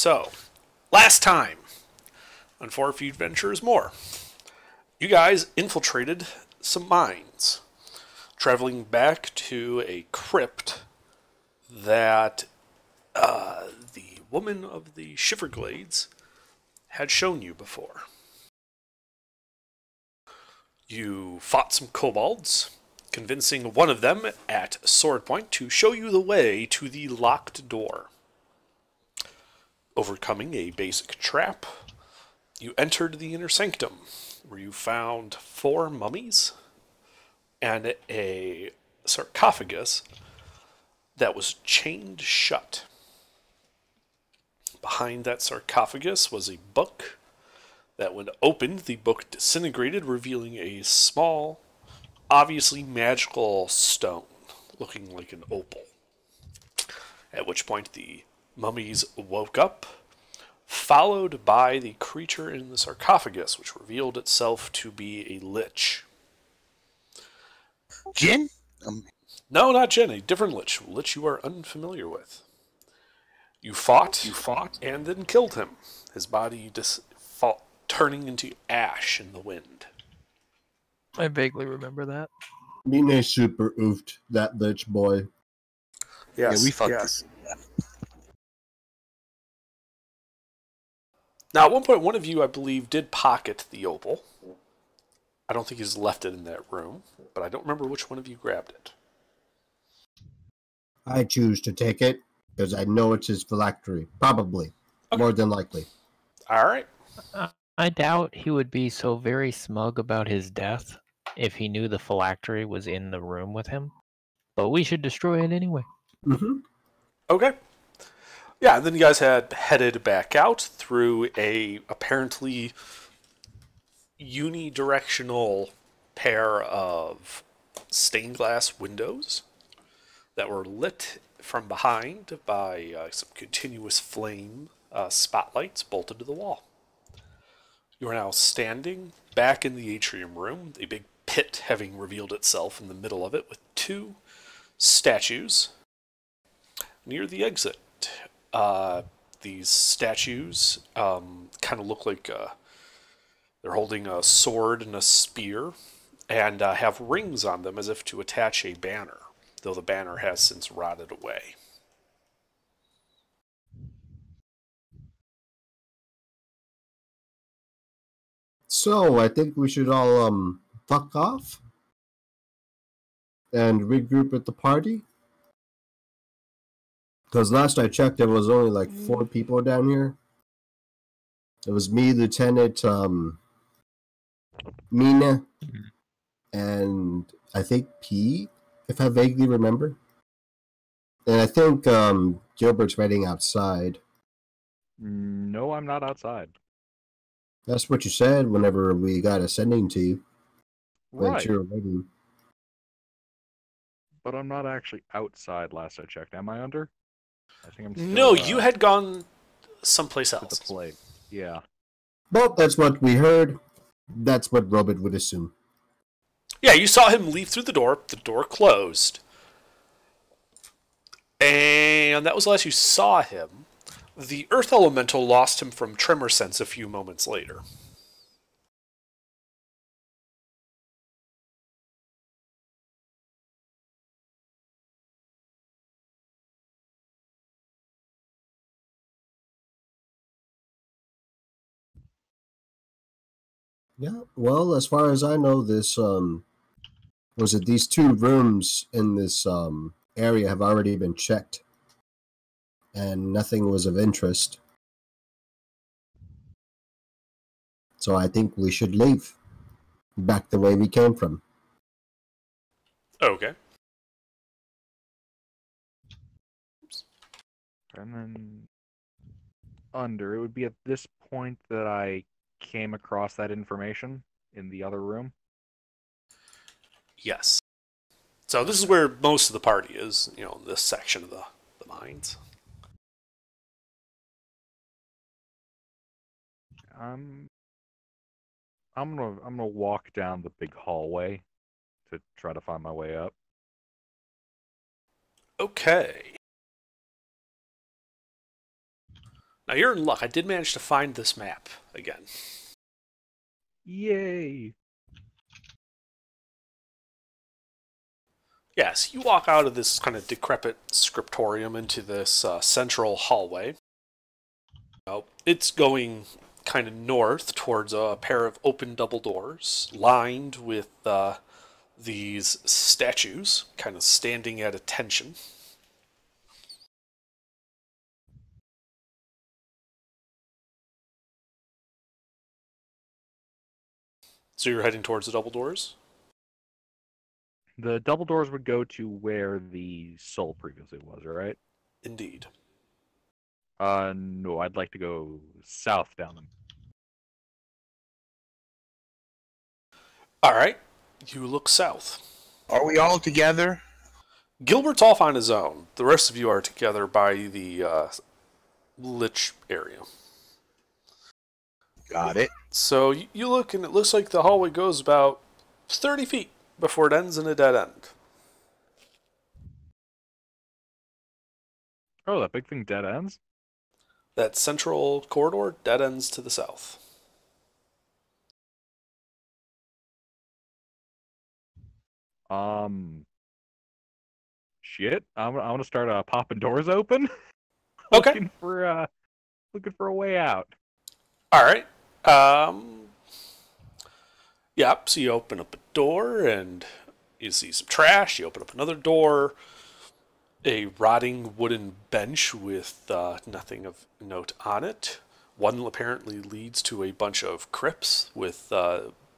So, last time on For a Few Adventures More, you guys infiltrated some mines, traveling back to a crypt that the woman of the Shiverglades had shown you before. You fought some kobolds, convincing one of them at sword point to show you the way to the locked door. Overcoming a basic trap, you entered the inner sanctum, where you found 4 mummies and a sarcophagus that was chained shut. Behind that sarcophagus was a book that, when opened, the book disintegrated, revealing a small, obviously magical stone looking like an opal. At which point the mummies woke up, followed by the creature in the sarcophagus, which revealed itself to be a lich. Jinn? No, not Jinn, a different lich. A lich you are unfamiliar with. You fought, and then killed him. His body turning into ash in the wind. I vaguely remember that. Nene super oofed that lich boy. Yes, Yeah, we fucked yes. it. Now, at one point, one of you, I believe, did pocket the opal. I don't think he's left it in that room, but I don't remember which one of you grabbed it. I choose to take it because I know it's his phylactery. Probably. Okay. More than likely. All right. I doubt he would be so very smug about his death if he knew the phylactery was in the room with him. But we should destroy it anyway. Mm-hmm. Okay. Yeah, and then you guys had headed back out through a apparently unidirectional pair of stained glass windows that were lit from behind by some continuous flame spotlights bolted to the wall. You are now standing back in the atrium room, a big pit having revealed itself in the middle of it with 2 statues near the exit. These statues kind of look like they're holding a sword and a spear and have rings on them as if to attach a banner, though the banner has since rotted away. So, I think we should all, fuck off and regroup at the party. Because last I checked, there was only like 4 people down here. It was me, Lieutenant, Mina, and I think P, if I vaguely remember. And I think, Gilbert's waiting outside. No, I'm not outside. That's what you said whenever we got ascending to you. Right, You were waiting. but I'm not actually outside last I checked. Am I under? I think I'm still, No, you had gone someplace at the else. plate. Yeah. Well, that's what we heard. That's what Robert would assume. Yeah, you saw him leave through the door closed. And that was the last you saw him. The Earth Elemental lost him from tremor sense a few moments later. Yeah, well, as far as I know, this, these 2 rooms in this, area have already been checked. And nothing was of interest. So I think we should leave. Back the way we came from. Okay. And then under. It would be at this point that I came across that information in the other room. Yes. So this is where most of the party is, this section of the mines. I'm gonna walk down the big hallway to try to find my way up. Okay. Now you're in luck. I did manage to find this map again. Yay! Yes, you walk out of this kind of decrepit scriptorium into this central hallway. It's going kind of north towards a pair of open double doors lined with these statues kind of standing at attention. So you're heading towards the double doors? The double doors would go to where the soul previously was, right? Indeed. No, I'd like to go south down them. All right. You look south. Are we all together? Gilbert's off on his own. The rest of you are together by the lich area. Got it. So you look, and it looks like the hallway goes about 30 feet before it ends in a dead end. Oh, that big thing dead ends? That central corridor dead ends to the south. Shit. I'm gonna start popping doors open. Okay. looking for a way out. All right. Yep. So you open up a door and you see some trash. You open up another door. A rotting wooden bench with nothing of note on it. One apparently leads to a bunch of crypts with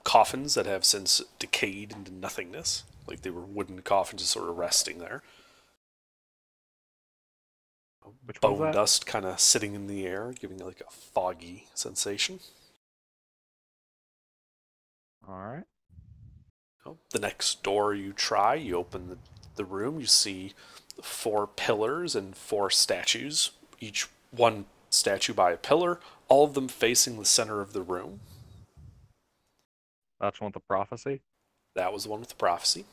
coffins that have since decayed into nothingness. Like they were wooden coffins just sort of resting there. Which one's Bone that? dust kind of sitting in the air, giving it like a foggy sensation. Alright. The next door you try, you open the room, you see 4 pillars and 4 statues, each one statue by a pillar, all of them facing the center of the room. That's one with the prophecy? That was the one with the prophecy.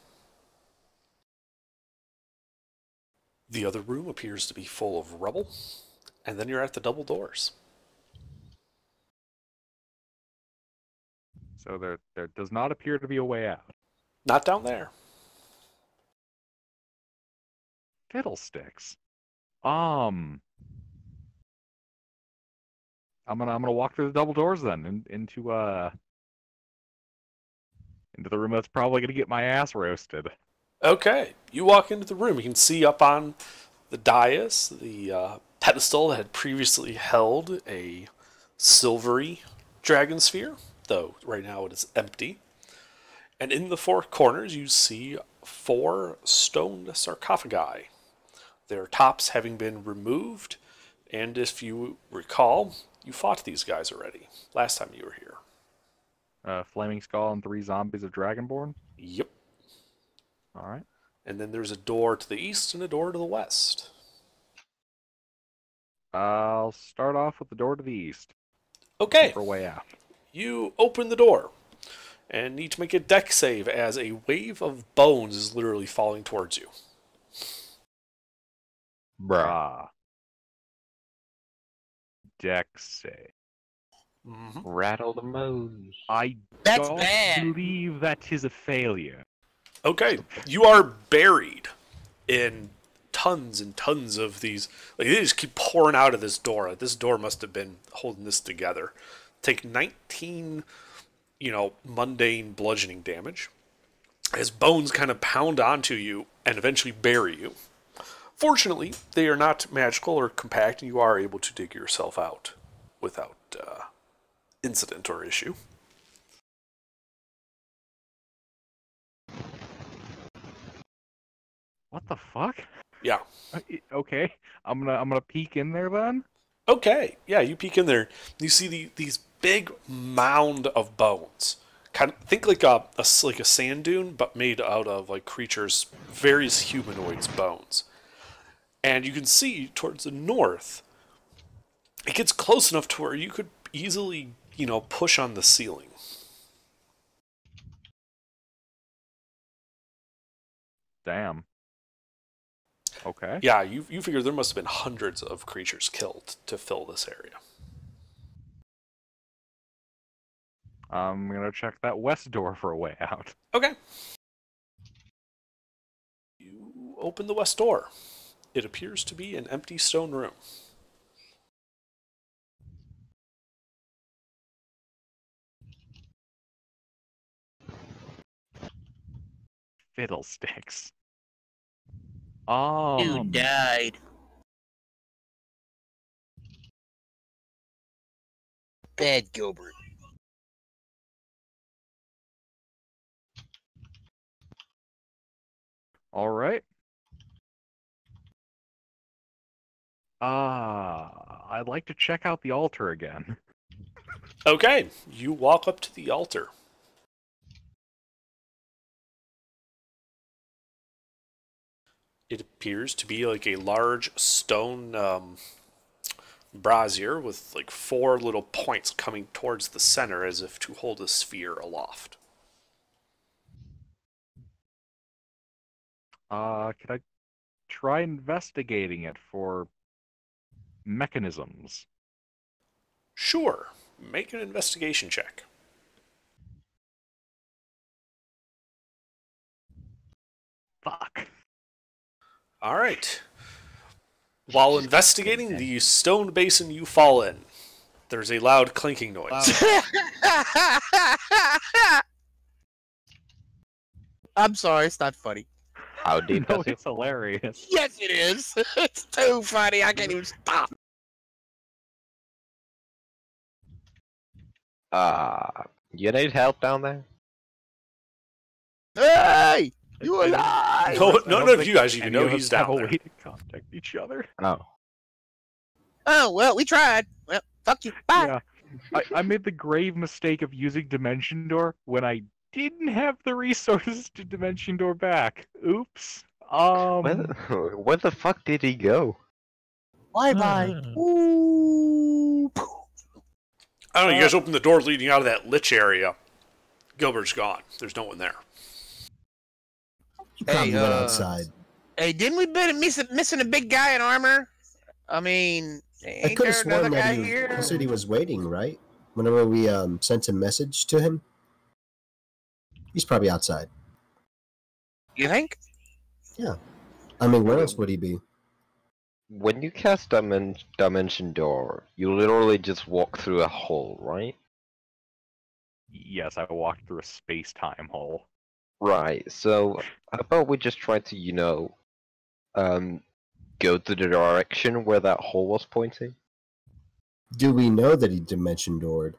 The other room appears to be full of rubble, and then you're at the double doors. So there does not appear to be a way out. Not down there. Fiddlesticks. I'm gonna walk through the double doors then into the room that's probably gonna get my ass roasted. Okay, you walk into the room. You can see up on the dais, the pedestal that had previously held a silvery dragon sphere, though right now it is empty. And in the 4 corners, you see 4 stone sarcophagi, their tops having been removed. And if you recall, you fought these guys already last time you were here. Flaming Skull and 3 zombies of Dragonborn. Yep. All right. And then there's a door to the east and a door to the west. I'll start off with the door to the east. Okay. For a way out. You open the door and need to make a dex save as a wave of bones is literally falling towards you. Bruh. Dex save. Mm-hmm. Rattle the moons. I That's don't bad. believe that is a failure. Okay, you are buried in tons and tons of these. Like they just keep pouring out of this door. This door must have been holding this together. Take 19, mundane bludgeoning damage as bones kind of pound onto you and eventually bury you. Fortunately, they are not magical or compact, and you are able to dig yourself out without incident or issue. What the fuck? Yeah. Okay, I'm gonna peek in there then. Okay, yeah, you peek in there. You see these big mound of bones. Kind of think like a sand dune, but made out of like creatures, various humanoids' bones. And you can see towards the north, it gets close enough to where you could easily, push on the ceiling. Damn. Okay. Yeah, you figure there must have been hundreds of creatures killed to fill this area. I'm gonna check that west door for a way out. Okay. You open the west door. It appears to be an empty stone room. Fiddlesticks. You died. Bad Gilbert. All right. I'd like to check out the altar again. Okay, you walk up to the altar. It appears to be like a large stone brazier with like 4 little points coming towards the center as if to hold a sphere aloft. Could I try investigating it for mechanisms? Sure, make an investigation check. Fuck. All right. While investigating the stone basin you fall in, there's a loud clinking noise. I'm sorry, it's not funny. How deep No, is it? it's hilarious. Yes, it is. It's too funny. I can't even stop. You need help down there? Hey, you alive? No, I don't none of think you guys even any know of he's us have down a there. way to contact each other. Oh. Oh well, we tried. Well, fuck you. Bye. Yeah. I made the grave mistake of using Dimension Door when I didn't have the resources to Dimension Door back. Oops. Where the fuck did he go? Bye bye. Ooh. I don't know, you guys open the door leading out of that lich area. Gilbert's gone. There's no one there. You probably Hey, went outside. Hey, didn't we be missing a big guy in armor? I mean, I ain't could have there another sworn guy that here? he said he was waiting, right? Whenever we sent a message to him. He's probably outside. You think? I mean, where else would he be? When you cast Dimension Door, you literally just walk through a hole, right? Yes, I walked through a space-time hole. Right, so how about we just try to, go to the direction where that hole was pointing? Do we know that he dimension doored?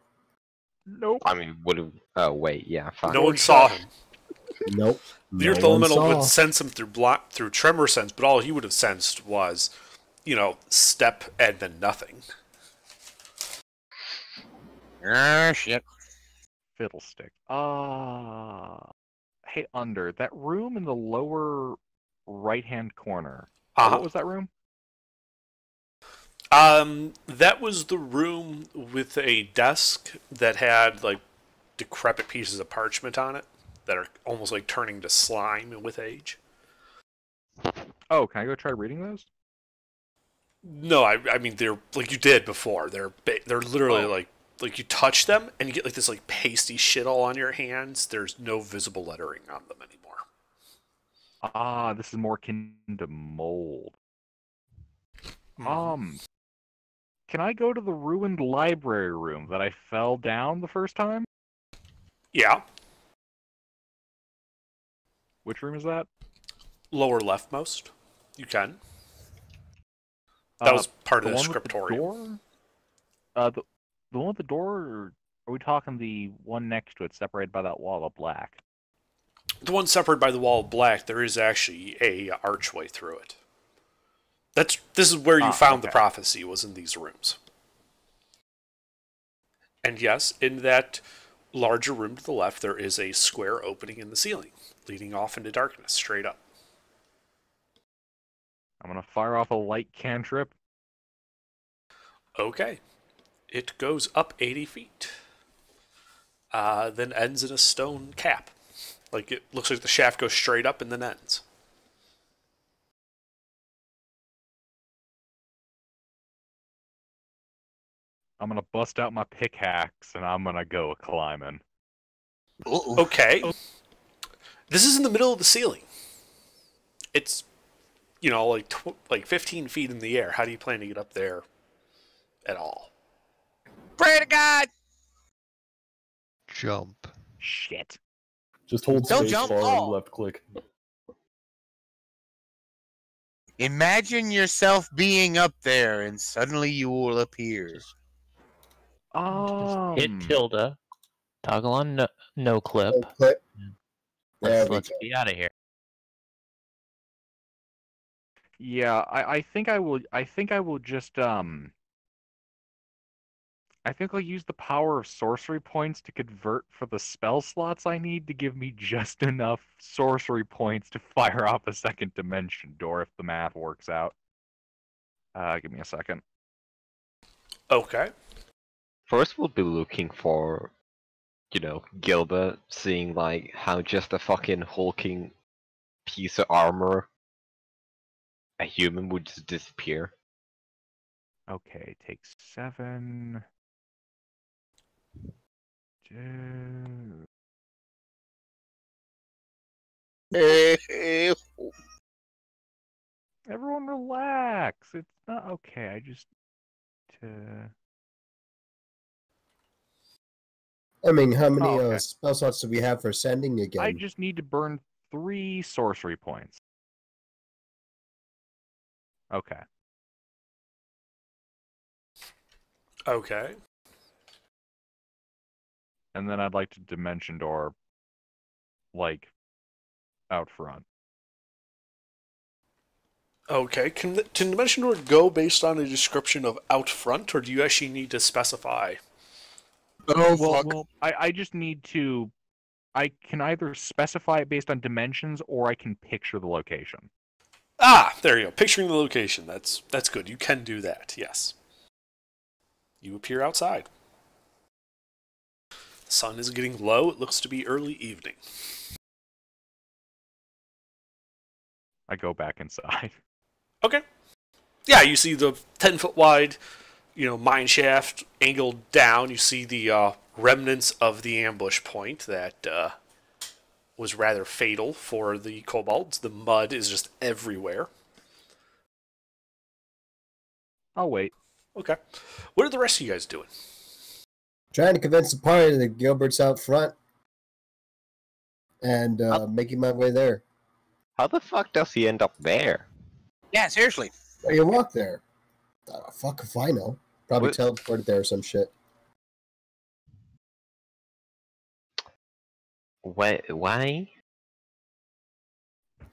Nope. I mean, oh, wait, yeah, fine. No one saw him. Nope. The No Earth one Elemental would saw. sense him through tremor sense, but all he would have sensed was, step and then nothing. Ah, shit. Fiddlestick. Hey, Under, that room in the lower right-hand corner. What was that room? That was the room with a desk that had like decrepit pieces of parchment on it that are almost like turning to slime with age. Oh, can I go try reading those? No, I mean they're like you did before. They're literally like you touch them and you get like this like pasty shit all on your hands. There's no visible lettering on them anymore. This is more akin to mold. Mhm. Can I go to the ruined library room that I fell down the first time? Yeah, Which room is that? lower leftmost. You can. That was part of the one with scriptorium. door? The one with the door, or are we talking the one next to it, separated by that wall of black? The one separated by the wall of black, there is actually a archway through it. This is where you found the okay. prophecy, was in these rooms. And yes, in that larger room to the left, there is a square opening in the ceiling, leading off into darkness, straight up. I'm gonna fire off a light cantrip. Okay. It goes up 80 feet. Then ends in a stone cap. Like, it looks like the shaft goes straight up and then ends. I'm gonna bust out my pickaxe and I'm gonna go climbing. Uh-oh. Okay. This is in the middle of the ceiling. It's, like 15 feet in the air. How do you plan to get up there at all? Pray to God. Jump. Shit. Just hold Don't space jump bar and off. left click. Imagine yourself being up there, and suddenly you will appear. Hit tilde. Toggle on no clip. Clip. There we Let's go. be out of here. Yeah, I think I will. I think I will just I think I'll use the power of sorcery points to convert for the spell slots I need to give me just enough sorcery points to fire off a second dimension door if the math works out. Give me a second. Okay. First, we'll be looking for, Gilbert, seeing like how just a fucking hulking piece of armor, a human would just disappear. Okay, take 7. Everyone relax. It's not okay. I just I mean, how many Oh, okay. spell slots do we have for sending again? I just need to burn 3 sorcery points. Okay. Okay. And then I'd like to dimension door like out front. Okay. Can Dimension Door go based on a description of out front, or do you actually need to specify? Oh, Well, I just need to. I can either specify it based on dimensions, or I can picture the location. Ah, there you go. Picturing the location. That's good. You can do that. Yes. You appear outside. The sun is getting low. It looks to be early evening. I go back inside. Okay. Yeah, you see the 10-foot wide, mine shaft angled down. You see the remnants of the ambush point that was rather fatal for the kobolds. The mud is just everywhere. I'll wait. Okay. What are the rest of you guys doing? Trying to convince the party that Gilbert's out front and making my way there. How the fuck does he end up there? yeah, seriously. Oh, you walk there. Fuck if I know. Probably What? teleported there or some shit. Why?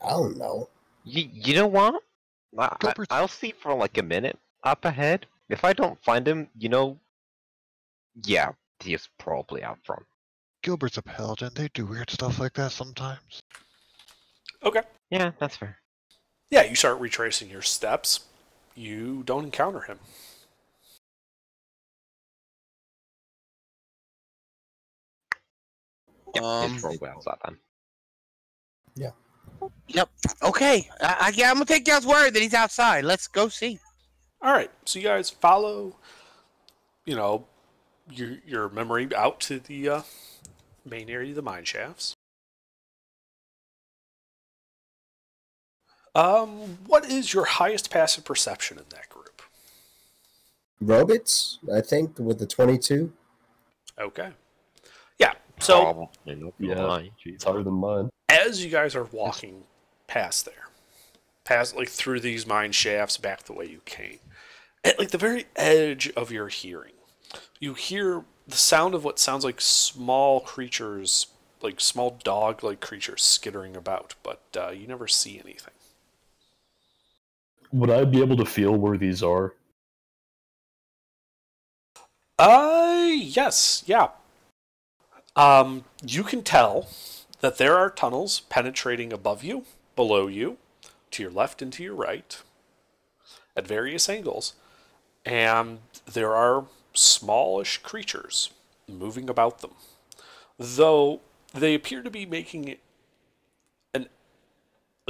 I don't know. You know what? Gilbert's- I'll see for like a minute up ahead. If I don't find him, yeah, he's probably out front. Gilbert's a paladin. They do weird stuff like that sometimes. Okay. Yeah, that's fair. Yeah, you start retracing your steps. You don't encounter him. Yeah, he's probably outside then. Yep. Okay. I'm gonna take y'all's word that he's outside. Let's go see. All right. So you guys follow, your memory out to the main area of the mine shafts. What is your highest passive perception in that group? Robots, I think, with the 22. Okay. Yeah. So Probably not Yeah. gonna lie. It's harder than mine. as you guys are walking past there, through these mine shafts back the way you came, at the very edge of your hearing, you hear the sound of what sounds like small creatures, like small dog-like creatures skittering about, but you never see anything. Would I be able to feel where these are? Yes, yeah. You can tell that there are tunnels penetrating above you, below you, to your left and to your right, at various angles, and there are smallish creatures moving about them, though they appear to be making a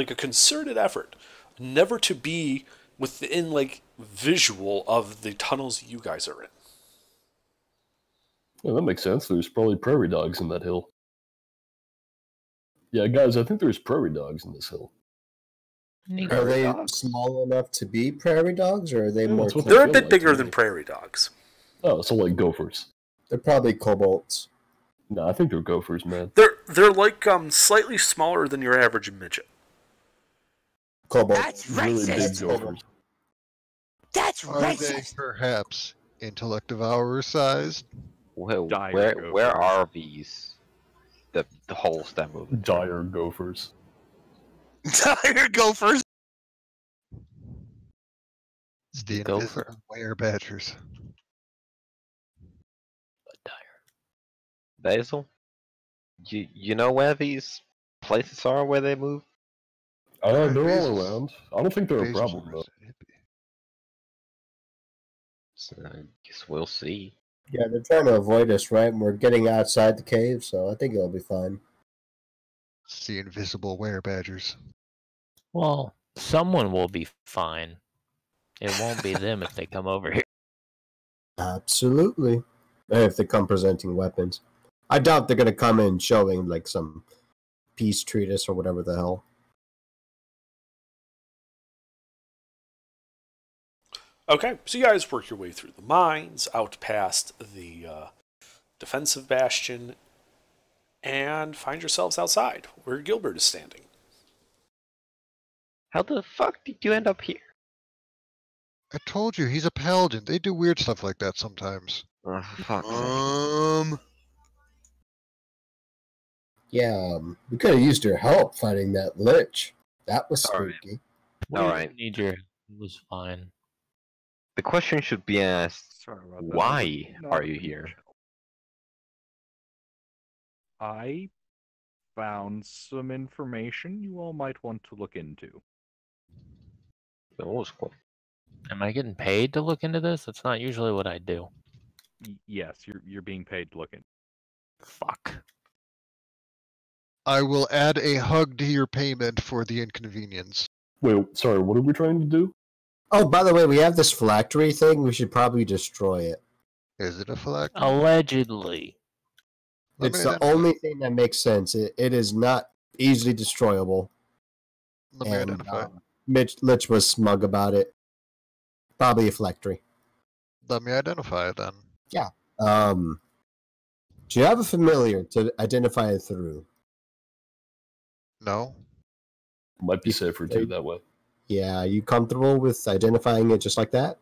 concerted effort never to be within visual of the tunnels you guys are in. Yeah, that makes sense. There's probably prairie dogs in that hill. Yeah, guys, I think there's prairie dogs in this hill. Neat. Are they dogs? small enough to be prairie dogs, or are they Yeah, more? that's what They're a feel bit like bigger to than me. prairie dogs. Oh, so like gophers. They're probably kobolds. Nah, I think they're gophers, man. They're like slightly smaller than your average midget. Kobold. That's Really big racist. gophers. That's Are they racist. perhaps intellect devourer sized? Well, Dire where gophers. are these? The holes that move. Dire gophers. Dire gophers. It's the Gopher. invisible were badgers. Basil, you know where these places are where they move? They're all Basil's- around. I don't think they're a Basil's problem, though. resident hippie. So I guess we'll see. Yeah, they're trying to avoid us, right? And we're getting outside the cave, so I think it'll be fine. It's the invisible were badgers. Well, someone will be fine. It won't be them if they come over here. Absolutely. If they come presenting weapons. I doubt they're going to come in showing like some peace treatise or whatever the hell. Okay, so you guys work your way through the mines, out past the defensive bastion, and find yourselves outside, where Gilbert is standing. How the fuck did you end up here? I told you, he's a paladin. They do weird stuff like that sometimes. Oh, fuck. Yeah, we could have used your help fighting that lich. That was All right. spooky. We All didn't right. need your. It was fine. The question should be asked, Sorry about that. why Not are you much here? help. I found some information you all might want to look into. That was cool. Am I getting paid to look into this? That's not usually what I do. Yes, you're being paid to look in. Fuck. I will add a hug to your payment for the inconvenience. Wait, sorry, what are we trying to do? Oh, by the way, we have this phylactery thing. We should probably destroy it. Is it a phylactery? Allegedly. Let It's me the identify- only thing that makes sense. It is not easily destroyable. Let me And identify it. Lich was smug about it. Probably a phylactery. Let me identify it then. Do you have a familiar to identify it through? No? Might be safer too that way. Yeah, are you comfortable with identifying it just like that?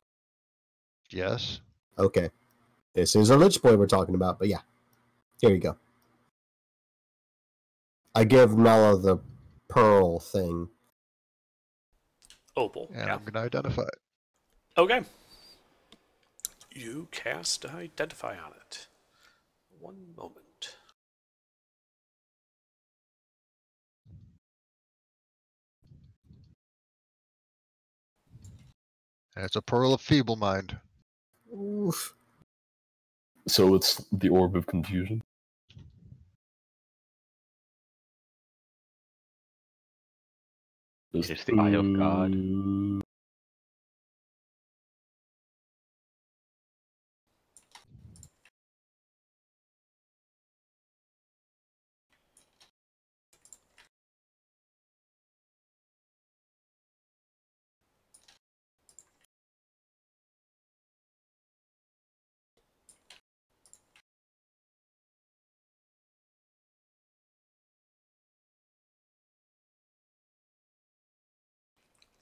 Yes? Okay. This is a Lich Boy we're talking about, but yeah. Here you go. I give Nala the pearl thing. Opal, And yeah. I'm going to identify it. Okay. You cast Identify on it. One moment. And it's a pearl of feeble mind. Oof. So it's the Orb of Confusion. It is the Eye of God.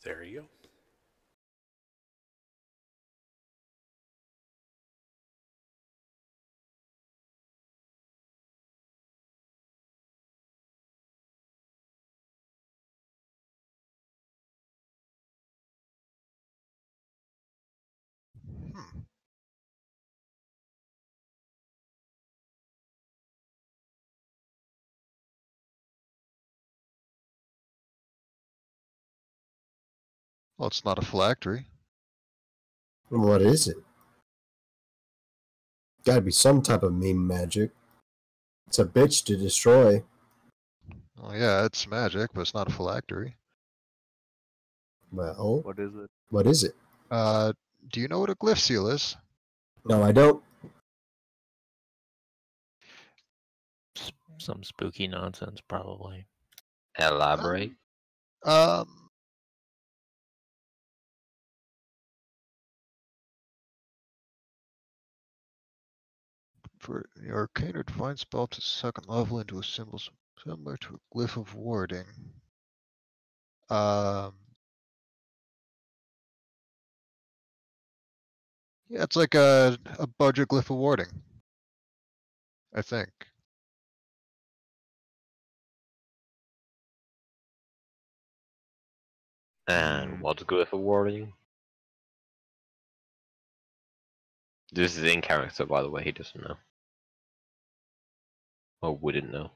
There you go. Hmm. Well, it's not a phylactery. What is it? Gotta be some type of meme magic. It's a bitch to destroy. Oh yeah, it's magic, but it's not a phylactery. Well, What is it? what is it? Do you know what a glyph seal is? No, I don't. Some spooky nonsense, probably. Elaborate. For the arcane or divine spell to second level into a symbol similar to a glyph of warding. Yeah, it's like a budget glyph of warding, I think. And what's good for warding? This is in character, by the way. He doesn't know. Or wouldn't know.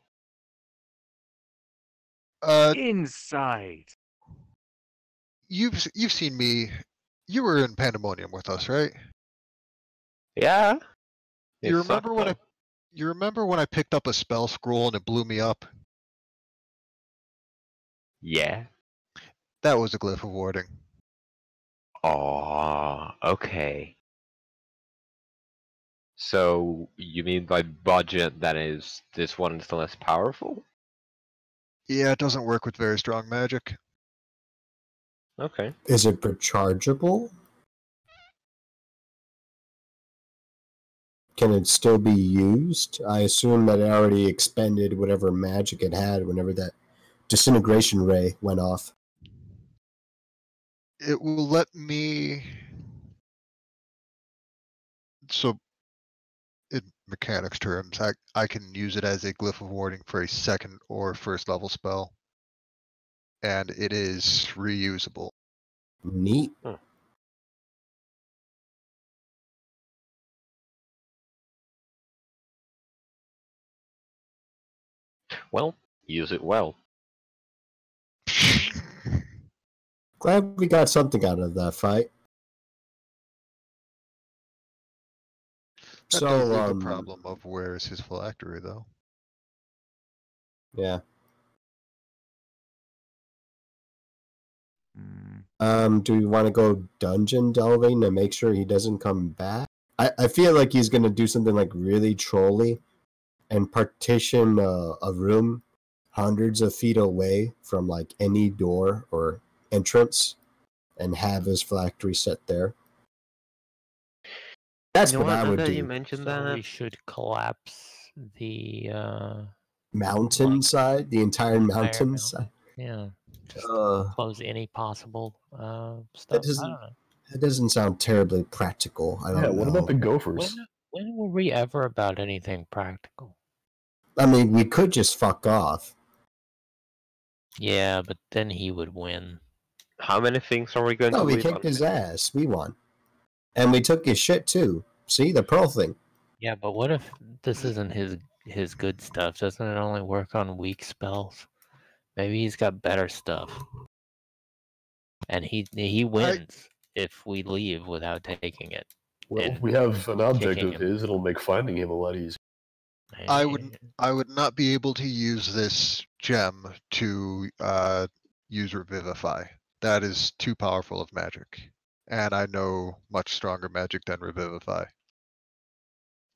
Insight. You've seen me. You were in Pandemonium with us, right? Yeah. You remember when I picked up a spell scroll and it blew me up? Yeah. That was a glyph of warding. Oh, okay. So you mean by budget that is this one is the less powerful? Yeah, it doesn't work with very strong magic. Okay. Is it rechargeable? Can it still be used? I assume that it already expended whatever magic it had whenever that disintegration ray went off. It will let me. So, in mechanics terms, I can use it as a glyph of warding for a second or first level spell. And it is reusable. Neat. Well, use it well. Glad we got something out of that fight. That So, does leave the problem of where is his phylactery, though. Yeah. Hmm. Do we want to go dungeon delving to make sure he doesn't come back? I feel like he's gonna do something like really trolly and partition a room hundreds of feet away from like any door or entrance and have his phylactery set there. That's You know what I now would that do. you mentioned that, we should collapse the Mountainside, the entire mountain. mountainside. Yeah, just Uh, close any possible stuff. that I doesn't don't know. that doesn't sound terribly practical. I don't Yeah, know. what about the Gophers? When were we ever about anything practical? I mean, we could just fuck off. Yeah, but then he would win. How many things are we going No, to we leave kicked his unfinished? ass. We won. And we took his shit too. See, the pearl thing. Yeah, but what if this isn't his good stuff? Doesn't it only work on weak spells? Maybe he's got better stuff. And he wins if we leave without taking it. Well, And if we have an object kicking of him. his, it'll make finding him a lot easier. I would not be able to use this gem to use Revivify. That is too powerful of magic. And I know much stronger magic than Revivify.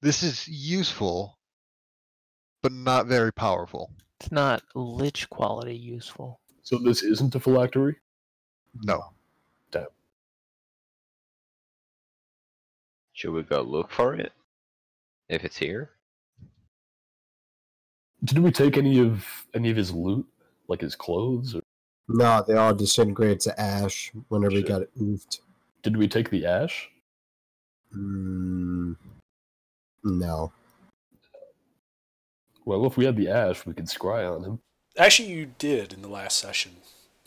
This is useful, but not very powerful. It's not lich quality useful. So this isn't a phylactery? No. Damn. Should we go look for it? If it's here? Did we take any of his loot? Like his clothes? Or No, they all disintegrated to ash whenever we Shit. got oofed. did we take the ash? No. Well, if we had the ash, we could scry on him. Actually, you did in the last session.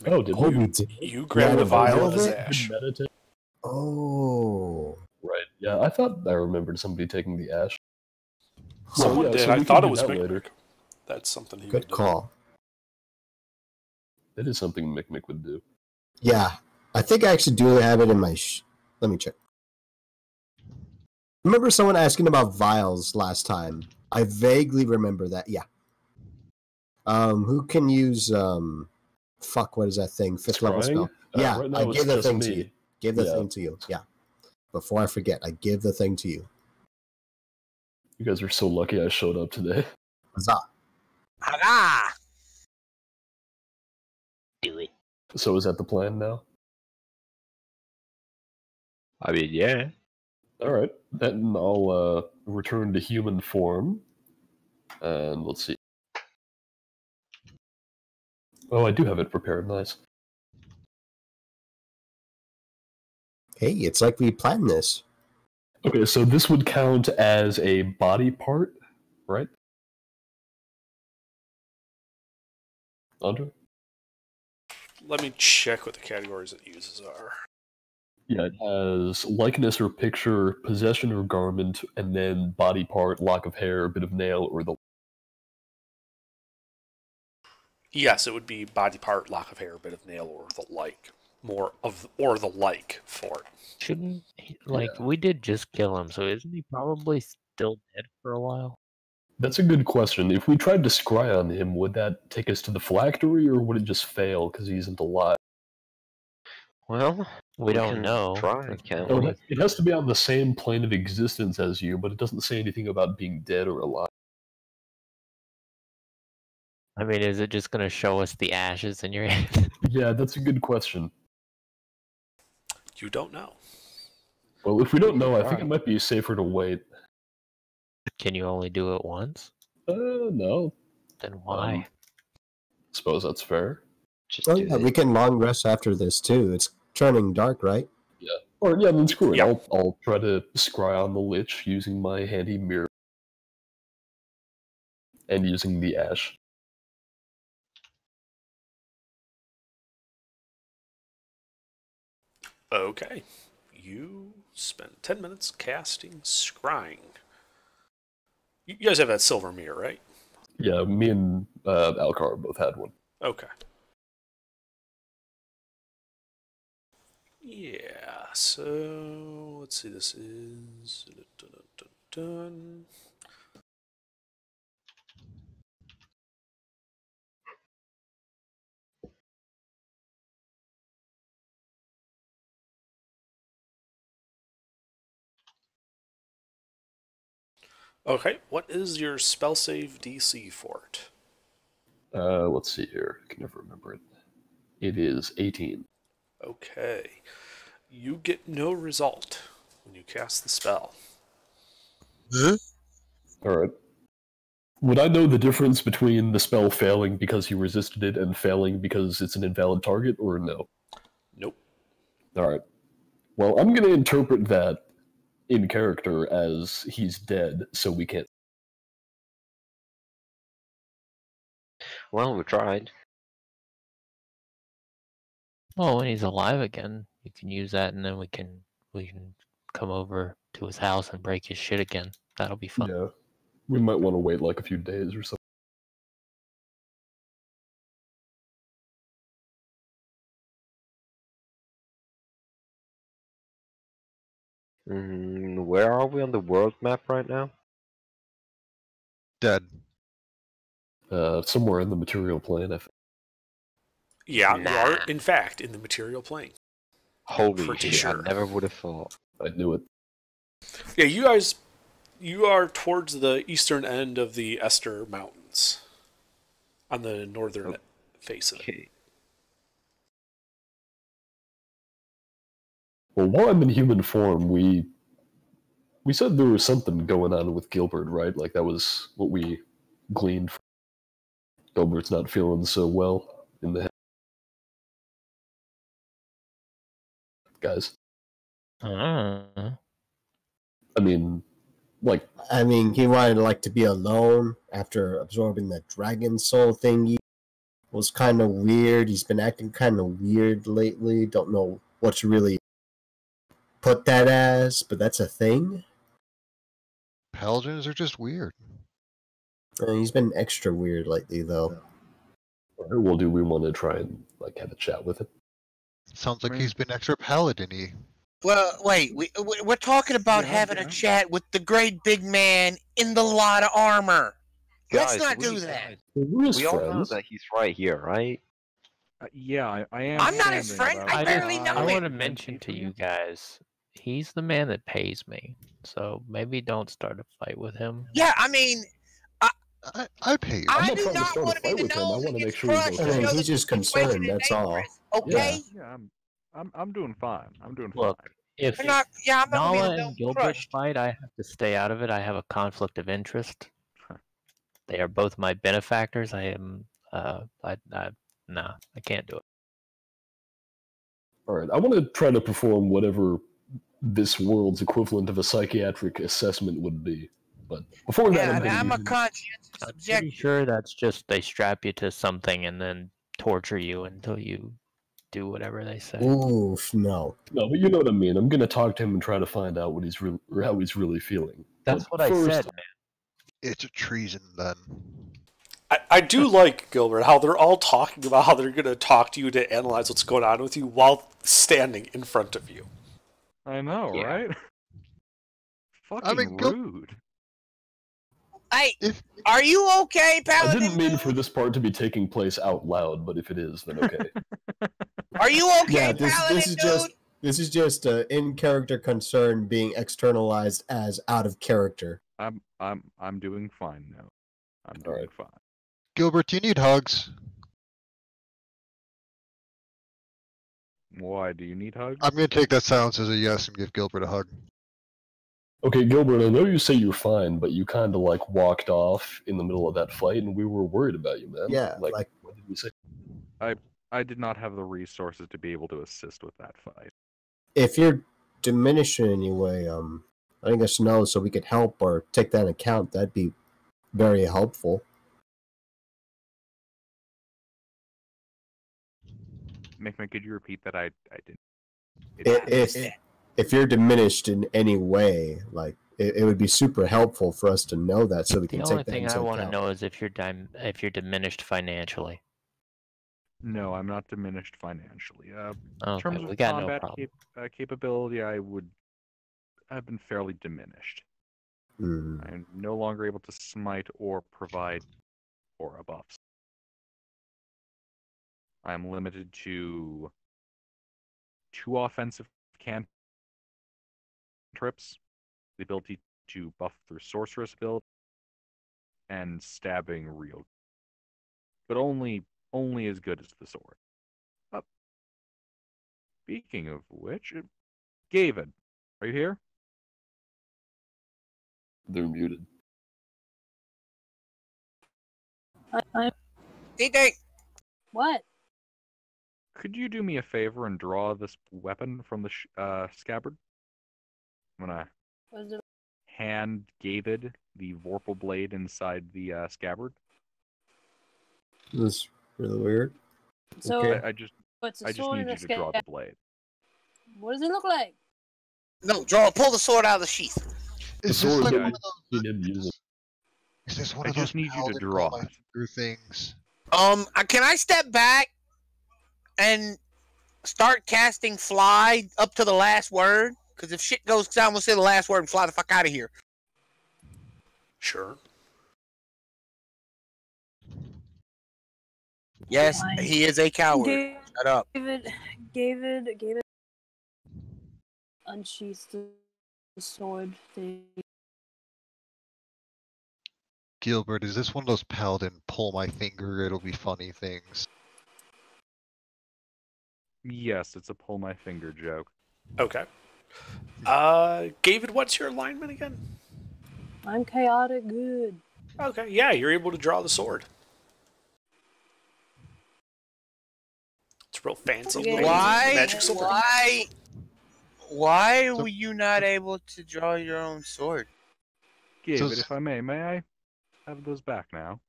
Oh, did Oh, we? we did. You grabbed Yeah, a vial of of his it? ash. Meditate? Oh. Right. Yeah, I thought I remembered somebody taking the ash. Someone yeah, did. so I we thought can it do was that Mick. later. That's something he Good would do. call. That is something Mick would do. Yeah. I think I actually do have it in my... Let me check. Remember someone asking about vials last time? I vaguely remember that. Yeah. Who can use... Fuck, what is that thing? Fifth level Scrying? spell. Yeah, right now I it's give the just thing me. to you. Give the Yeah. thing to you. Yeah. Before I forget, I give the thing to you. You guys are so lucky I showed up today. Huzzah. Ah! Do it. So is that the plan now? I mean, yeah. All right, then I'll return to human form, and let's see. Oh, I do have it prepared. Nice. Hey, it's like we planned this. Okay, so this would count as a body part, right? Andre? Let me check what the categories it uses are. Yeah, it has likeness or picture, possession or garment, and then body part, lock of hair, bit of nail, or the. Yes, it would be body part, lock of hair, bit of nail, or the like. More of or the like for it. Shouldn't we did just kill him, so isn't he probably still dead for a while? That's a good question. If we tried to scry on him, would that take us to the phylactery, or would it just fail because he isn't alive? Well, We don't can know. Try, That's can't Oh, we? it has to be on the same plane of existence as you, but it doesn't say anything about being dead or alive. I mean, is it just gonna show us the ashes in your hand? Yeah, that's a good question. You don't know. Well, if we don't know, I think it Right. might be safer to wait. Can you only do it once? No. Then why? Suppose that's fair. Just Oh do yeah, it. we can long rest after this too. It's turning dark, right? Or yeah, then screw it. Yeah. I'll try to scry on the Lich using my handy mirror and using the ash. Okay. You spend 10 minutes casting scrying. You guys have that silver mirror, right? Yeah, me and Alcar both had one. Okay. Yeah, so let's see, this is dun. Okay, what is your spell save DC for it? Let's see here. I can never remember it. It is 18. Okay. You get no result when you cast the spell. Alright. Would I know the difference between the spell failing because he resisted it and failing because it's an invalid target, or no? Nope. Alright. Well, I'm going to interpret that in character as he's dead, so we can't. Well, we tried. Well, when he's alive again, you can use that, and then we can come over to his house and break his shit again. That'll be fun. Yeah. We might want to wait like a few days or something. Where are we on the world map right now? Dead. Somewhere in the material plane, I think. Yeah, you are, Nah. in fact, in the material plane. Holy Pretty shit, sure. I never would have thought. I knew it. Yeah, you are towards the eastern end of the Esther Mountains. On the northern face of it. Okay. Well, while I'm in human form, we said there was something going on with Gilbert, right? Like, that was what we gleaned from Gilbert's not feeling so well in the head. Guys. Uh, I mean, like, I mean, he wanted like to be alone after absorbing the dragon soul thingy. Was kind of weird. He's been acting kind of weird lately. Don't know what to really put that as, but that's a thing. Paladins are just weird. He's been extra weird lately, though. or well, do we want to try and like have a chat with him? Sounds like Right. he's been extra paladin-y. Well, wait, we're talking about Yeah, having a yeah. chat with the great big man in the lot of armor. Let's Guys, not we- do that. We're his We all know friends. that he's right here, right? Yeah, I am. I'm not his standing friend, about I barely know I him. want to mention to you guys, he's the man that pays me. So maybe don't start a fight with him. Yeah, I mean, I pay you. I'm I not do trying to not start a want to be fight the with him. I gnome wanna that make gets sure he's crushed. okay. I mean, Show he's the just situation concerned, is that's all. dangerous, Okay? Yeah, I'm doing fine. I'm doing Look, fine. if I'm not gonna be Nala the gnome and Gilbert crushed. fight, I have to stay out of it. I have a conflict of interest. They are both my benefactors. I am. No, I can't do it. All right, I want to try to perform whatever this world's equivalent of a psychiatric assessment would be. But before that, Yeah, I'm and going I'm a to conscientious I'm pretty objector. sure that's just they strap you to something and then torture you until you do whatever they say. Oof, no. no, but you know what I mean. I'm going to talk to him and try to find out what he's or how he's really feeling. That's But what I first, said, man. It's a treason then. I do like, Gilbert, how they're all talking about how they're going to talk to you to analyze what's going on with you while standing in front of you. I know, Yeah. right? Fucking mean, Gil- rude. Hey, If are you okay, I Paladin? didn't mean dude? for this part to be taking place out loud, but if it is, then okay. Are you okay, Yeah, Paladin, this is just in character concern being externalized as out of character. I'm doing fine now. I'm doing Alright. fine. Gilbert, do you need hugs? Why do you need hugs? I'm gonna take that silence as a yes and give Gilbert a hug. Okay, Gilbert, I know you say you're fine, but you kind of like walked off in the middle of that fight, and we were worried about you, man. Yeah, like like what did we say? I did not have the resources to be able to assist with that fight. if you're diminished in any way, letting us know so we could help or take that into account, that'd be very helpful. Could you repeat that? I didn't. If you're diminished in any way, like it would be super helpful for us to know that so we The can only take that thing into I want to account. know is if you're diminished financially. No, I'm not diminished financially. In Okay, terms we of got no combat problem. capability, I've been fairly diminished. Hmm. I'm no longer able to smite or provide aura buffs. I'm limited to 2 offensive cantrips, the ability to buff through sorceress ability, and stabbing real. But only as good as the sword. Speaking of which, Gavin, are you here? They're muted. Ding. What? Could you do me a favor and draw this weapon from the scabbard? I'm gonna Was it? hand Gavid the Vorpal blade inside the scabbard. This is really weird. So Okay. I just what's a I just sword need and you a to draw the scab? blade. What does it look like? No, pull the sword out of the sheath. Is The this sword like yeah, one of those? Seen him use it. Is this one I of those just need you to paladin draw call my it. finger things? Can I step back and start casting fly up to the last word? Because if shit goes down, we'll say the last word and fly the fuck out of here. Sure. Yes, Fine. he is a coward. Shut up. David, unsheath the sword thing. Gilbert, is this one of those paladin pull my finger, it'll be funny things? Yes, it's a pull my finger joke. Okay. David, what's your alignment again? I'm chaotic good. Okay, yeah, you're able to draw the sword. It's real fancy. Okay. little magic sword. Why were you not able to draw your own sword? David, s- if I may I have those back now?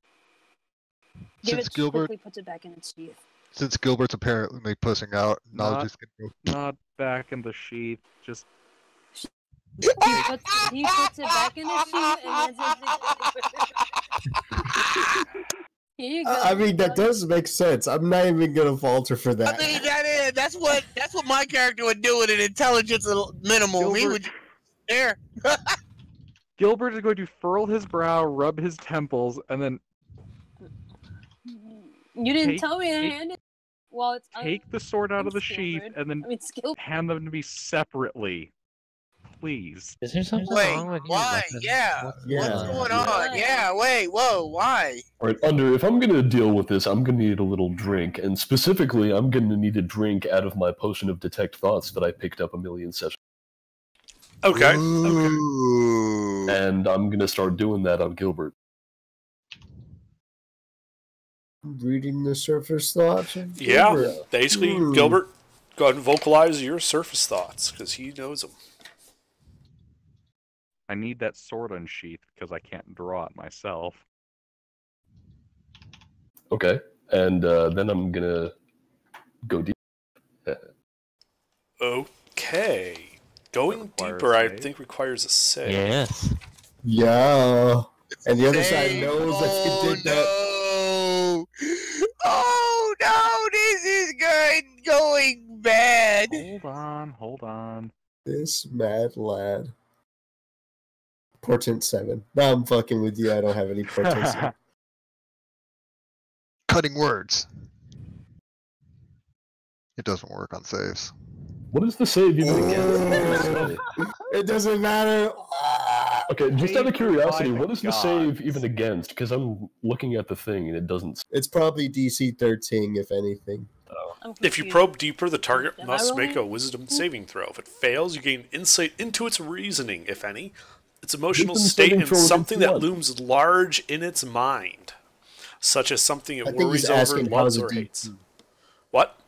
Give Since it Gilbert, quickly puts it back in its sheath. since Gilbert's apparently pussing out, Not- just gonna go. Not back in the sheath, just He puts it back in the sheath and then Here you go. I mean, that does make sense. I'm not even gonna falter for I that. mean, that's what my character would do at an intelligence minimal. He would there. Gilbert is going to furl his brow, rub his temples, and then You didn't Take- tell me to take- hand it. Well, it's take the sword out of the thanks, sheath Gilbert. and then I mean, skill. hand them to me separately. please. Is there something Wait, wrong with you? why? Yeah. What's going on? Yeah, wait, whoa, why? All right, Under, if I'm gonna deal with this, I'm gonna need a little drink, and specifically, I'm gonna need a drink out of my potion of detect thoughts that I picked up a million sessions. Okay. Ooh. And I'm gonna start doing that on Gilbert. Reading the surface thoughts of Yeah. Gilbert. Basically, Gilbert, go ahead and vocalize your surface thoughts, because he knows them. I need that sword unsheathed because I can't draw it myself. Okay, and then I'm gonna go deep. Okay. Going Requires deeper, I save? think, requires a save. Yes. Yeah. And the other side Dang, knows that you did that. no. Oh no, this is going bad. Hold on. This mad lad. Portent 7. No, I'm fucking with you. I don't have any portent 7. Cutting words. It doesn't work on saves. What is the save even against? It doesn't matter. Okay, just out of curiosity, By what is the gods. save even against? Because I'm looking at the thing and it doesn't. It's probably DC 13, if anything. I'm If you confused. probe deeper, the target Am I must make a rolling? wisdom saving throw. If it fails, you gain insight into its reasoning, if any, its emotional Wisdom state, saving and throw against something that what? looms large in its mind, such as something it I think he's worries over, asking how loves, the or DC hates. What?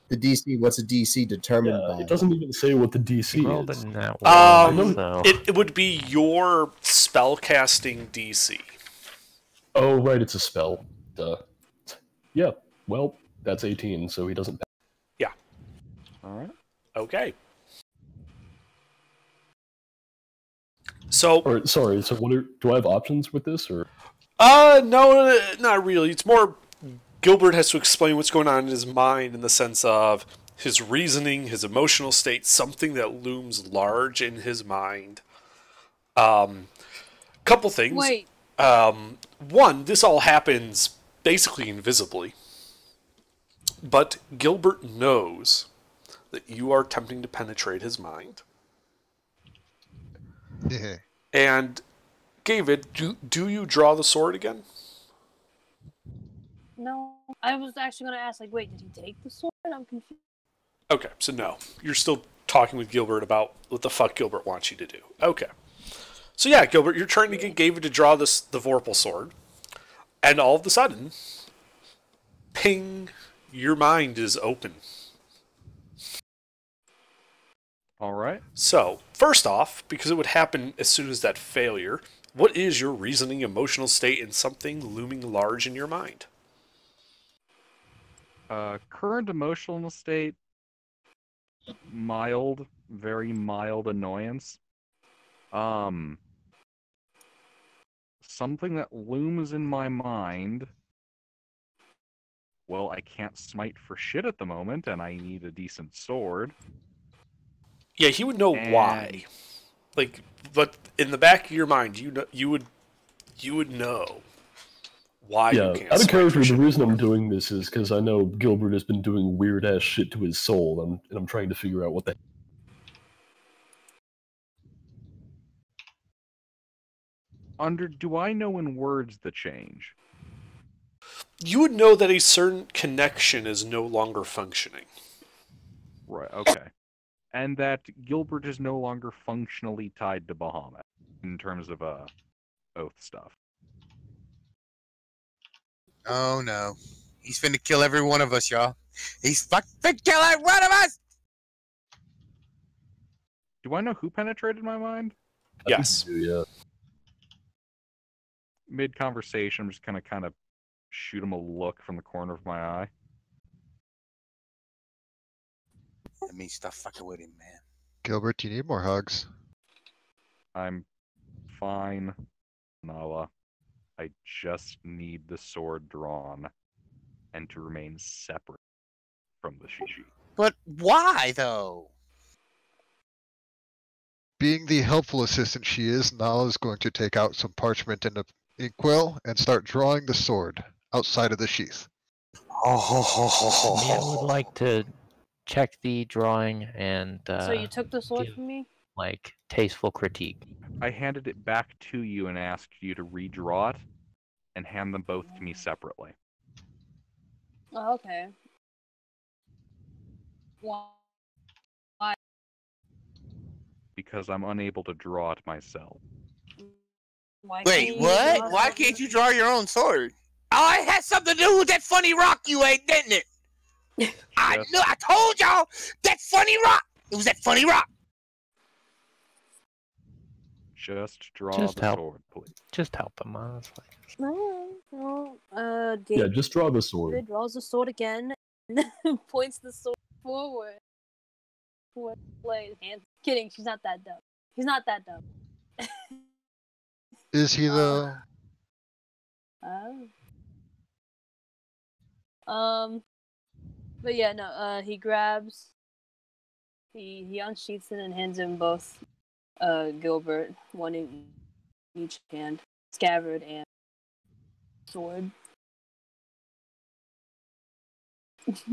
The DC, what's a DC determined Yeah, by? it doesn't even say what the DC He rolled is. in that Um, one, so It would be your spellcasting DC. Oh, right, it's a spell. Duh. Yeah, well, that's 18, so he doesn't. Alright. Okay. So, Or sorry, so do I have options with this, or? no, not really. It's more Gilbert has to explain what's going on in his mind in the sense of his reasoning, his emotional state, something that looms large in his mind. Couple things. Wait, One, this all happens basically invisibly. But Gilbert knows that you are attempting to penetrate his mind. Yeah. And David, do you draw the sword again? no. I was actually going to ask, like, wait, did he take the sword? I'm confused. Okay, so no. You're still talking with Gilbert about what the fuck Gilbert wants you to do. Okay. So yeah, Gilbert, you're trying to get David to draw the Vorpal sword. And all of a sudden, ping, your mind is open. Alright. So, first off, because it would happen as soon as that failure, what is your reasoning, emotional state, and something looming large in your mind? Current emotional state, mild, very mild annoyance. Something that looms in my mind. Well, I can't smite for shit at the moment, and I need a decent sword. Yeah, he would know why. Like, but in the back of your mind, you would know why Yeah, you can't. out of smite character, for the shit. reason I'm doing this is because I know Gilbert has been doing weird ass shit to his soul, and I'm trying to figure out what the. Do I know in words the change? You would know that a certain connection is no longer functioning. Right, okay. And that Gilbert is no longer functionally tied to Bahamut in terms of oath stuff. Oh no. He's finna kill every one of us, y'all. He's fucking kill every one of us! Do I know who penetrated my mind? Yes. Yeah. Mid-conversation, I'm just gonna kind of shoot him a look from the corner of my eye. Let me stop fucking with him, man. Gilbert, you need more hugs. I'm fine, Nala. I just need the sword drawn and to remain separate from the Shishi. But why, though? Being the helpful assistant she is, Nala is going to take out some parchment and an inkwell and start drawing the sword outside of the sheath. I would like to check the drawing and So you took the sword give- from me? like tasteful critique. I handed it back to you and asked you to redraw it and hand them both to me separately. Oh, okay. Why? Because I'm unable to draw it myself. Why Wait, can't you what? draw Why something? can't you draw your own sword? Oh, it had something to do with that funny rock you ate, didn't it? I Yes. knew. I told y'all that funny rock. It was that funny rock. Just draw Just the help. sword, please. Just help him, honestly. No. Yeah, David just draw the sword. draws the sword again and then points the sword forward. Play hands. Kidding, she's not that dumb. He's not that dumb. Is he though? But yeah, no. He grabs. He unsheaths it and hands him both. Gilbert, one in each hand, scabbard and sword.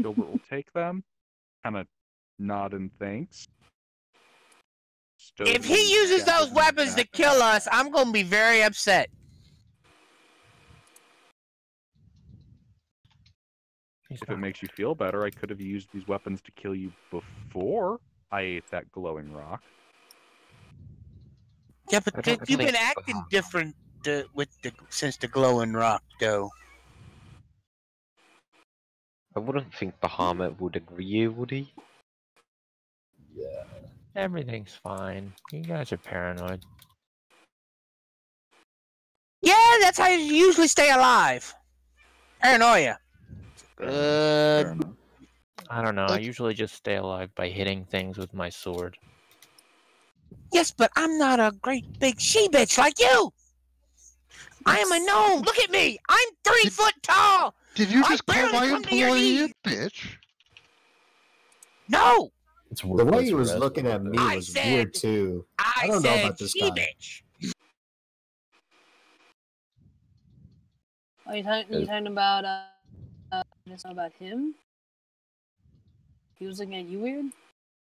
Gilbert will take them, kind of nod and thanks. Stow If the he uses scabbard those in weapons to back. kill us, I'm gonna be very upset. He's If not- it makes you feel better, I could have used these weapons to kill you before I ate that glowing rock. Yeah, I but don't you've been think- acting different since the glowing rock, though. I wouldn't think Bahamut would agree, would he? Yeah. Everything's fine. You guys are paranoid. Yeah, that's how you usually stay alive. Paranoia. Fair enough. I don't know. I Okay. usually just stay alive by hitting things with my sword. Yes, but I'm not a great big she-bitch like you. I am a gnome. Look at me. I'm 3 foot tall. Did you I just call barely my come to your employee a knees. bitch? No, It's The worthless way he was harassment looking at right me there. I was said- weird too. I don't know said about this guy. she-bitch. Are you talking about just about him? He was looking at you weird?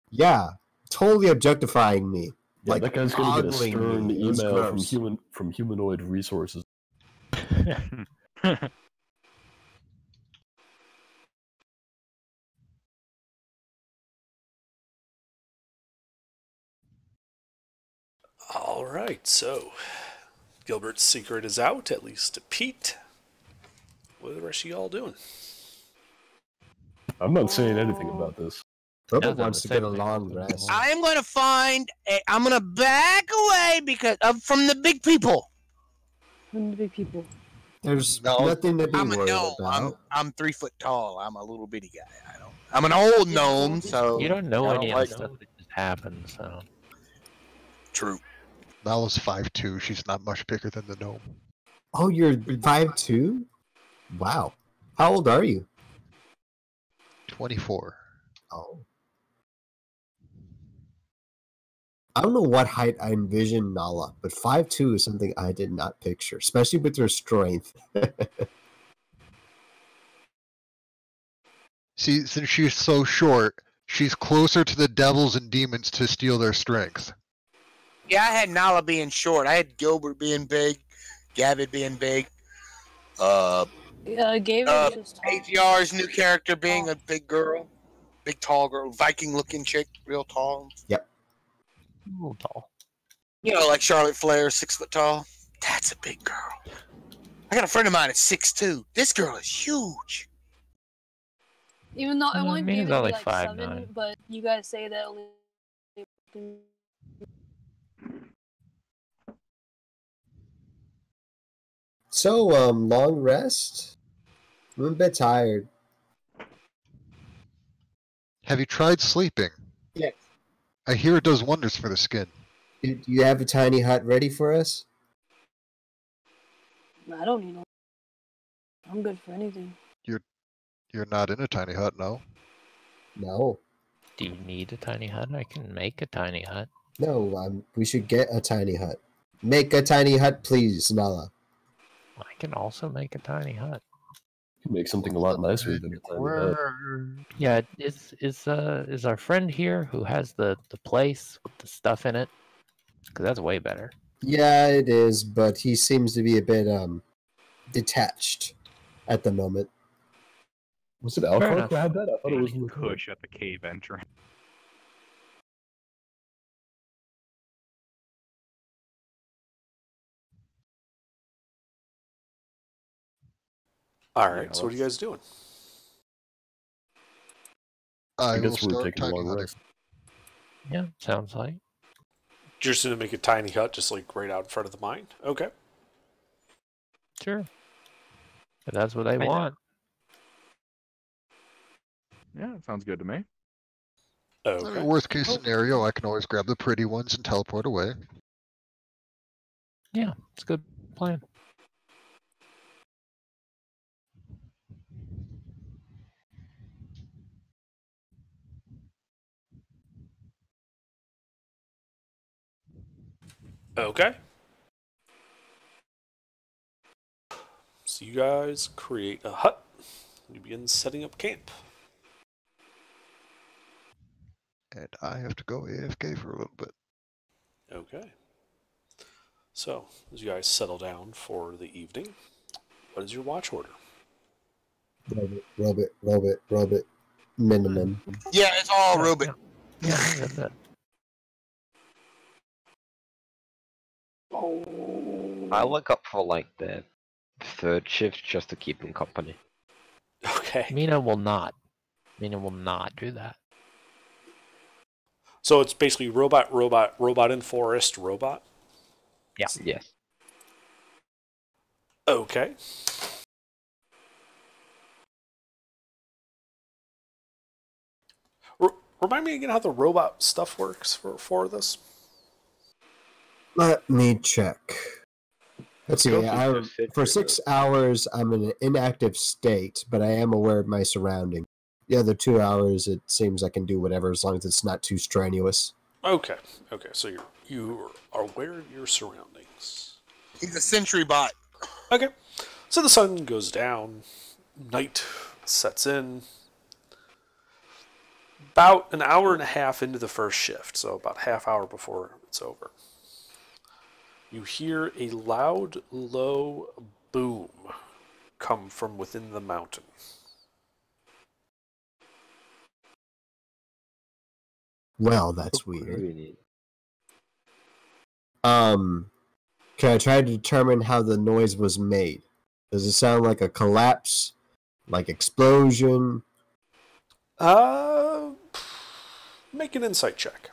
Yeah, totally objectifying me. Yeah, Like, that guy's gonna get a ogling stern me. It was email gross. from humanoid resources. All right, so Gilbert's secret is out, at least to Pete. What are the rest of y'all doing? I'm not saying anything about this. Robert Nothing, wants the to get a same thing. long rest. I am going to find. I'm going to back away because from the big people. From the big people. There's No, nothing to be I'm a worried gnome. about. I'm 3 foot tall. I'm a little bitty guy. I'm an old gnome, so You don't know I any don't of like the stuff that just happened, so. true. Nala's 5'2". She's not much bigger than the gnome. Oh, you're 5'2"? Wow. How old are you? 24. Oh. I don't know what height I envisioned Nala, but 5'2" is something I did not picture, especially with her strength. See, since she's so short, she's closer to the devils and demons to steal their strength. Yeah, I had Nala being short. I had Gilbert being big, Gavid being big. Gabe Uh, was just talking. ATR's new character being a big girl, big tall girl, Viking-looking chick, real tall. A little tall. You know, like Charlotte Flair, 6 foot tall. That's a big girl. I got a friend of mine that's 6'2". This girl is huge. Even though I want Mina's Gabe to be only like 5'9". 7, but you guys say that only. So, long rest? I'm a bit tired. Have you tried sleeping? Yes. I hear it does wonders for the skin. Do you have a tiny hut ready for us? I don't need no. I'm good for anything. You're not in a tiny hut, no? No. Do you need a tiny hut? I can make a tiny hut. No, we should get a tiny hut. Make a tiny hut, please, Nala. I can also make a tiny hut. Make something a lot nicer than the tiny hut. Yeah, is our friend here who has the place with the stuff in it? Because that's way better. Yeah, it is, but he seems to be a bit detached at the moment. Was it Alcor enough. who had that? I thought it was Big Latour. Kush at the cave entrance. All right. Yeah, So what are you guys doing? I I will guess we're start taking a tiny long hunting. rest. Yeah, sounds like. You're just gonna make a tiny hut, just like right out in front of the mine. Okay. Sure. If that's what they know. want. Yeah, that sounds good to me. I Okay. mean, worst case scenario, I can always grab the pretty ones and teleport away. Yeah, it's a good plan. Okay. So you guys create a hut. You begin setting up camp. And I have to go AFK for a little bit. Okay. So as you guys settle down for the evening, what is your watch order? Rub it. Minimum. Yeah, it's all Ruben. Yeah, that's it. I look up for like the third shift just to keep him company. Okay. Mina will not. Mina will not do that. So it's basically robot in forest, robot. Yeah. Yes. Okay. Remind me again how the robot stuff works for this. Let me check. Let's see. Go through the fit For for 6 those. hours, I'm in an inactive state, but I am aware of my surroundings. The other 2 hours, it seems I can do whatever as long as it's not too strenuous. Okay. Okay. So you are aware of your surroundings. He's a sentry bot. Okay. So the sun goes down, night sets in. About an hour and a half into the first shift, so about half hour before it's over. You hear a loud, low boom come from within the mountain. Well, that's What do weird. we need? Can I try to determine how the noise was made? Does it sound like a collapse? Like explosion? Make an insight check.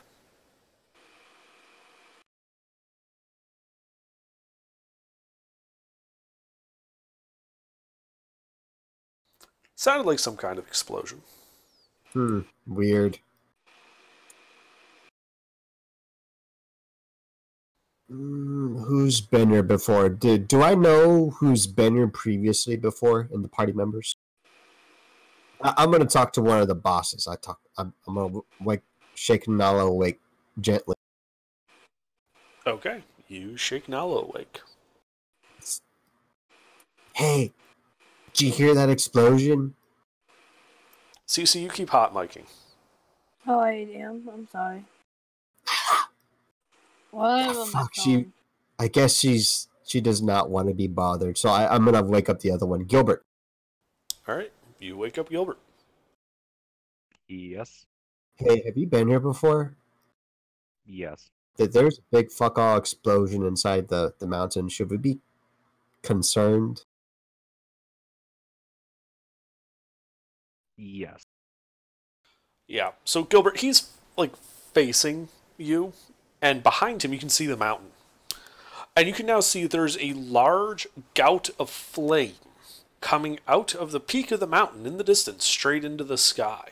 Sounded like some kind of explosion. Weird. Who's been here before? Do I know who's been here previously before in the party members? I'm gonna talk to one of the bosses. I'm gonna shake Nala awake gently. Okay, you shake Nala awake. Hey, did you hear that explosion? So you keep hot miking. Oh, I am. I'm sorry. Well, I'm on my Fuck, phone. I guess she does not want to be bothered. So I'm gonna wake up the other one, Gilbert. All right, you wake up Gilbert. Yes. Hey, have you been here before? Yes. There's a big fuck all explosion inside the mountain. Should we be concerned? Yes. Yeah. So Gilbert, he's like facing you, and behind him you can see the mountain. And you can now see there's a large gout of flame coming out of the peak of the mountain in the distance, straight into the sky.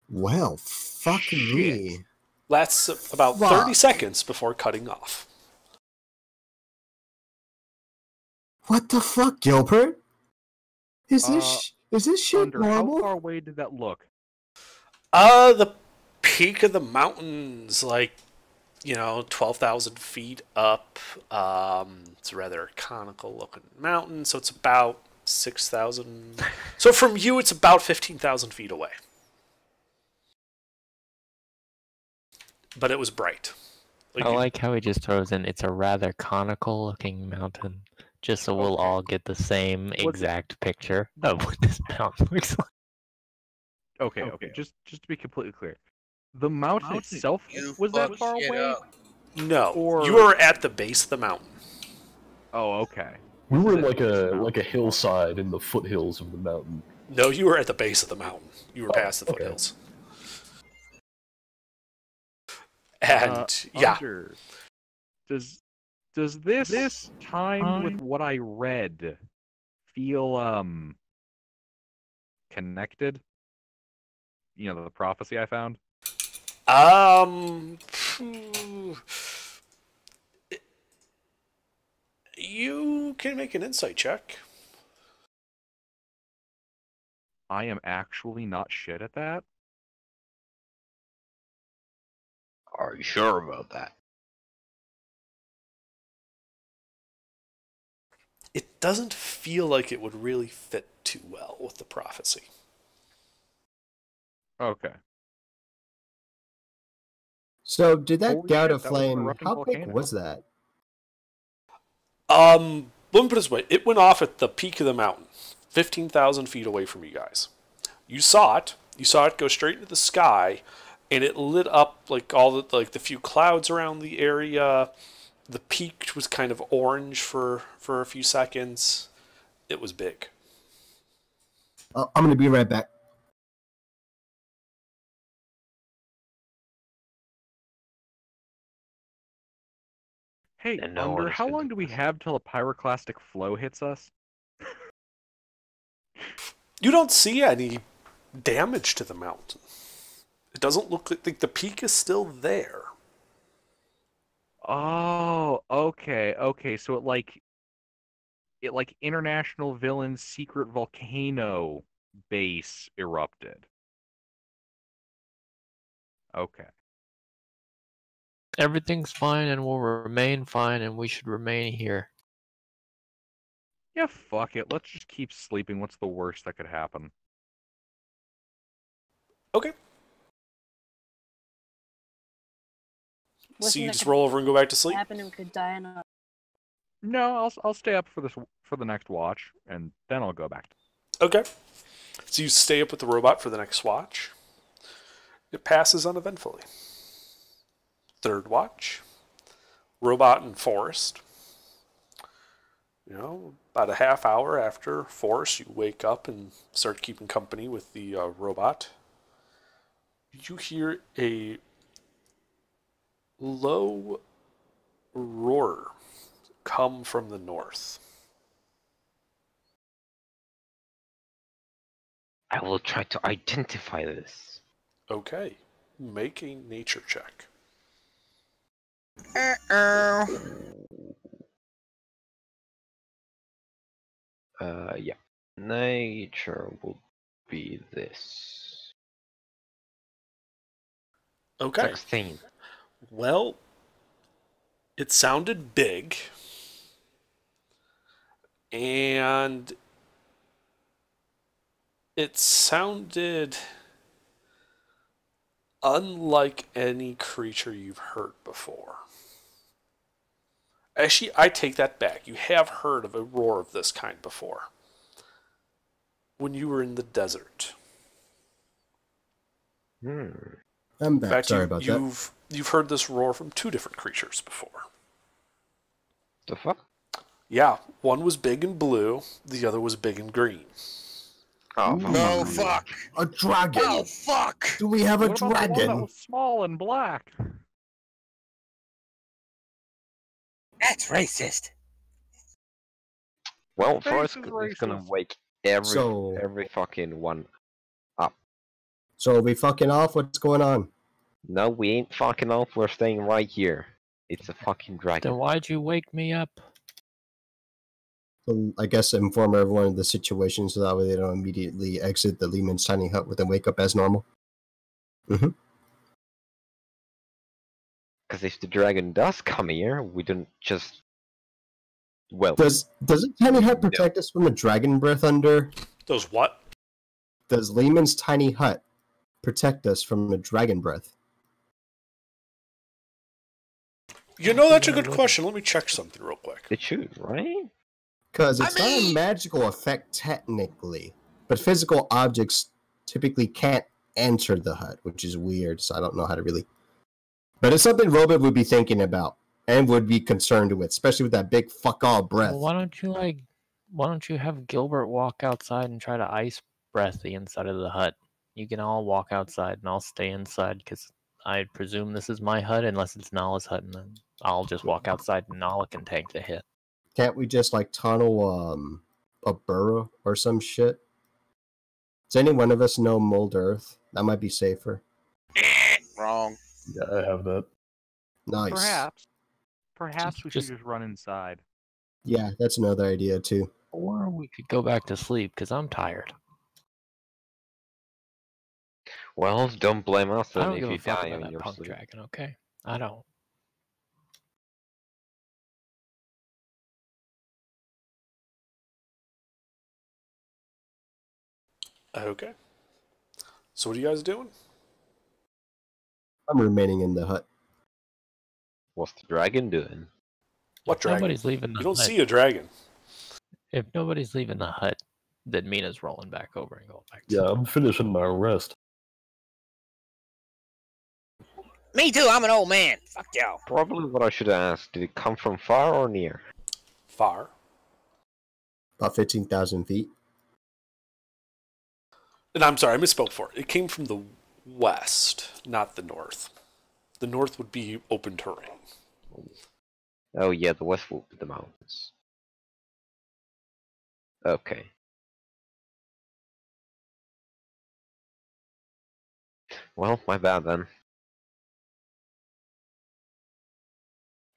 Well, fuck me. Lasts about Fuck. 30 seconds before cutting off. What the fuck, Gilbert? Is this shit Thunder, how normal? far away did that look? The peak of the mountains, like, 12,000 feet up. It's a rather conical looking mountain, so it's about 6,000. So from you, it's about 15,000 feet away. But it was bright. I like how he just throws in, it's a rather conical looking mountain, just so we'll all get the same exact picture of what this mountain looks like. Okay. Just to be completely clear, the mountain itself was that far away? No, Or- you were at the base of the mountain. Oh, okay. We were in like a hillside in the foothills of the mountain. No, you were at the base of the mountain. You were past the foothills. And yeah, Hunter, does this time with what I read feel connected? The prophecy I found. You can make an insight check. I am actually not shit at that. Are you sure about that? It doesn't feel like it would really fit too well with the prophecy. Okay. So, did that Holy gout shit, of that was an flame? erupting How big volcano. was that? Let me put it this way. It went off at the peak of the mountain, 15,000 feet away from you guys. You saw it. You saw it go straight into the sky, and it lit up like the few clouds around the area. The peak was kind of orange for a few seconds. It was big. I'm gonna be right back. Hey, And no one Under, is how gonna long do we have till a pyroclastic flow hits us? You don't see any damage to the mountain. It doesn't look like the peak is still there. Oh, okay. So it like International Villain's secret volcano base erupted. Okay. Everything's fine and will remain fine, and we should remain here. Yeah, fuck it. Let's just keep sleeping. What's the worst that could happen? Okay. Worst So thing you that just could roll over and go back to sleep? happen and could die in a No, I'll stay up for the next watch, and then I'll go back. Okay. So you stay up with the robot for the next watch. It passes uneventfully. Third watch. Robot in forest. About a half hour after forest, you wake up and start keeping company with the robot. You hear a low roar come from the north. I will try to identify this. Okay. Make a nature check. Yeah. Nature will be this. Okay. 16. Well, it sounded big. And it sounded unlike any creature you've heard before. Actually, I take that back. You have heard of a roar of this kind before. When you were in the desert. I'm In back. fact, Sorry about that. you've heard this roar from two different creatures before. The fuck? Yeah, one was big and blue, the other was big and green. Oh, No, fuck. A dragon. Oh, fuck. Do we have a What about the one that dragon? was small and black? That's racist. Well, Face Forrest is is gonna racist. wake So- every fucking one. So are we fucking off? What's going on? No, we ain't fucking off. We're staying right here. It's a fucking dragon. Then why'd you wake me up? I guess inform everyone of the situation so that way they don't immediately exit the Lehman's tiny hut with and wake up as normal. Because if the dragon does come here, we don't just. Well, Doesn't Tiny Hut protect us from the dragon breath under? Those what? Does Lehman's tiny hut protect us from the dragon breath? You know, that's a good question. Let me check something real quick. it should, right? Because it's I not a mean- magical effect technically, but physical objects typically can't enter the hut, which is weird, so I don't know how to really... But it's something Robot would be thinking about and would be concerned with, especially with that big fuck all breath. Well, why don't you have Gilbert walk outside and try to ice breath the inside of the hut? You can all walk outside and I'll stay inside because I presume this is my hut unless it's Nala's hut, and then I'll just walk outside and Nala can tank the hit. Can't we just like tunnel a burrow or some shit? Does any one of us know Mold Earth? That might be safer. Wrong. Yeah, I have that. Nice. Perhaps we should Just- just run inside. Yeah, that's another idea too. Or we could go back to sleep because I'm tired. Well, don't blame us I then don't if give you a fuck die about on that your punk sleep. dragon, okay? I don't. Okay. So what are you guys doing? I'm remaining in the hut. What's the dragon doing? What If dragon? nobody's leaving the You don't hut, see a dragon. if nobody's leaving the hut, then Mina's rolling back over and going back to Yeah, sleep. I'm finishing my rest. Me too. I'm an old man. Fuck y'all. Probably what I should ask. Did it come from far or near? Far. About 15,000 feet. And I'm sorry, I misspoke for it. It came from the west, not the north. The north would be open terrain. Oh yeah, the west will be the mountains. Okay. Well, my bad then.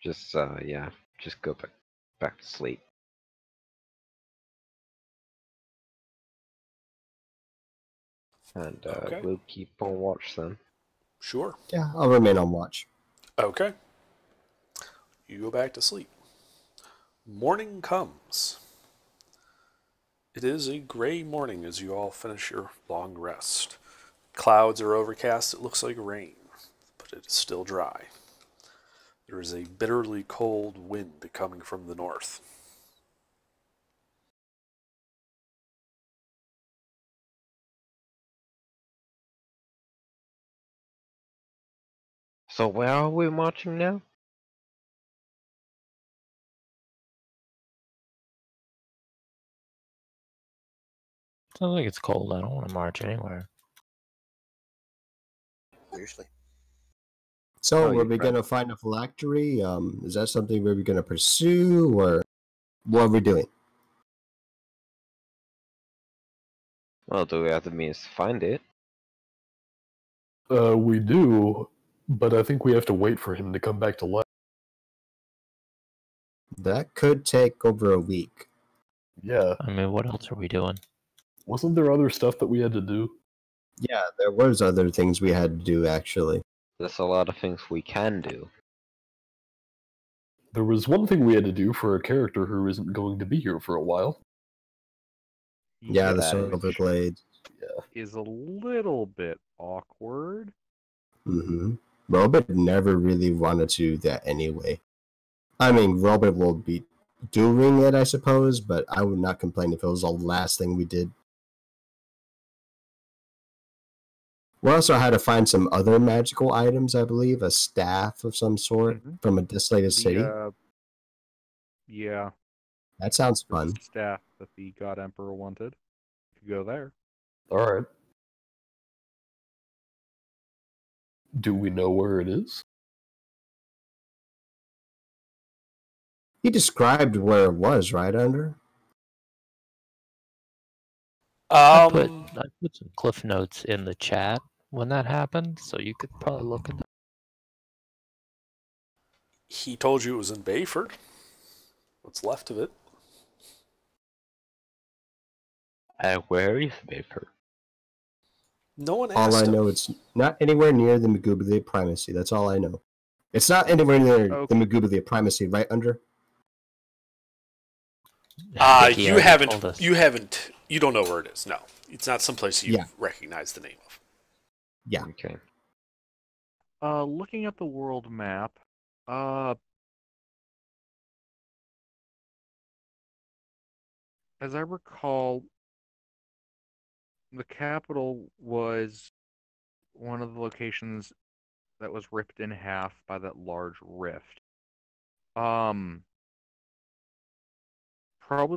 Just yeah, just go back to sleep. And Okay. we'll keep on watch then. Sure. Yeah, I'll remain on watch. Okay. You go back to sleep. Morning comes. It is a gray morning as you all finish your long rest. Clouds are overcast. It looks like rain, but it is still dry. There is a bitterly cold wind coming from the north. So where are we marching now? Sounds like it's cold. I don't want to march anywhere. Seriously. So, Oh, were you're we right. going to find a phylactery? Is that something we're going to pursue, or what are we doing? Well, do we have the means to find it? We do, but I think we have to wait for him to come back to life. That could take over a week. Yeah, I mean, what else are we doing? wasn't there other stuff that we had to do? Yeah, there was other things we had to do, actually. There's a lot of things we can do. There was one thing we had to do for a character who isn't going to be here for a while. Yeah, the that is Silver true. Blade. Is a little bit awkward. Mm-hmm. Robot never really wanted to do that anyway. I mean, Robot will be doing it, I suppose, but I would not complain if it was the last thing we did. We also had to find some other magical items, I believe, a staff of some sort Mhm. from a desolated city. Yeah, That sounds there's fun. a staff that the God Emperor wanted. If you go there. Alright. Do we know where it is? He described where it was, right, Under? I Um, put some cliff notes in the chat when that happened, so you could probably look at that. he told you it was in Bayford. What's left of it? Where is Bayford? No one All asked I him. know, it's not anywhere near the Magubile primacy. That's all I know. It's not anywhere near Okay. the Magoolia Primacy, right, Under? I think he You already told us. you don't know where it is. No, it's not someplace you Yeah. recognize the name of. Yeah. Okay. Looking at the world map, as I recall, the capital was one of the locations that was ripped in half by that large rift. Probably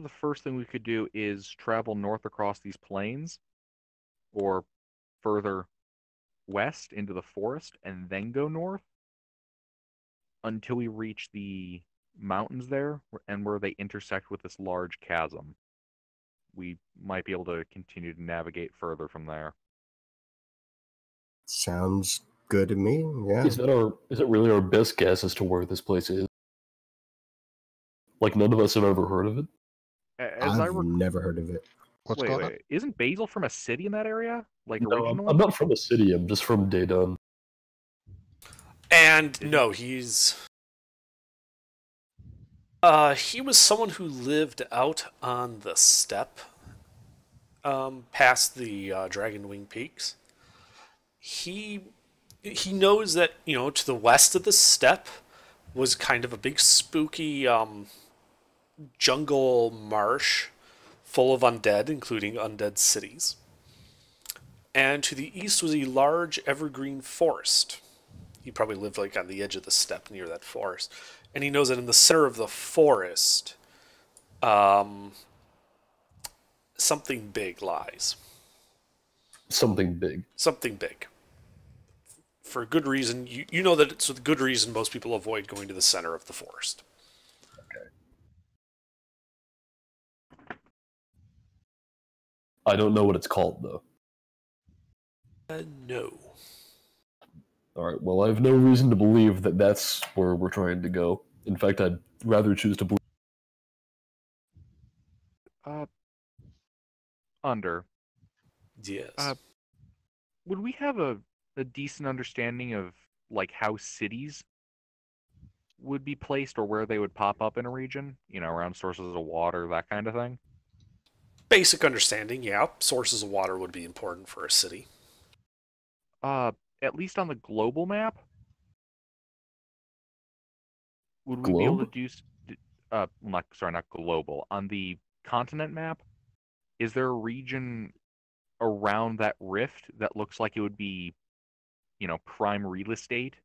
the first thing we could do is travel north across these plains, or further west into the forest, and then go north until we reach the mountains there, and where they intersect with this large chasm. We might be able to continue to navigate further from there. Sounds good to me. Yeah. Is it really our best guess as to where this place is? Like, none of us have ever heard of it? As I I've never heard of it. What's wait, going on? wait, isn't Basil from a city in that area? Like No, originally? I'm not from a city, I'm just from Daedon. And no, he was someone who lived out on the steppe, past the Dragonwing Peaks. He knows that, to the west of the steppe was kind of a big spooky jungle marsh full of undead, including undead cities. And to the east was a large evergreen forest. He probably lived like on the edge of the steppe near that forest. And he knows that in the center of the forest, something big lies. Something big. Something big. For good reason. You know that it's with good reason most people avoid going to the center of the forest. I don't know what it's called, though. No. Alright, well, I have no reason to believe that that's where we're trying to go. In fact, I'd rather choose to believe. Under. Yes. Would we have a decent understanding of like how cities would be placed or where they would pop up in a region? Around sources of water, that kind of thing. Basic understanding, yeah. Sources of water would be important for a city. At least on the global map, would we be able to do? Not global. On the continent map, is there a region around that rift that looks like it would be, prime real estate?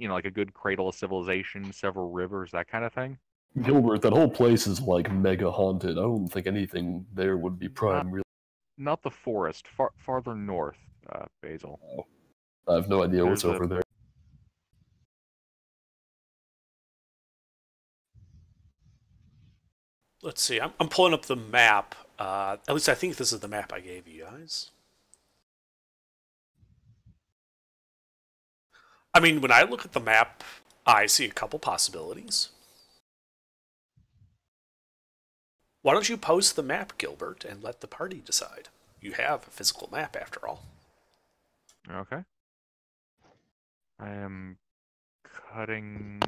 Like a good cradle of civilization, several rivers, that kind of thing. Gilbert, that whole place is like mega haunted. I don't think anything there would be prime real. Not the forest, farther north, Basil. I have no idea what's over there. Let's see. I'm pulling up the map. At least I think this is the map I gave you guys. I mean, when I look at the map, I see a couple possibilities. Why don't you post the map, Gilbert, and let the party decide? You have a physical map, after all. Okay. I am cutting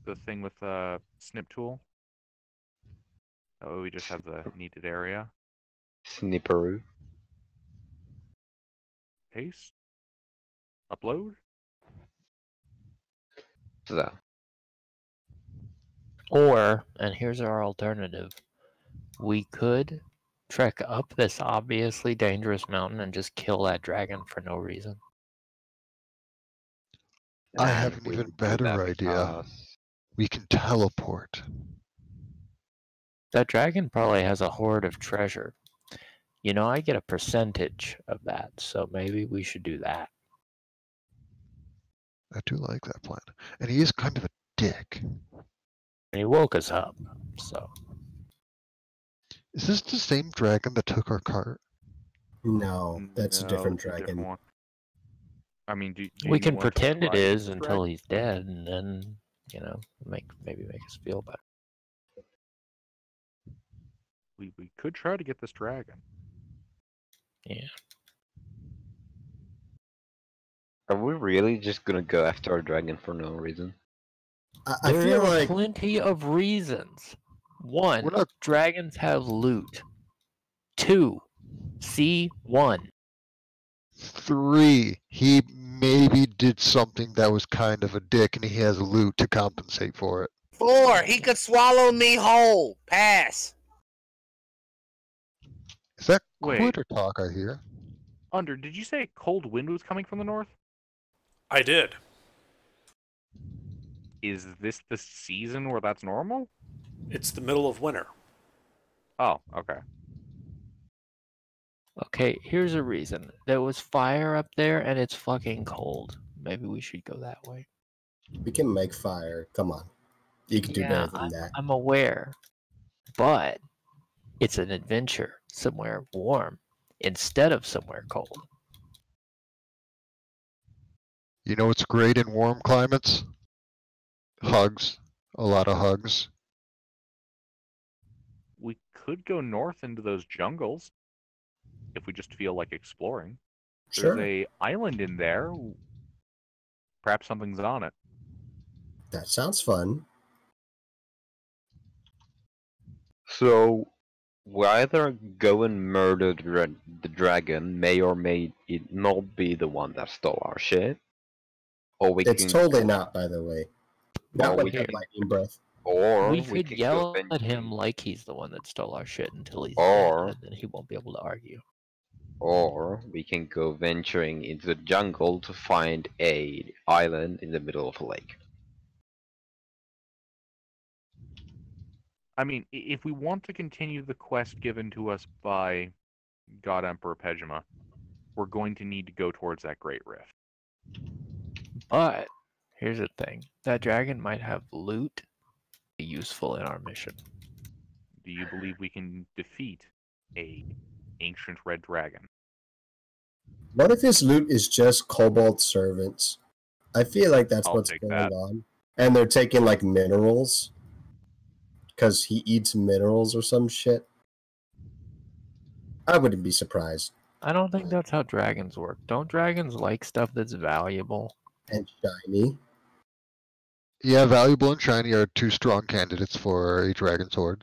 the thing with the snip tool. That way we just have the needed area. Snipperoo. Paste. Upload. So, Or, and here's our alternative, we could trek up this obviously dangerous mountain and just kill that dragon for no reason. I and have an we even would do better that idea. because- We can teleport. That dragon probably has a hoard of treasure. I get a percentage of that, so maybe we should do that. I do like that plan. And he is kind of a dick. And he woke us up, so. Is this the same dragon that took our cart? No, that's a No, different it's a dragon. one. I mean, do We you can want to pretend it try is this until dragon? he's dead, and then, maybe make us feel better. We could try to get this dragon. Yeah. Are we really just gonna go after a dragon for no reason? I There feel are like plenty of reasons. One, We're not- dragons have loot. 2, C1. 3, he maybe did something that was kind of a dick and he has loot to compensate for it. 4, he could swallow me whole. Pass. Is that Wait. quitter talk I hear? Under, did you say cold wind was coming from the north? I did. Is this the season where that's normal? It's the middle of winter. Oh, okay. Okay, here's a reason. There was fire up there and it's fucking cold. Maybe we should go that way. we can make fire. Come on. You can do Yeah, better than that. I'm aware. But it's an adventure somewhere warm instead of somewhere cold. You know what's great in warm climates? Hugs. A lot of hugs. We could go north into those jungles if we just feel like exploring. Sure. There's a island in there. Perhaps something's on it. That sounds fun. So, we either go and murder the dragon, may or may it not be the one that stole our shit, or we It's can totally go- not, by the way. Not Or with we that can- lightning breath. or we we could can yell go at him venturing, like he's the one that stole our shit until he's Or- dead, and then he won't be able to argue. or we can go venturing into the jungle to find a island in the middle of a lake. I mean, if we want to continue the quest given to us by God Emperor Pejima, we're going to need to go towards that Great Rift. But here's the thing: that dragon might have loot useful in our mission. Do you believe we can defeat a ancient red dragon? What if his loot is just kobold servants? I feel like that's I'll what's take going that. on. And they're taking like minerals. Because he eats minerals or some shit. I wouldn't be surprised. I don't think that's how dragons work. Don't dragons like stuff that's valuable? And shiny. Yeah, valuable and shiny are 2 strong candidates for a dragon sword.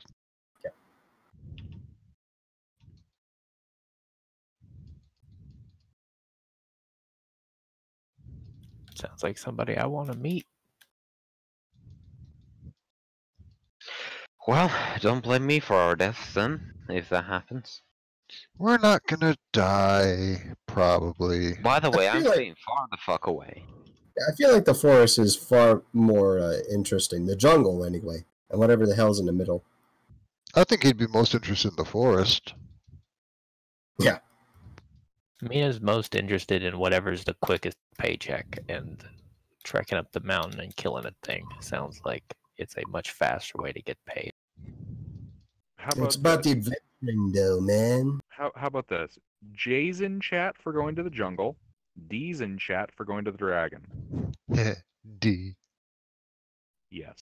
Sounds like somebody I want to meet. Well, don't blame me for our deaths then, if that happens. We're not gonna die, probably. By the way, I I'm feel like- staying far the fuck away. I feel like the forest is far more interesting. The jungle, anyway. And whatever the hell's in the middle. I think he'd be most interested in the forest. Yeah. Mina's most interested in whatever's the quickest paycheck, and trekking up the mountain and killing a thing sounds like it's a much faster way to get paid. How about It's about this? the adventuring, though, man. How about this? J's in chat for going to the jungle. D's in chat for going to the dragon. D. Yes.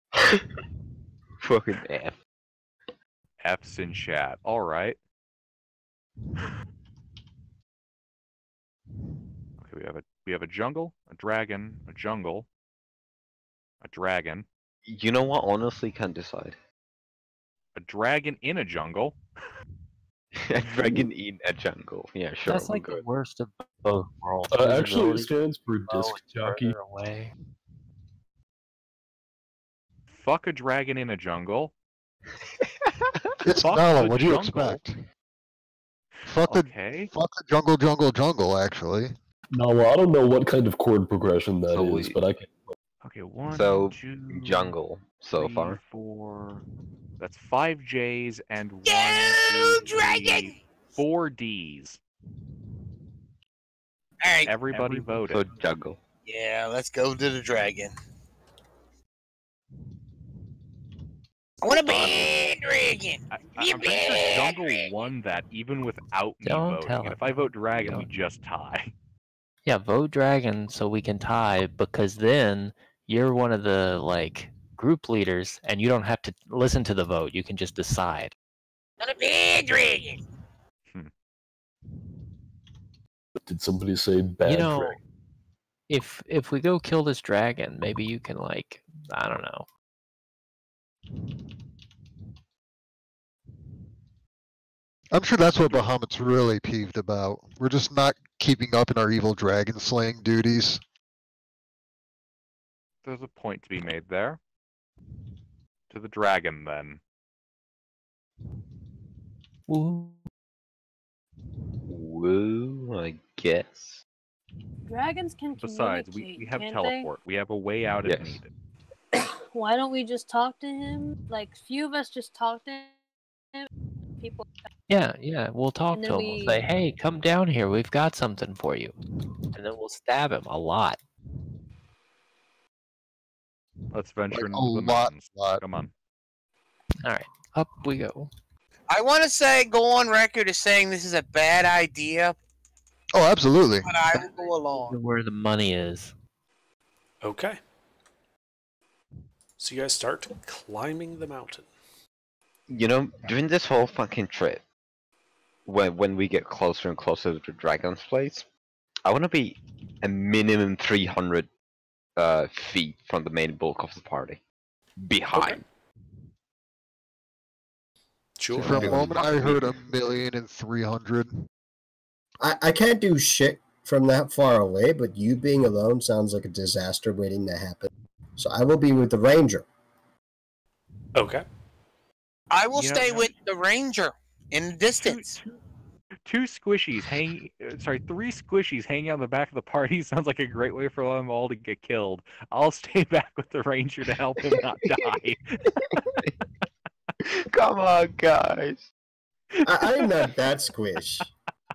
Fucking F. F's in chat. All right. Okay, we have a jungle, a dragon, a jungle, a dragon, You know what? Honestly, can't decide. a dragon in a jungle. A dragon in a jungle. Yeah, sure. That's we'll like go. the worst of both worlds. Actually, it Visibility stands for low disc and jockey. further away. Fuck a dragon in a jungle. It's Fuck Nala, the what do you jungle. expect? Fuck the Okay. jungle, actually. No, well, I don't know what kind of chord progression that So is, we- but I can. Okay, one, So, two, Jungle so three, far. 4. That's 5 J's and 1, Go 2, dragon! 3, 4 D's. All right. Everybody So voted. jungle. Yeah, let's go to the dragon. I want to be a dragon. I'm pretty sure Jungle won that even without me Don't voting. tell And him. if I vote dragon, we Don't. just tie. Yeah, vote dragon so we can tie, because then you're one of the like group leaders and you don't have to listen to the vote. You can just decide. I want to be a dragon. Did somebody say bad You know, dragon? if we go kill this dragon, maybe you can like, I don't know. I'm sure that's what Bahamut's really peeved about. We're just not keeping up in our evil dragon slaying duties. There's a point to be made there. To the dragon, then. Woo. Woo, I guess. Dragons can Besides, communicate, we have can't teleport. We have a way out if Yes. needed. they? Why don't we just talk to him? Like, few of us just talk to him. People. Yeah, we'll talk And to then him. We'll say, hey, come down here. We've got something for you. And then we'll stab him a lot. Let's venture Like, into a the lot, mountains. lot. Come on. All right, up we go. I want to go on record as saying this is a bad idea, Oh, absolutely. but I will go along. Where the money is. Okay. So you guys start climbing the mountain. You know, during this whole fucking trip, when we get closer and closer to Dragon's place, I want to be a minimum 300 feet from the main bulk of the party. Behind. Sure. For a moment, I heard 1,300,000. I can't do shit from that far away, but you being alone sounds like a disaster waiting to happen. So I will be with the ranger. Okay. I will You know, stay no- with the ranger in the distance. Three squishies hanging out in the back of the party sounds like a great way for them all to get killed. I'll stay back with the ranger to help him not die. Come on, guys. I'm not that squish.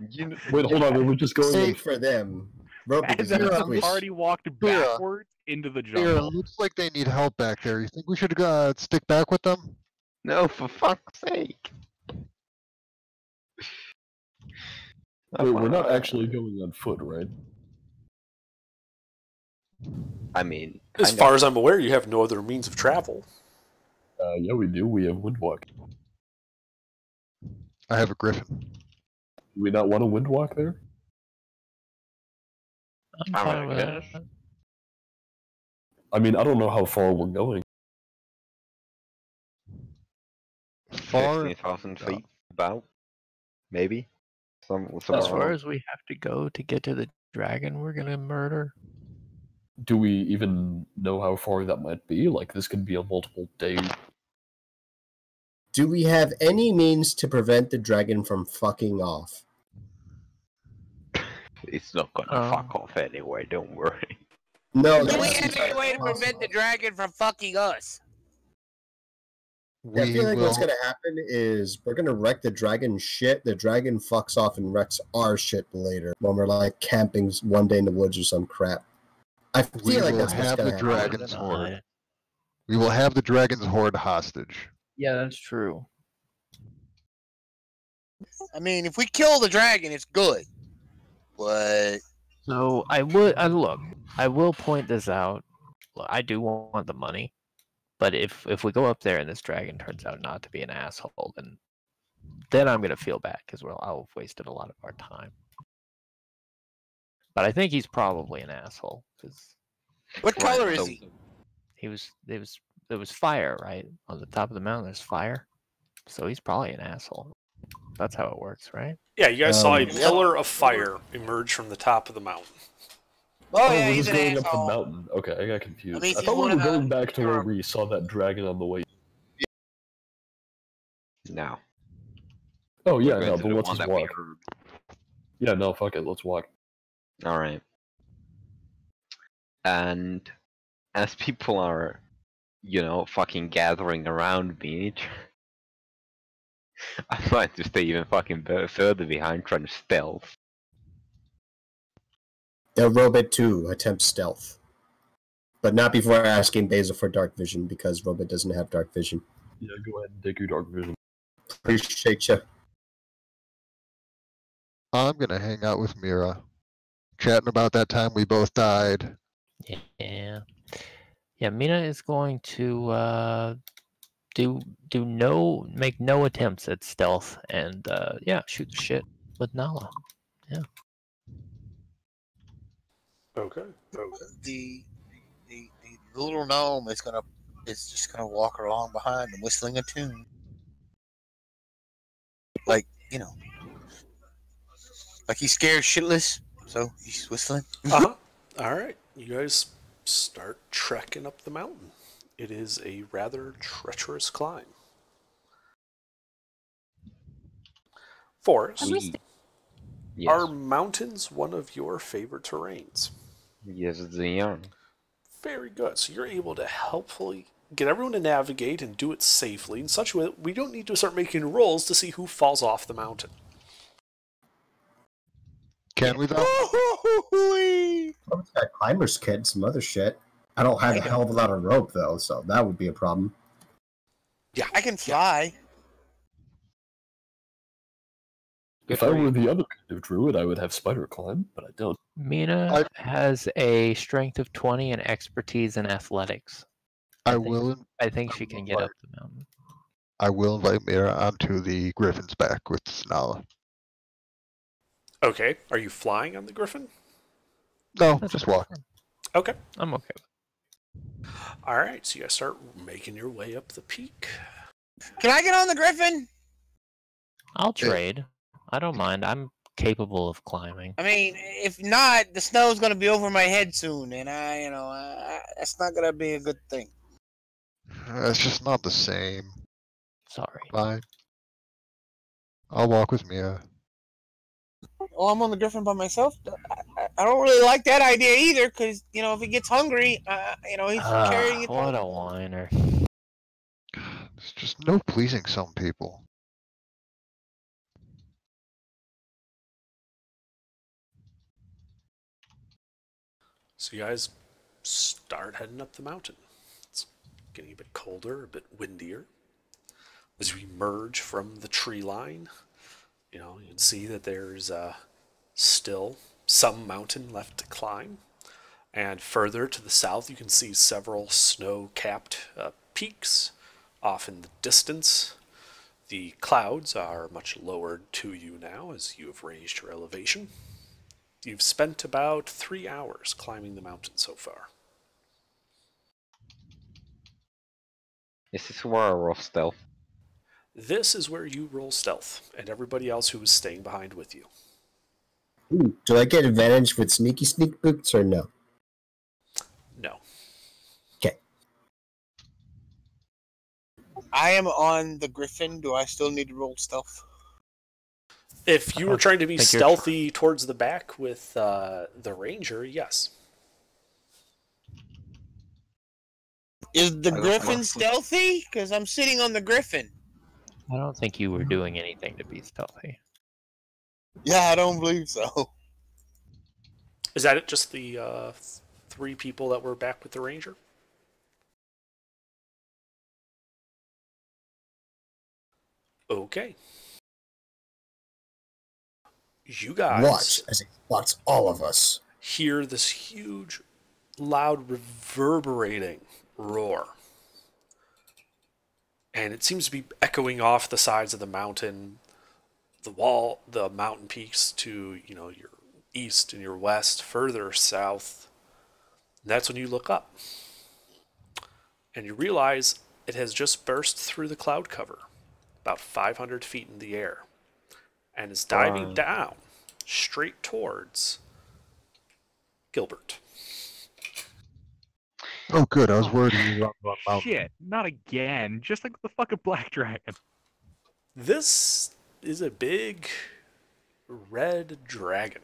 You, Wait, hold on. We're just going. Save for them. Rope And is then not the squish. party walked backwards into the Here, jungle. looks like they need help back there. You think we should stick back with them? no, for fuck's sake. Wait, we're not actually going on foot, right? I mean, As kind far of. as I'm aware, you have no other means of travel. Yeah, we do. We have windwalk. I have a griffin. Do we not want to windwalk there? I'm All fine right, with yes. that. I mean, I don't know how far we're going. Far. 15,000 feet, about. Maybe. As somewhere far around. as we have to go to get to the dragon we're gonna murder. Do we even know how far that might be? Like, this could be a multiple day. Do we have any means to prevent the dragon from fucking off? It's not gonna fuck off anyway, don't worry. No, Do we that's have any way to prevent the dragon from fucking us? Yeah, I feel like what's will- gonna happen is we're gonna wreck the dragon shit. The dragon fucks off and wrecks our shit later when we're like camping one day in the woods or some crap. I We feel like will that's what's have gonna the happen. dragon's horde. We will have the dragon's horde hostage. Yeah, that's true. I mean, if we kill the dragon, it's good. But So I will point this out. Look, I do want the money, but if we go up there and this dragon turns out not to be an asshole, then I'm gonna feel bad because I'll have wasted a lot of our time. But I think he's probably an asshole because what Right, color is so- he? there was fire right on the top of the mountain. There's fire, so he's probably an asshole. That's how it works, right? Yeah, you guys saw a Yep. pillar of fire emerge from the top of the mountain. Oh, yeah, we're he's just an going up the asshole. mountain. Okay, I got confused. I mean, I he's thought we one were of the- going back to where we saw that dragon on the way. No. Oh yeah, We're no, going to but the let's one just that we walk. heard. Yeah, no, fuck it, let's walk. Alright. And as people are, fucking gathering around me, I might to stay even fucking further behind trying to stealth. The Robot 2 attempts stealth. But not before asking Basil for dark vision, because Robot doesn't have dark vision. Yeah, go ahead and take your dark vision. Appreciate you. I'm gonna hang out with Mira, chatting about that time we both died. Yeah. Mina is going to make no attempts at stealth and shoot the shit with Nala. Okay. The little gnome is just gonna walk along behind him, whistling a tune. Like, like he's scared shitless, so he's whistling. Uh-huh. All right. You guys start trekking up the mountain. It is a rather treacherous climb. Forrest, Yes. are mountains one of your favorite terrains? Yes, they are. Very good. So you're able to helpfully get everyone to navigate and do it safely in such a way that we don't need to start making rolls to see who falls off the mountain. Can we though? I've got climber's kit and some other shit. I don't have a hell of a lot of rope though, so that would be a problem. Yeah. I can fly. If I were the other kind of druid, I would have spider climb, but I don't. Mina has a strength of 20 and expertise in athletics. I think- will. I think she can get up the mountain. I will invite Mira onto the Griffin's back with Nala. Okay. Are you flying on the griffin? No, That's just fine. walk. Okay. I'm okay with All right. So you guys start making your way up the peak. Can I get on the griffin? I'll trade. I don't mind. I'm capable of climbing. I mean, if not, the snow's gonna be over my head soon, and that's not gonna be a good thing. It's just not the same. Sorry. Fine. I'll walk with Mia. Oh, I'm on the griffin by myself. I don't really like that idea either, because if he gets hungry, he's carrying it. What a whiner. There's just no pleasing some people. So you guys start heading up the mountain. It's getting a bit colder, a bit windier. As we emerge from the tree line, you can see that there's still some mountain left to climb. And further to the south, you can see several snow-capped peaks off in the distance. The clouds are much lowered to you now as you have raised your elevation. You've spent about 3 hours climbing the mountain so far. Is this where I roll stealth? This is where you roll stealth, and everybody else who is staying behind with you. Ooh, do I get advantage with sneak boots or no? No. Okay. I am on the griffin. Do I still need to roll stealth? If you were trying to be think you're stealthy towards the back with the ranger, yes. Is the I don't griffin know. stealthy? Because I'm sitting on the griffin. I don't think you were doing anything to be stealthy. Yeah, I don't believe so. Is that it? Just the 3 people that were back with the ranger? Okay. You guys Watch as he spots all of us. hear this huge, loud, reverberating roar. And it seems to be echoing off the sides of the mountain, the mountain peaks to, your east and your west, further south. And that's when you look up. And you realize it has just burst through the cloud cover, about 500 feet in the air, and is diving Wow. down straight towards Gilbert. Oh, good. I was worried you were on the mountain. Shit, not again. Just like the fucking black dragon. This is a big red dragon.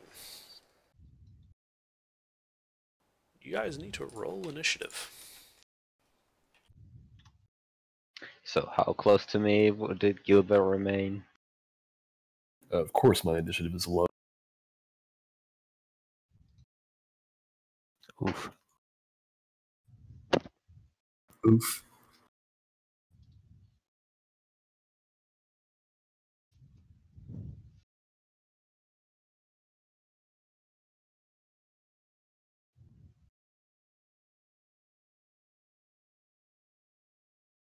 You guys need to roll initiative. So how close to me did Gilbert remain? Of course, my initiative is low. Oof. Oof.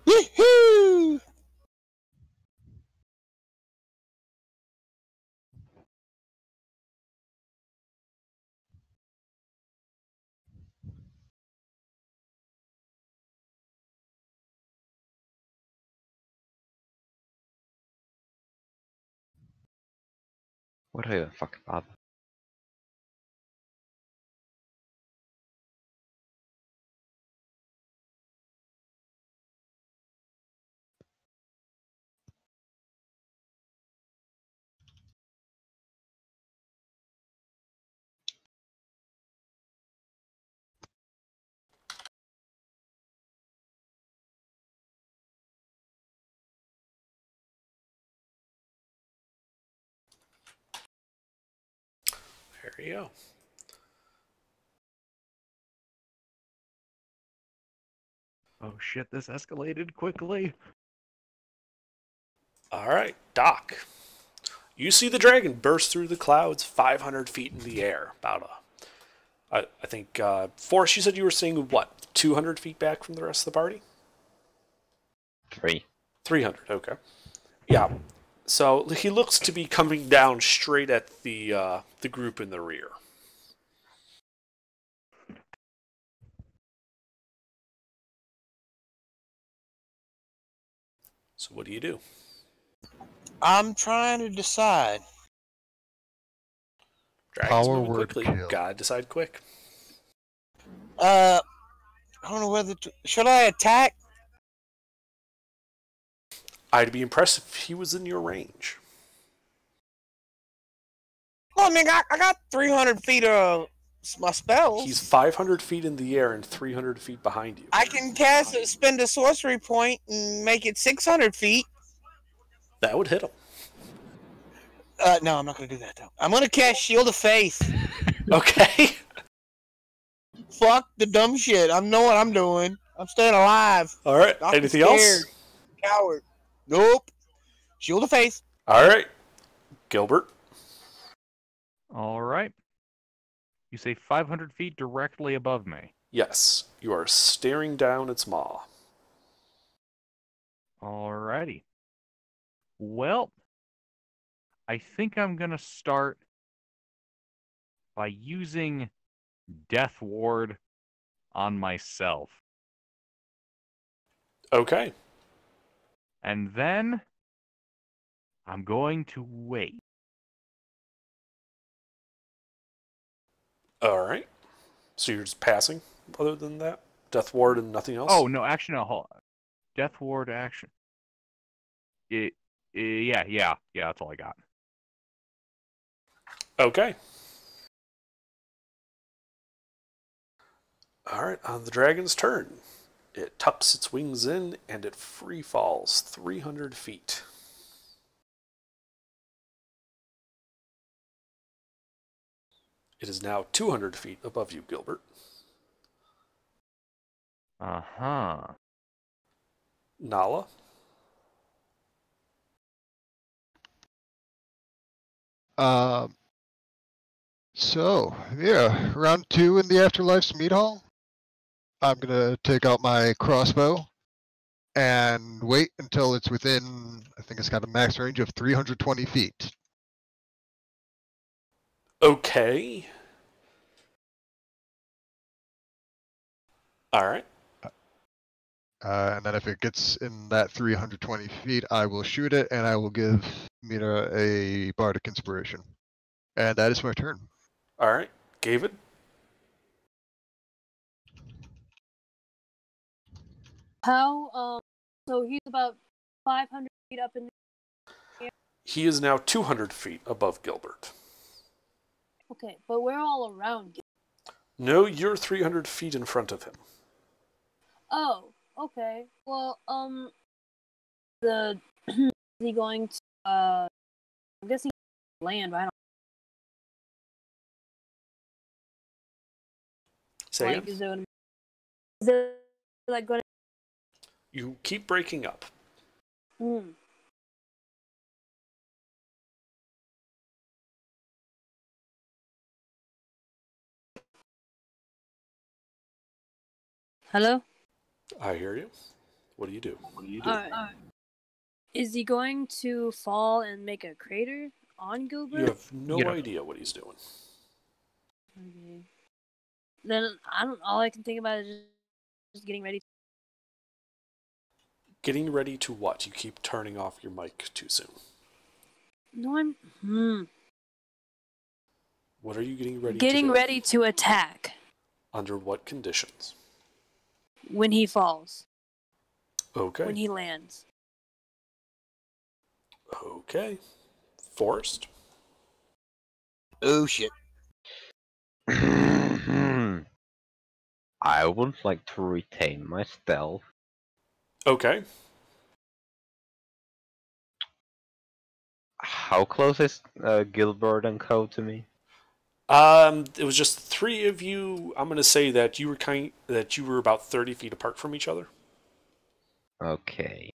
Yee-hoo! What do I even fucking bother? There you go. Oh shit, this escalated quickly. All right, Doc. You see the dragon burst through the clouds 500 feet in the air. I think, Forrest, you said you were seeing what, 200 feet back from the rest of the party? 3. 300, okay. Yeah. So he looks to be coming down straight at the group in the rear. So what do you do? I'm trying to decide. Dragon's Power moving word quickly. kill. Gotta decide quick. I don't know whether to. Should I attack? I'd be impressed if he was in your range. Well, I mean, I got 300 feet of my spells. He's 500 feet in the air and 300 feet behind you. I can spend a sorcery point and make it 600 feet. That would hit him. No, I'm not going to do that, though. I'm going to cast Shield of Faith. Okay. Fuck the dumb shit. I know what I'm doing. I'm staying alive. All right. Not Anything scared. else? Coward. Nope. Shield of Faith. All right. Gilbert. All right. You say 500 feet directly above me. Yes. You are staring down its maw. Alrighty. Well, I think I'm going to start by using Death Ward on myself. Okay. And then I'm going to wait. All right. So you're just passing other than that? Death Ward and nothing else? Oh, no, actually, no, hold on. Death Ward action. Yeah, that's all I got. Okay. All right, on the dragon's turn. It tucks its wings in and it free falls 300 feet. It is now 200 feet above you, Gilbert. Uh-huh. Nala. So, yeah, round 2 in the Afterlife's meat hall. I'm gonna take out my crossbow and wait until it's within, I think it's got a max range of 320 feet. Okay. All right. And then if it gets in that 320 feet, I will shoot it and I will give Mina a bardic inspiration. And that is my turn. All right. David. How, so he's about 500 feet up in the air. He is now 200 feet above Gilbert. Okay, but we're all around. No, you're 300 feet in front of him. Oh, okay. Well, is he going to, I'm guessing land, but I don't. Say Like, again? is it like going to? You keep breaking up. Hello? I hear you. What do you do? Alright. Is he going to fall and make a crater on Gilbert? You have no You don't- idea what he's doing. Okay. Then all I can think about is just getting ready. Getting ready to what? You keep turning off your mic too soon. No, I'm. What are you getting ready Getting to do? ready to attack Under what conditions? when he falls, Okay. when he lands. Okay. Forrest? Oh shit. I would like to retain my stealth. Okay. How close is Gilbert and Co to me? It was just 3 of you. I'm gonna say that you were about 30 feet apart from each other. Okay.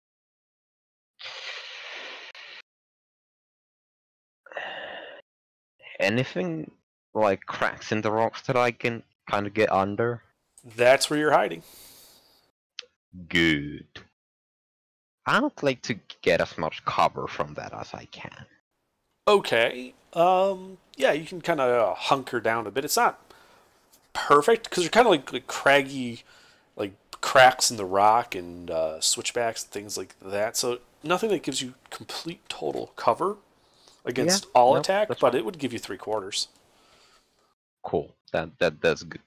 Anything like cracks in the rocks that I can kind of get under? That's where you're hiding. Good. I would like to get as much cover from that as I can. Okay. Yeah, you can kind of hunker down a bit. It's not perfect because you're kind of like craggy, like cracks in the rock and switchbacks and things like that. So nothing that gives you complete total cover against all nope, attack, that's but fine. it would give you 3/4. Cool. That's good.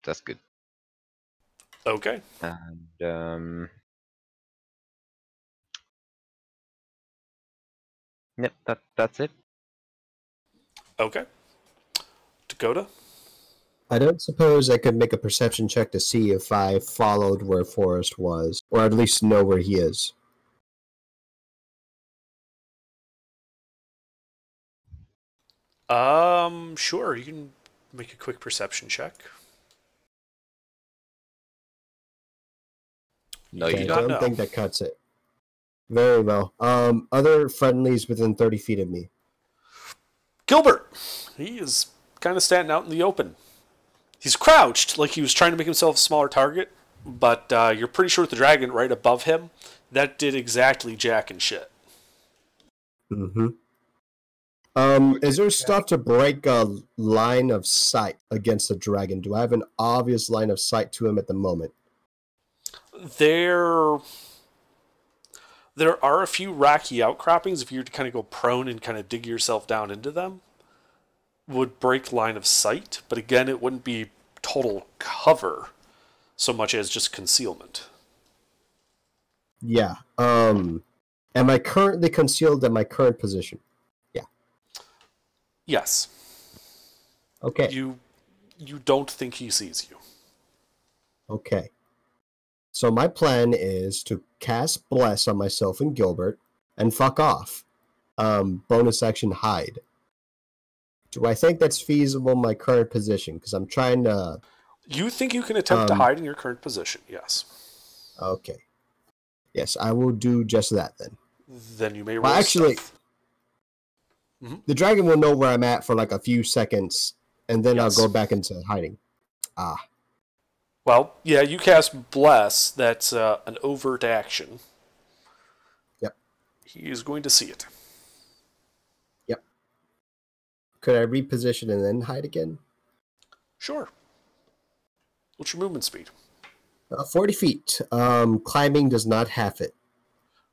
That's good. Okay. And yep, that's it. Okay. Dakota? I don't suppose I could make a perception check to see if I followed where Forrest was, or at least know where he is. Sure. You can make a quick perception check. No, You Okay, do I not don't know. think that cuts it. Very well. Other friendlies within 30 feet of me. Gilbert! He is kind of standing out in the open. He's crouched, like he was trying to make himself a smaller target, but you're pretty sure with the dragon right above him, that did exactly jack and shit. Mm-hmm. Is there stuff to break a line of sight against the dragon? Do I have an obvious line of sight to him at the moment? There are a few rocky outcroppings. If you were to kind of go prone and kind of dig yourself down into them, would break line of sight. But again, it wouldn't be total cover so much as just concealment. Yeah. Am I currently concealed in my current position? Yes. Okay. You don't think he sees you. Okay. So my plan is to cast Bless on myself and Gilbert and fuck off. Bonus action hide. Do I think that's feasible in my current position? Because I'm trying to... You think you can attempt to hide in your current position, yes. Okay. Yes, I will do just that then. Then you may roll Well, actually, stealth. the dragon will know where I'm at for like a few seconds, and then Yes. I'll go back into hiding. Ah. Well, yeah, you cast Bless. That's an overt action. Yep. He is going to see it. Yep. Could I reposition and then hide again? Sure. What's your movement speed? 40 feet. Climbing does not half it.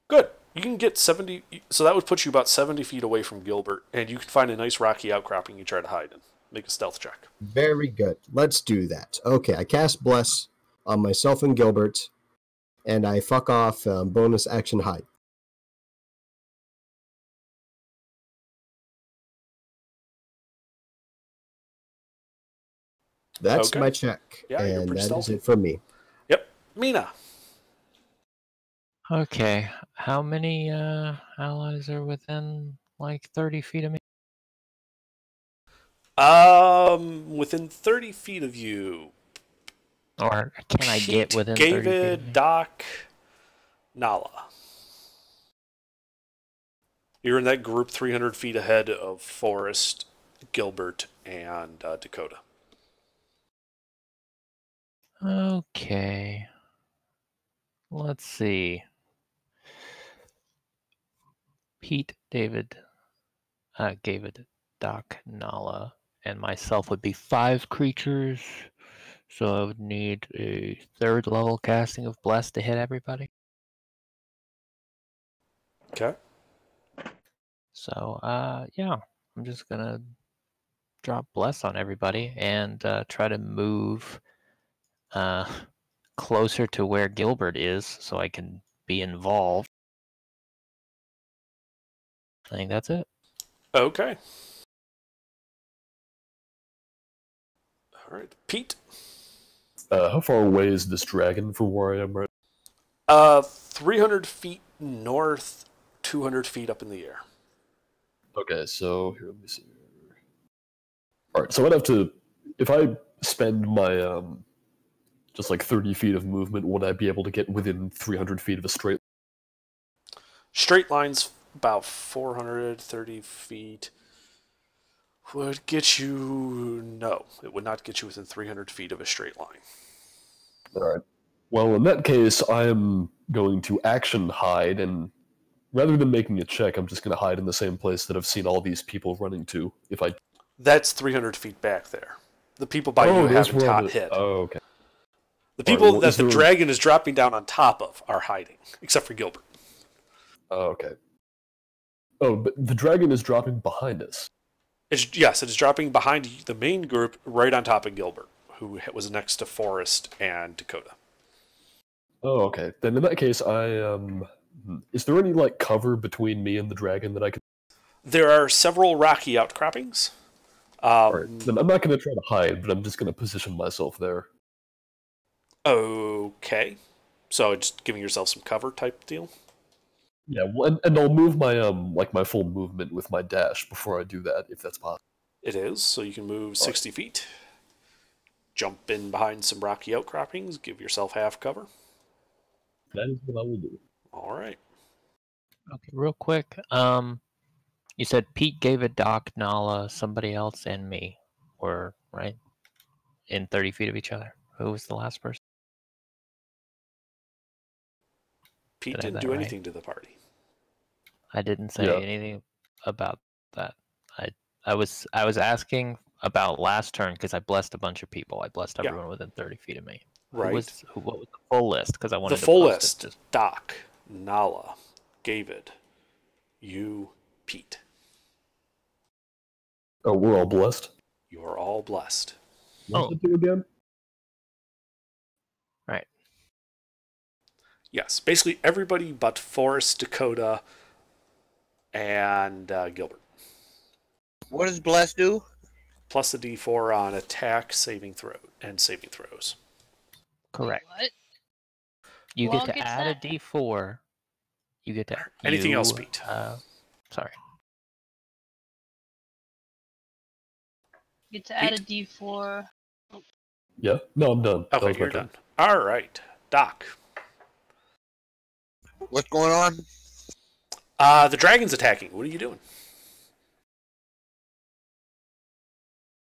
Good. You can get 70, so that would put you about 70 feet away from Gilbert, and you can find a nice rocky outcropping you try to hide in. Make a stealth check. Very good. Let's do that. Okay, I cast Bless on myself and Gilbert, and I fuck off bonus action hide. That's Okay. my check, Yeah, you're and pretty that is stealthy. it for me. Yep. Mina. Okay, how many allies are within like 30 feet of me? Within 30 feet of you. Or can I get Pete, within 30 feet of me? David, Doc, Nala. You're in that group 300 feet ahead of Forrest, Gilbert, and Dakota. Okay. Let's see. Pete, David, Doc, Nala, and myself would be 5 creatures. So I would need a 3rd level casting of Bless to hit everybody. Okay. So, yeah, I'm just gonna drop bless on everybody and try to move closer to where Gilbert is so I can be involved. I think that's it. Okay. All right, Pete. How far away is this dragon from where I am right 300 feet north, 200 feet up in the air. Okay, so here, let me see. Alright, so I'd have to, if I spend my, just like 30 feet of movement, would I be able to get within 300 feet of a straight? Straight line's about 430 feet. Would get you... No, it would not get you within 300 feet of a straight line. Alright. Well, in that case, I am going to action hide, and rather than making a check, I'm just going to hide in the same place that I've seen all these people running to. If I... That's 300 feet back there. The people by you those haven't were on hit. Oh, okay. The people well, that is the there- dragon is dropping down on top of are hiding, except for Gilbert. Oh, okay. Oh, but the dragon is dropping behind us. Yes, it is dropping behind the main group right on top of Gilbert, who was next to Forrest and Dakota. Oh, okay. Then in that case, is there any, like, cover between me and the dragon that I could... There are several rocky outcroppings. Alright, then I'm not going to try to hide, but I'm just going to position myself there. Okay. So just giving yourself some cover type deal? Yeah, well, and I'll move my, like, my full movement with my dash before I do that, if that's possible. It is, so you can move 60 feet. Jump in behind some rocky outcroppings, give yourself half cover. That is what I will do. All right. Okay, real quick. You said Pete gave it Doc, Nala, somebody else, and me. Were right in 30 feet of each other. Who was the last person? Pete Did I have didn't that do right? anything to the party. I didn't say Yeah. anything about that. I was asking about last turn because I blessed a bunch of people. I blessed Yeah. everyone within 30 feet of me. Right. What was the full list? Because I wanted The to full post list: It just, Doc, Nala, David, you, Pete. Oh, we're all blessed? You're all blessed. What's it do again? right. Yes, basically everybody but Forrest, Dakota, and Gilbert. What does Bless do? Plus a D4 on attack, saving throw, and saving throws. Correct. What? You Who get all to gets add that? a D4. You get to Anything else, Pete? Sorry. Get to add a Pete? D4. Yeah? No, I'm done. That Okay, was my you're turn. done. All right, Doc. What's going on? The dragon's attacking. What are you doing?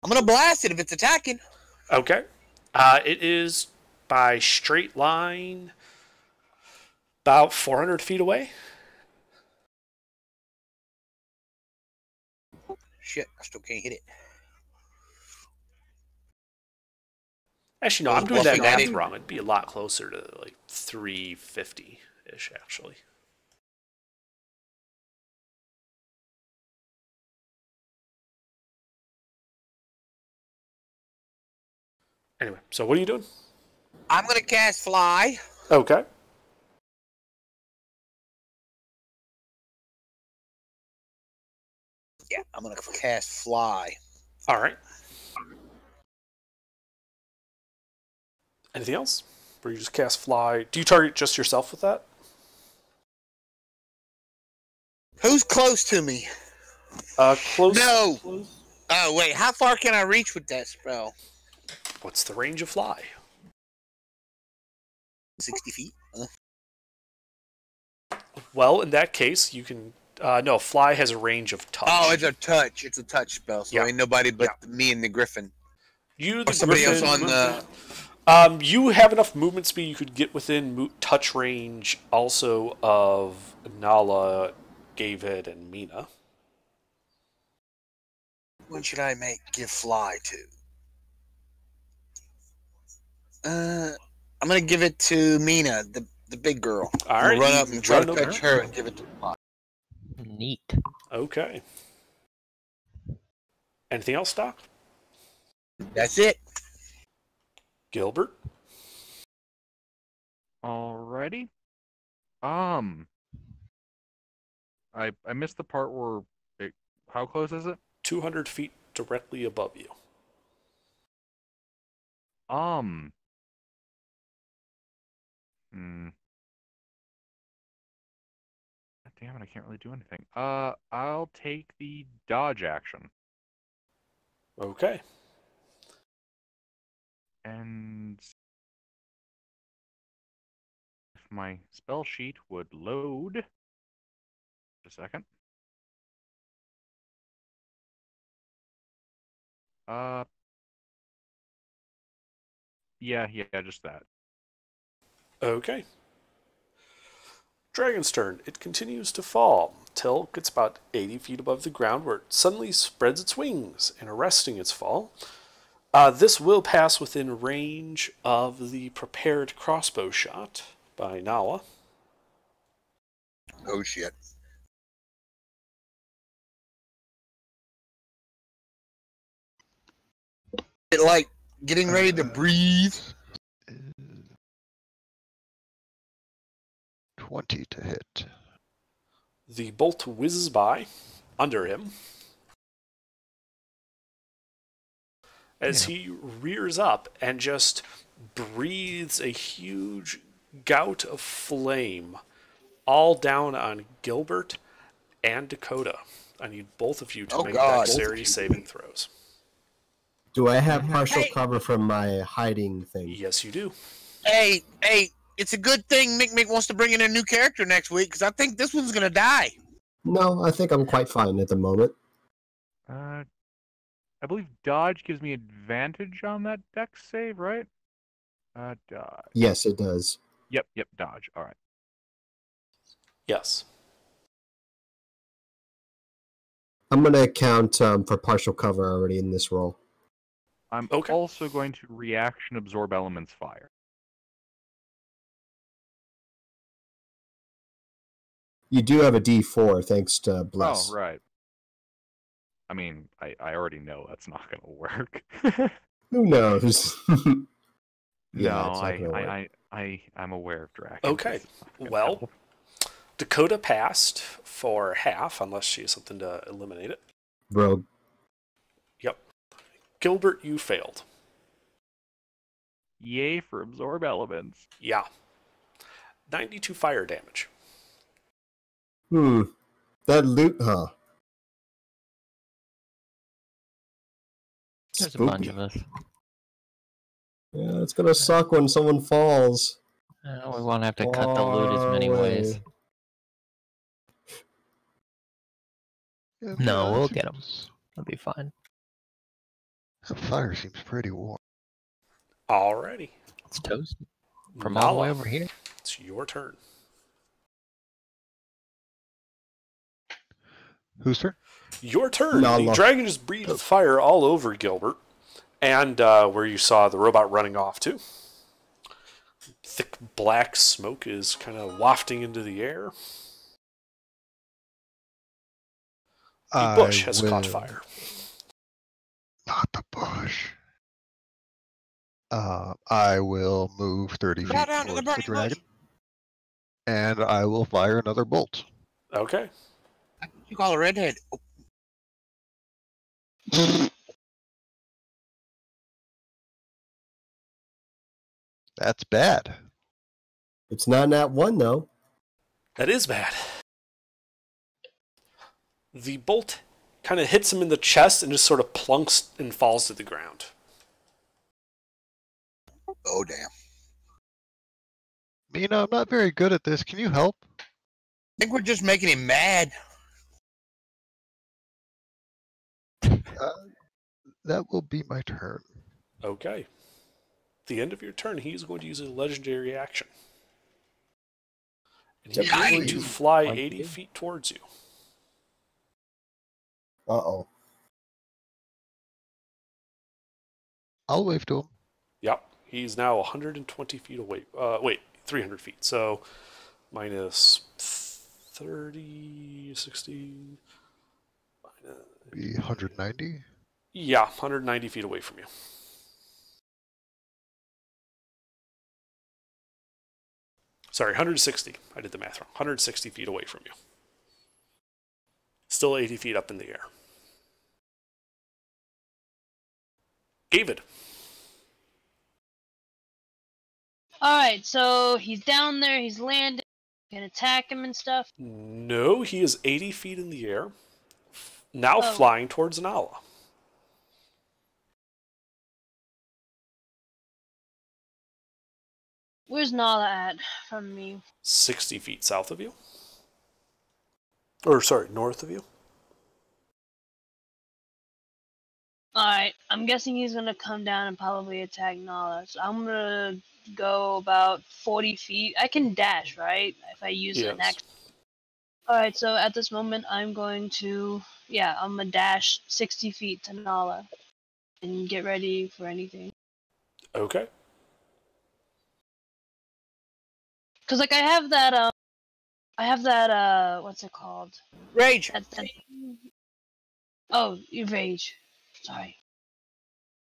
I'm gonna blast it if it's attacking. Okay. It is by straight line about 400 feet away. Shit, I still can't hit it. Actually, no, Well, I'm doing that bluffing math at it. wrong. It'd be a lot closer to like 350-ish, actually. Anyway, so what are you doing? I'm gonna cast Fly. Okay. Yeah, I'm gonna cast Fly. All right. Anything else? Or you just cast fly? Do you target just yourself with that? Who's close to me? Close. No. Oh wait, how far can I reach with that spell? What's the range of fly? 60 feet. Well, in that case, you can. No, fly has a range of touch. Oh, it's a touch. It's a touch spell. So Yeah. ain't nobody but me and the Griffin. You, Or the somebody else Griffin, on the. You have enough movement speed. You could get within touch range, also of Nala, David, and Mina. When should I give Fly to? I'm gonna give it to Mina, the big girl. All I'm right, gonna run you up and try run to over. touch her and give it to Fly. Neat. Okay. Anything else, Doc? That's it. Gilbert? Alrighty. I missed the part where how close is it? 200 feet directly above you. Damn it, I can't really do anything. I'll take the dodge action. Okay. And if my spell sheet would load. Just a second. Yeah, just that. Okay. Dragon's turn. It continues to fall till it gets about 80 feet above the ground, where it suddenly spreads its wings and arresting its fall. This will pass within range of the prepared crossbow shot by Nawa. Oh shit. It like getting ready to breathe. 20 to hit. The bolt whizzes by under him as he rears up and just breathes a huge gout of flame all down on Gilbert and Dakota. I need both of you to make dexterity saving throws. Do I have partial cover from my hiding thing? Yes, you do. Hey, it's a good thing Mick wants to bring in a new character next week, because I think this one's going to die. No, I think I'm quite fine at the moment. I believe dodge gives me advantage on that dex save, right? Dodge. Yes, it does. Yep, dodge. All right. Yes. I'm going to account for partial cover already in this roll. I'm also going to reaction absorb elements fire. You do have a D4 thanks to Bless. Oh, right. I mean, I already know that's not going to work. Who knows? No, I'm aware of Draken. Okay. Well, Dakota passed for half, unless she has something to eliminate it. Rogue. Yep. Gilbert, you failed. Yay for absorb elements. Yeah. 92 fire damage. That loot, huh? There's Spooky. a bunch of us. Yeah, it's gonna suck when someone falls. We won't have to cut the loot as many ways. Yeah, No, that we'll get 'em. seems- It'll be fine. That fire seems pretty warm. Alrighty. It's toast. From all the way Nala, over here. it's your turn. Whose turn? Your turn. Nala. The dragon just breathed fire all over Gilbert, and where you saw the robot running off too. Thick black smoke is kind of wafting into the air. The bush has caught fire. Not the bush. I will move 30 feet Bow down to the towards the burning dragon, bush. and I will fire another bolt. Okay. You call a redhead. That's bad. It's not nat 1 though. That is bad. The bolt kind of hits him in the chest and just sort of plunks and falls to the ground. Oh, damn. Mina, I'm not very good at this. Can you help? I think we're just making him mad. That will be my turn. Okay. At the end of your turn, he's going to use a legendary action. And he's going to fly 80 feet towards you. Uh-oh. I'll wave to him. Yep. He's now 120 feet away. Wait, 300 feet. So minus 30, 60. Be 190. Yeah, 190 feet away from you. Sorry, 160. I did the math wrong. 160 feet away from you. Still 80 feet up in the air. David. Alright, so he's down there, he's landing, can attack him and stuff. No, he is 80 feet in the air. Now Oh. flying towards Nala. Where's Nala at from me? 60 feet south of you. Or, sorry, north of you. Alright, I'm guessing he's gonna come down and probably attack Nala. So I'm gonna go about 40 feet. I can dash, right? If I use an Yes. action. Alright, so at this moment I'm going to, I'm gonna dash 60 feet to Nala and get ready for anything. Okay. Cause like I have that what's it called? Rage. Oh, you rage. Sorry.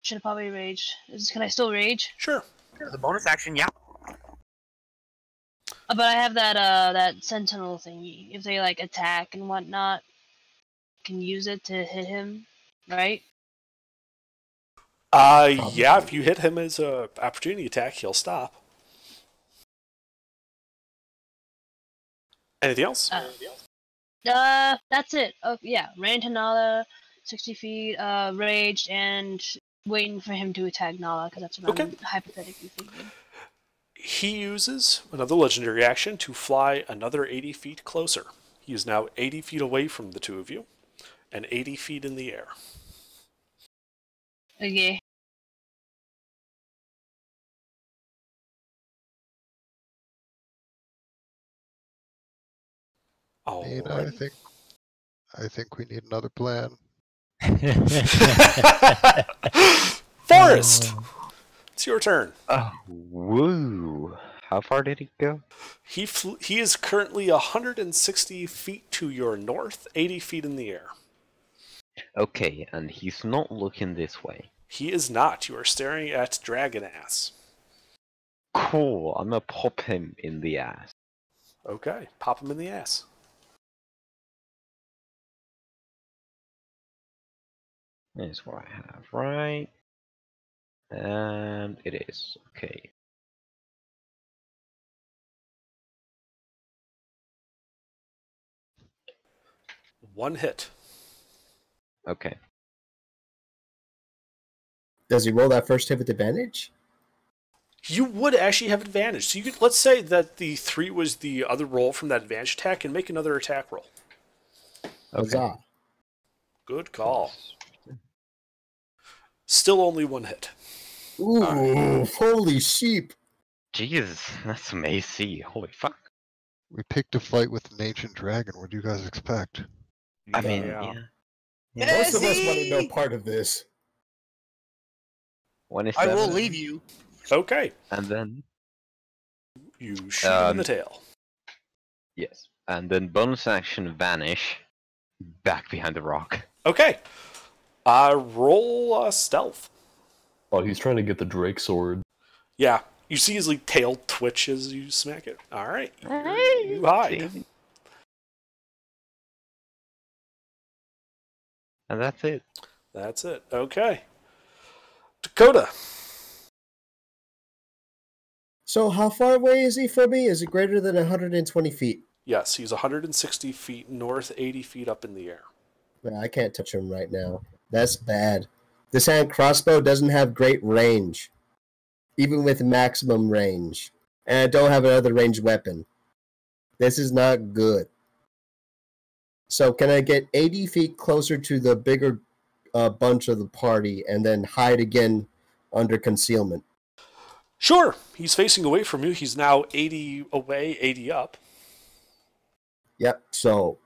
Should have probably raged. Can I still rage? Sure. The bonus action, yeah. But I have that sentinel thingy. If they like attack and whatnot, I can use it to hit him, right? Yeah, if you hit him as a opportunity attack, he'll stop. Anything else? That's it. Oh, yeah, ran to Nala, 60 feet, raged, and waiting for him to attack Nala, because that's what I'm hypothetically thinking. He uses another legendary action to fly another 80 feet closer. He is now 80 feet away from the two of you, and 80 feet in the air. Okay. Nate, Alright. I think we need another plan. Forrest! It's your turn. Oh, woo. How far did he go? He is currently 160 feet to your north, 80 feet in the air. Okay, and he's not looking this way. He is not. You are staring at Dragon Ass. Cool, I'm gonna pop him in the ass. Okay, pop him in the ass. That's what I have, right? And it is. Okay. One hit. Okay. Does he roll that first hit with advantage? You would actually have advantage. So you could, let's say that the 3 was the other roll from that advantage attack, and make another attack roll. Huzzah. Good call. Still only one hit. Ooh, holy sheep. Jeez, that's some AC. Holy fuck. We picked a fight with an ancient dragon. What do you guys expect? I mean, Yeah. yeah. Most of us wanted no part of this. 27. I will leave you. Okay. And then, You shoot him in the Um, tail. yes. And then bonus action vanish. Back behind the rock. Okay. Roll stealth. Oh, he's trying to get the Drake sword. Yeah. You see his like, tail twitch as you smack it. Alright. Alright. You hide. And that's it. That's it. Okay. Dakota. So how far away is he from me? Is it greater than 120 feet? Yes, he's 160 feet north, 80 feet up in the air. Man, I can't touch him right now. That's bad. This hand crossbow doesn't have great range, even with maximum range. And I don't have another ranged weapon. This is not good. So can I get 80 feet closer to the bigger bunch of the party and then hide again under concealment? Sure. He's facing away from you. He's now 80 away, 80 up. Yep, so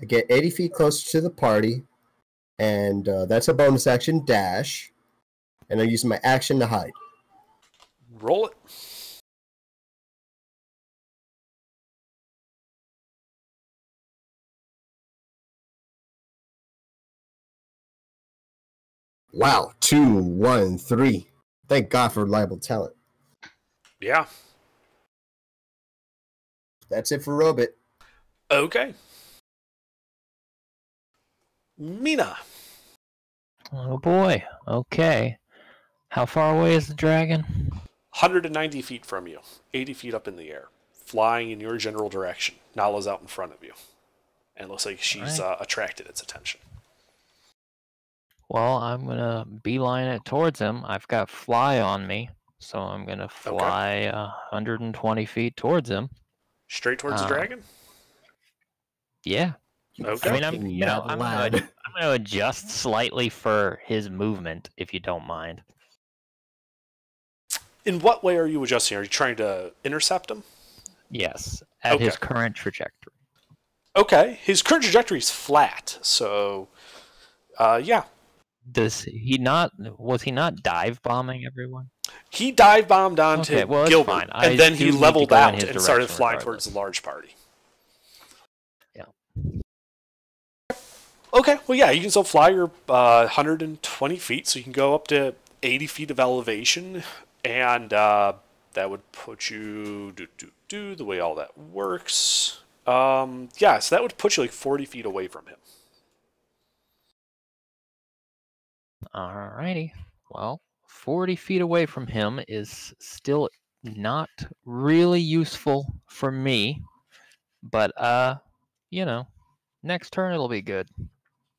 I get 80 feet closer to the party, and that's a bonus action dash, and I use my action to hide. Roll it. Wow, 2, 1, 3. Thank God for reliable talent. Yeah. That's it for Robit. Okay. Mina. Oh boy. Okay. How far away is the dragon? 190 feet from you. 80 feet up in the air. Flying in your general direction. Nala's out in front of you. And it looks like she's attracted its attention. Well, I'm gonna beeline it towards him. I've got fly on me, so I'm gonna fly 120 feet towards him. Straight towards the dragon? Yeah. Okay. I mean, I'm lad. gonna adjust slightly for his movement, if you don't mind. In what way are you adjusting? Are you trying to intercept him? Yes, at his current trajectory. Okay. His current trajectory is flat, so yeah. Was he not dive bombing everyone? He dive bombed onto Okay, well, it's Gilbert, fine. and then he do need to leveled go in out his and started direction flying regardless. towards the large party. Yeah. Okay, well, yeah, you can still fly your 120 feet, so you can go up to 80 feet of elevation, and that would put you the way all that works. Yeah, so that would put you like 40 feet away from him. Alrighty. Well, 40 feet away from him is still not really useful for me, but next turn it'll be good.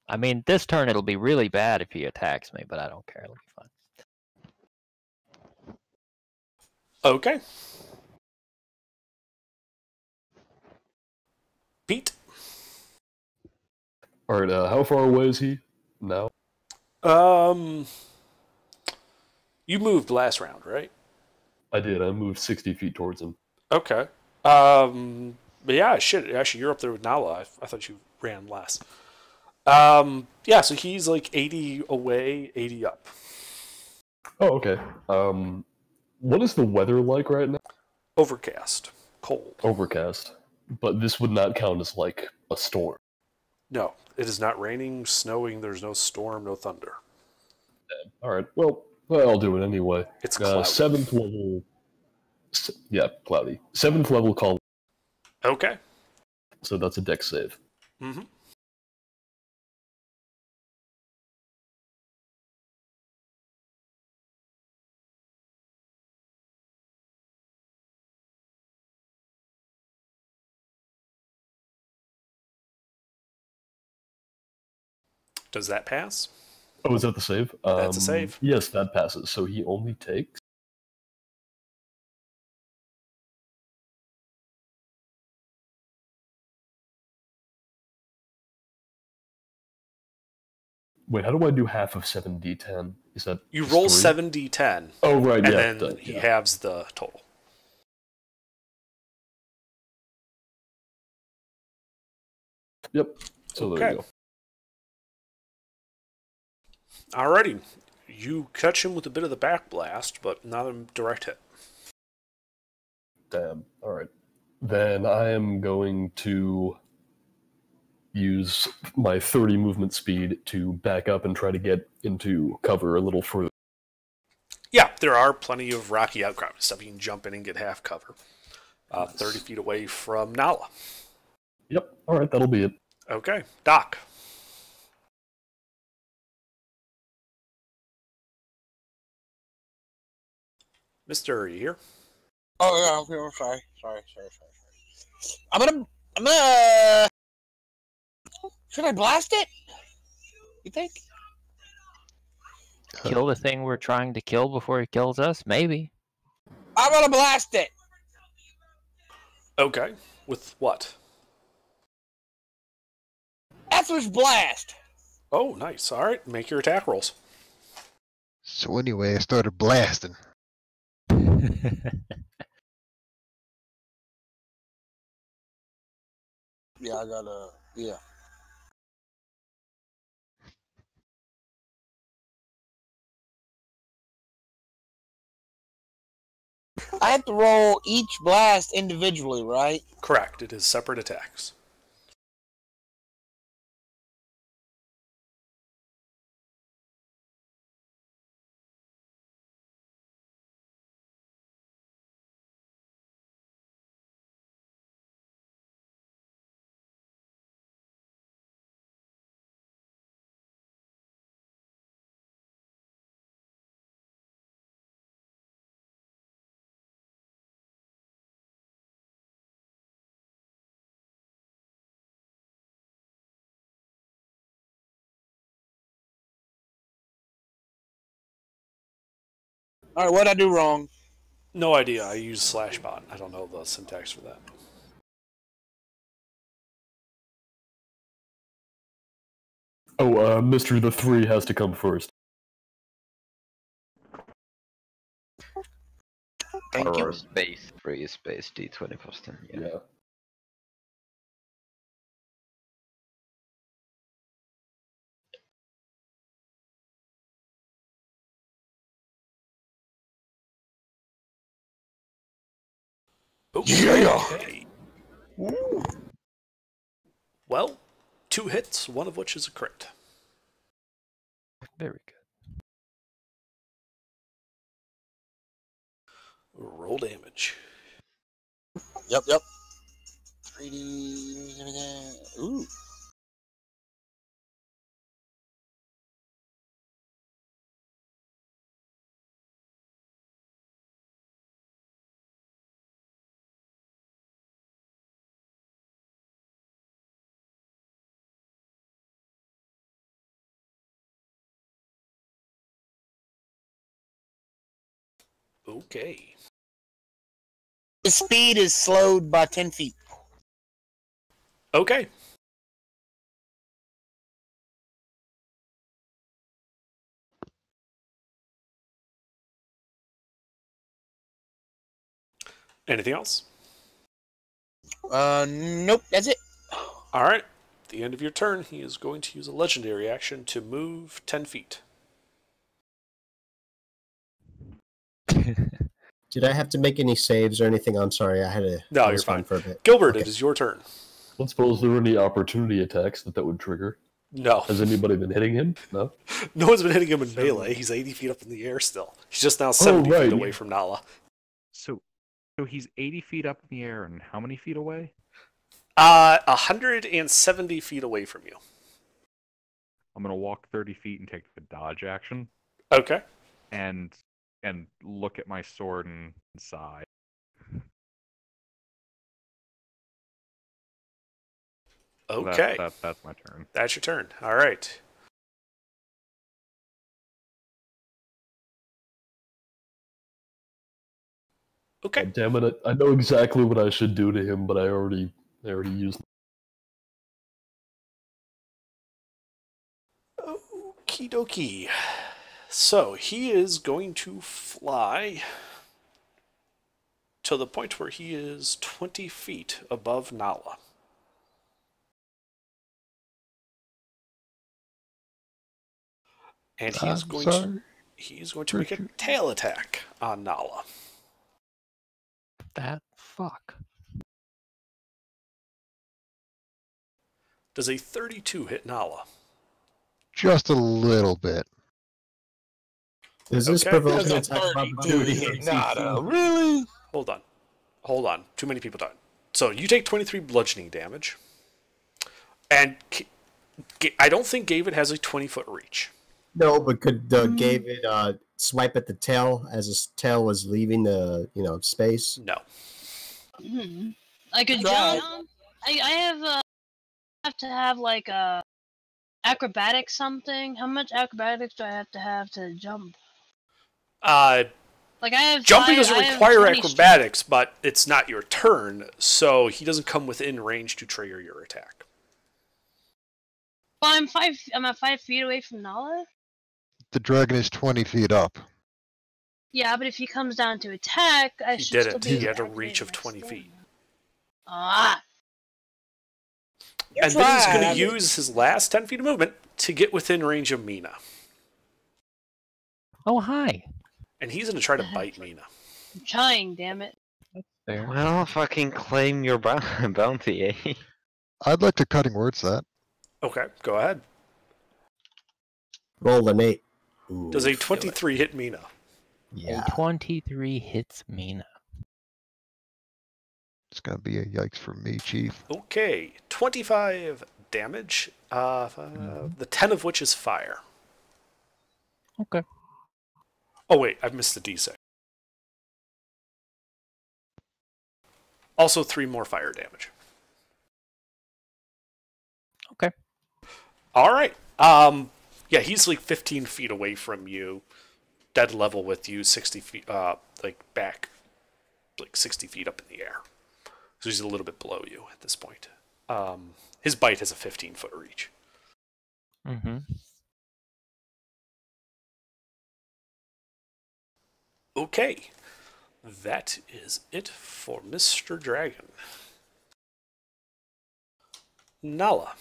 I mean, this turn it'll be really bad if he attacks me, but I don't care. It'll be fine. Okay. Pete? Alright, how far away is he now? You moved last round, right? I did. I moved 60 feet towards him. Okay. But yeah, shit. Actually, you're up there with Nala. I thought you ran less. Yeah, so he's like 80 away, 80 up. Oh, okay. What is the weather like right now? Overcast. Cold. Overcast. But this would not count as like a storm. No, it is not raining, snowing, there's no storm, no thunder. Alright, well, I'll do it anyway. It's cloudy. 7th level... Yeah, cloudy. 7th level call. Okay. So that's a dex save. Mm-hmm. Does that pass? Oh, is that the save? That's a save. Yes, that passes. So he only takes... Wait, how do I do half of 7d10? Is that You just roll 3? 7d10. Oh, right, and yeah. then he halves the total. Yep. So there you go. Alrighty. You catch him with a bit of the back blast, but not a direct hit. Damn. Alright. Then I am going to use my 30 movement speed to back up and try to get into cover a little further. Yeah, there are plenty of rocky outcrops stuff. You can jump in and get half cover. 30 feet away from Nala. Yep. Alright, that'll be it. Okay. Doc. Mister, are you here? Oh yeah, I'm here. Sorry. I'm gonna. Should I blast it? You think? Kill the thing we're trying to kill before he kills us? Maybe. I'm gonna blast it. Okay. With what? Etherish blast. Oh, nice. All right. Make your attack rolls. So anyway, I started blasting. Yeah, I gotta. Yeah. I have to roll each blast individually, right? Correct. It is separate attacks. All right, what'd I do wrong? No idea. I use /bot. I don't know the syntax for that. Oh, Mystery the 3 has to come first. Thank Or you. space 3 space D20 plus 10. Yeah. Okay. Well, 2 hits, one of which is a crit. Very good. Roll damage. Yep. 3D. Ooh. Okay. His speed is slowed by 10 feet. Okay. Anything else? Nope, that's it. All right. At the end of your turn, he is going to use a legendary action to move 10 feet. Did I have to make any saves or anything? I'm sorry, I had to. No, I you're was gone fine. for a bit. Gilbert, Okay. it is your turn. Let's suppose there were any opportunity attacks that would trigger. No. Has anybody been hitting him? No? No one's been hitting him in melee. He's 80 feet up in the air still. He's just now 70 right. feet away from Nala. So he's 80 feet up in the air and how many feet away? 170 feet away from you. I'm gonna walk 30 feet and take the dodge action Okay. and look at my sword and sigh. Okay. That's my turn. That's your turn. All right. Okay. God damn it! I know exactly what I should do to him, but I already used. Okie dokie. So he is going to fly to the point where he is 20 feet above Nala. And he is going to make a tail attack on Nala. That fuck. Does a 32 hit Nala? Just a little bit. Does this Okay. provoke an That's a attack 32 opportunity? hit Nada. Really? Hold on. Too many people died. So you take 23 bludgeoning damage. And I don't think David has a 20-foot reach. No, but could David swipe at the tail as his tail was leaving the space? No. I could Try. jump. I have to have like a acrobatics something. How much acrobatics do I have to jump? Jumping doesn't require acrobatics, but it's not your turn, so he doesn't come within range to trigger your attack. Well, I'm at 5 feet away from Nala. The dragon is 20 feet up. Yeah, but if he comes down to attack, I He should still didn't. be He able had to a reach of activate 20 my feet. stamina. Ah. And then he's going to use his last 10 feet of movement to get within range of Mina. Oh, hi. And he's going to try to bite Mina. I'm trying, damn it. There. Well, fucking claim your bounty, eh? I'd like to cutting words that. Okay, go ahead. Roll an 8. Ooh, Does a feel it. 23 hit Mina? Yeah. A 23 hits Mina. It's gonna be a yikes for me, Chief. Okay, 25 damage, the 10 of which is fire. Okay. Oh wait, I've missed the D6. Also 3 more fire damage. Okay. Alright, yeah, he's like 15 feet away from you. dead level with you, 60 feet, like back, like 60 feet up in the air. So he's a little bit below you at this point. His bite has a 15-foot reach. Mm-hmm. Okay, that is it for Mr. Dragon. Nala.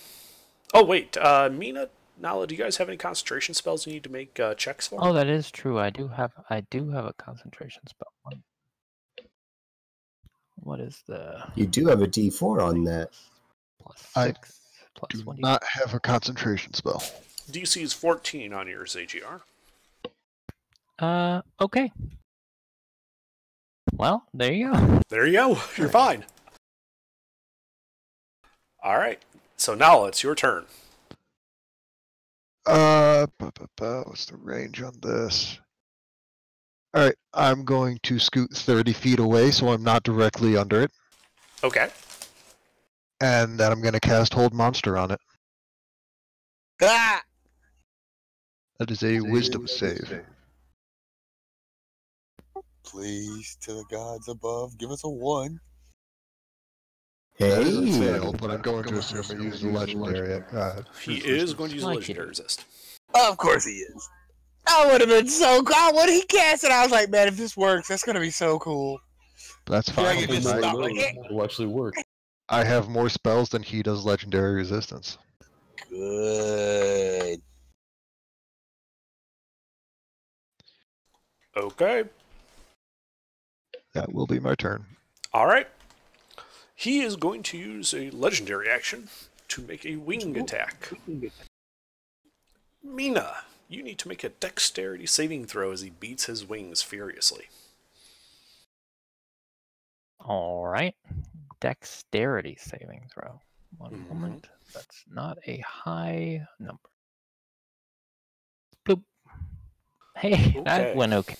Oh wait, Mina, Nala, do you guys have any concentration spells you need to make checks for? Oh, that is true. I do have a concentration spell. What is the You do have a D4 on that. plus I 6 plus Do 20? not have a concentration spell. DC is 14 on yours, AGR. Okay. Well, there you go. There you go. You're fine. All right. So Nala, it's your turn. What's the range on this? All right, I'm going to scoot 30 feet away, so I'm not directly under it, Okay. and then I'm going to cast Hold Monster on it. Ah! That is a Wisdom save. Please, to the gods above, give us a 1. That is a Hey, fail, but I'm going to assume I use the legendary. He is going to use a Like legendary it. resist. Of course he is. That would have been so cool. When he cast it, I was like, man, if this works, that's gonna be so cool. That's Yeah, fine. you just Might stop know. like it. It'll actually work. I have more spells than he does legendary resistance. Good. Okay. That will be my turn. All right. He is going to use a legendary action to make a wing attack. Mina, you need to make a dexterity saving throw as he beats his wings furiously. All right. Dexterity saving throw. One Mhm. moment. That's not a high number. Boop. Hey, Okay. that went okay.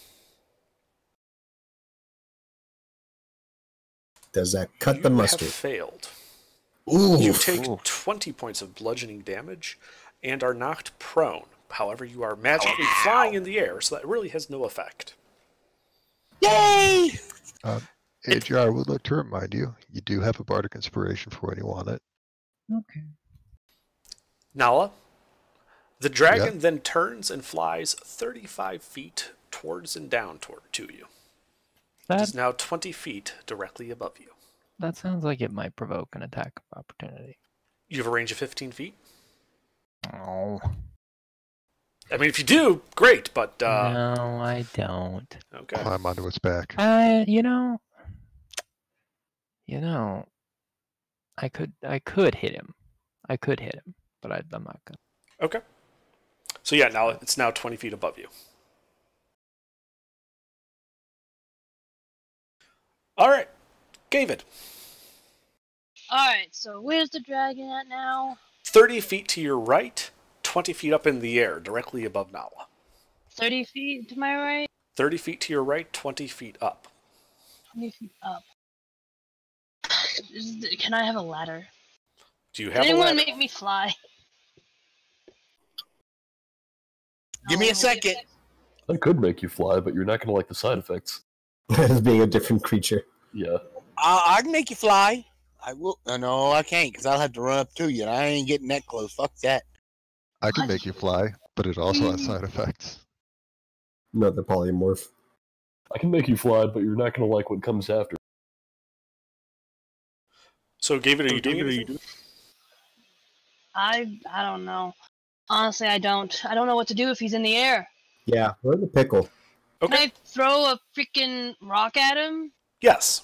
does that cut the You mustard? have failed. Ooh, You take Oof. 20 points of bludgeoning damage and are knocked prone. However, you are magically flying in the air, so that really has no effect. Yay! AGR, I would like to remind you, you do have a Bardic Inspiration for when you want it. Okay. Nala, the dragon then turns and flies 35 feet towards and down to you. It That is now 20 feet directly above you. that sounds like it might provoke an attack of opportunity. You have a range of 15 feet. Oh. I mean, if you do, great, but No, I don't. okay. Climb onto its back. You know, I could hit him. I could hit him, but I'm not gonna. Okay. So yeah, now it's now 20 feet above you. All right, David. Alright, so where's the dragon at now? 30 feet to your right, 20 feet up in the air, directly above Nala. 30 feet to my right? 30 feet to your right, 20 feet up. 20 feet up. Can I have a ladder? Do you Does have a anyone ladder? make me fly? Give me a second. I could make you fly, but you're not going to like the side effects. as being a different creature. Yeah. I can make you fly. I will. No, I can't, because I'll have to run up to you, and I ain't getting that close. Fuck that. I can make you fly, but it also has side effects. Another polymorph. I can make you fly, but you're not going to like what comes after. So, David, are you doing anything? I don't know. Honestly, I don't. I don't know what to do if he's in the air. Yeah, we're the pickle. Okay. Can I throw a freaking rock at him? Yes.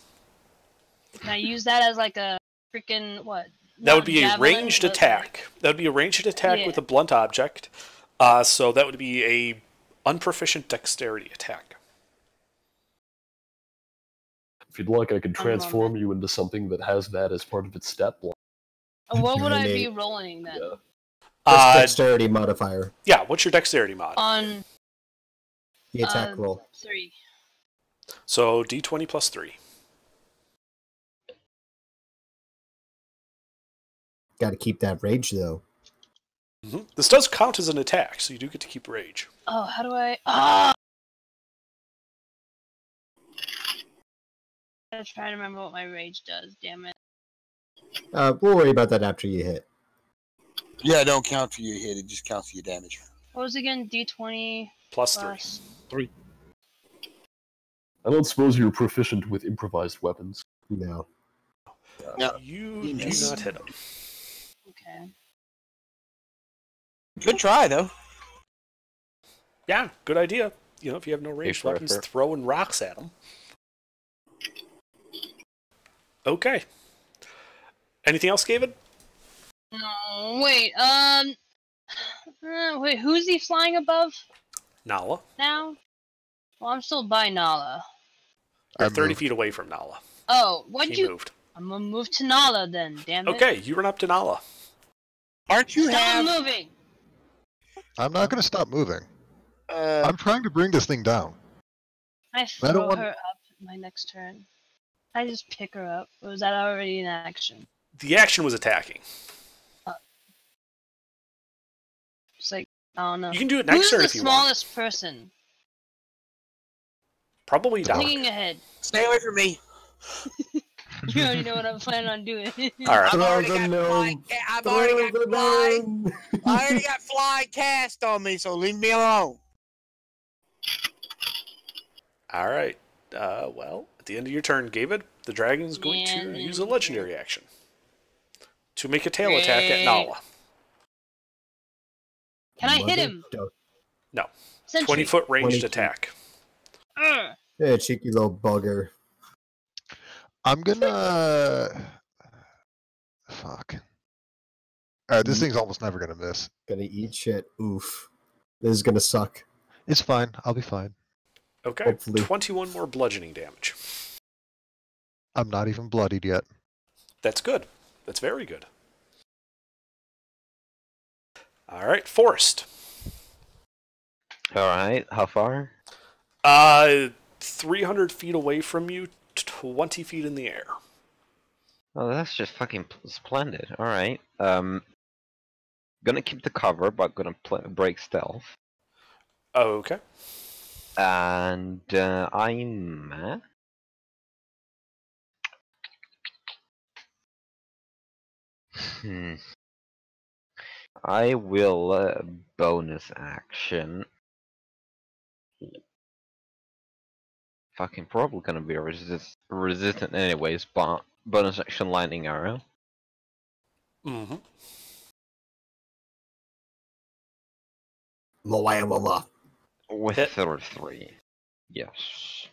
Can I use that as like a freaking what? That would Not be a javelin, ranged but attack. That would be a ranged attack Yeah. with a blunt object. So that would be a unproficient dexterity attack. If you'd like, I could I'm on transform you into something that has that as part of its stat block. What would I be Nine, rolling then? Yeah. Just dexterity modifier. Yeah, what's your dexterity mod? On The attack roll. 3. So d20 plus 3. Got to keep that rage though. This does count as an attack, so you do get to keep rage. Oh, how do I? Ah! I'm trying to remember what my rage does. Damn it. We'll worry about that after you hit. Yeah, it don't count for your hit. It just counts for your damage. What was it again? D20 Plus plus. 3. I don't suppose you're proficient with improvised weapons. No. No. You You do miss. not hit him. Okay. Good try though. Yeah, good idea. You know, if you have no Hey, ranged for weapons, effort. throwing rocks at him. Okay. Anything else, David? No, wait. Wait. Who's he flying above Nala. now? Well, I'm still by Nala. You're I 30 moved. feet away from Nala. Oh, what'd He you? moved. I'm gonna move to Nala then. Damn it. Okay, you run up to Nala. Aren't you Stop have? moving. I'm not going to stop moving. Uh, I'm trying to bring this thing down. I I throw don't want- her up my next turn. I just pick her up. Or was that already in action? The action was attacking. It's like I don't know. You can do it next Who's turn the if you want. smallest person? Probably Doc. Thinking ahead. stay away from me. You already know what I'm planning on doing. All right. I've Throw already the got gnome. fly. I've already Throw got the fly. gnome. I already got fly cast on me, so leave me alone. All right. Well, at the end of your turn, David, the dragon's going to use a legendary action to make a tail attack at Great. Nala. Can I hit him? No. Sentry. 20-foot ranged 22. attack. Urgh. Yeah, cheeky little bugger. I'm gonna. Fuck. This thing's almost never gonna miss. Gonna eat shit. Oof. This is gonna suck. It's fine. I'll be fine. Okay. Hopefully. 21 more bludgeoning damage. I'm not even bloodied yet. That's good. That's very good. All right, Forrest. Alright, how far? 300 feet away from you, 20 feet in the air. Oh, that's just fucking splendid. Alright. Gonna keep the cover, but gonna break stealth. Okay. And I'm. I will bonus action. Fucking probably gonna be resistant anyways, but bonus action lightning arrow. Mm-hmm. Malala. With Hit. 33. Yes.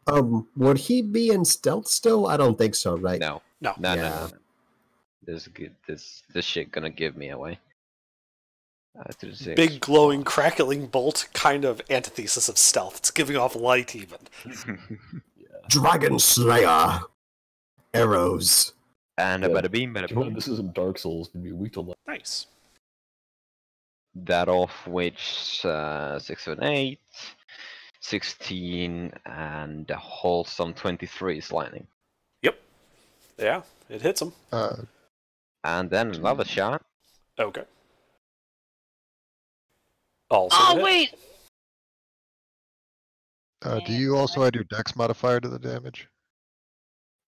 Would he be in stealth still? I don't think so, right? No. No. No, no, Yeah. no, no. This good. This shit gonna give me away. 36. Big glowing crackling bolt, kind of antithesis of stealth. It's giving off light even. Dragon Slayer. Arrows. And a Yeah. bada beam, bada Come on, boom. this isn't Dark Souls. You'd be weak to light. Nice. That off which 6 and 8, 16, and a wholesome 23 is lightning. Yeah, it hits him. And then another shot. Okay. Also Oh hit. wait. Do you also add your dex modifier to the damage?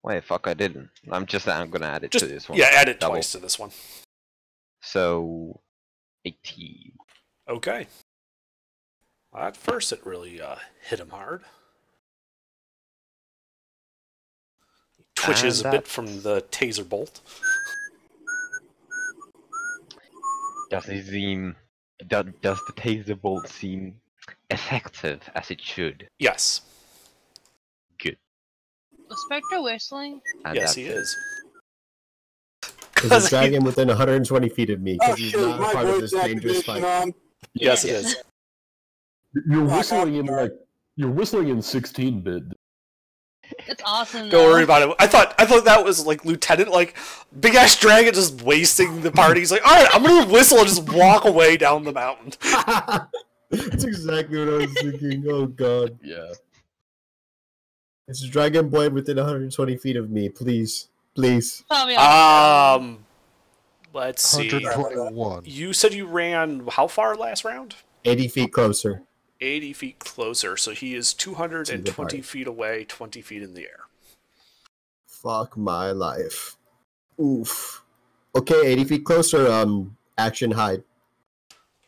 Wait, fuck, I didn't. I'm gonna add it Just, to this one. yeah, add it Double. twice to this one. So, 18. Okay. Well, at first, it really hit him hard. He twitches And a bit that's- from the taser bolt. Does the taser bolt seem effective as it should? Yes. Good. Was Spectre whistling? And Yes, that's he it. is. There's a dragon within 120 feet of me Oh because he's shit, not my part of voice this dangerous activation fight. on. Yes, it Yeah. is. You're Fuck, whistling I'm in like you're whistling in 16-bit. It's awesome. Don't though. worry about it. I thought that was like Lieutenant, like big ass dragon just wasting the party. He's like, all right, I'm gonna whistle and just walk away down the mountain. That's exactly what I was thinking. Oh god. Yeah. It's a dragon boy within 120 feet of me. Please. Please. Tell me I'm- Let's see. 121. You said you ran how far last round? 80 feet closer. 80 feet closer, so he is 220 party. feet away, 20 feet in the air. Fuck my life. Oof. Okay, 80 feet closer. Action hide.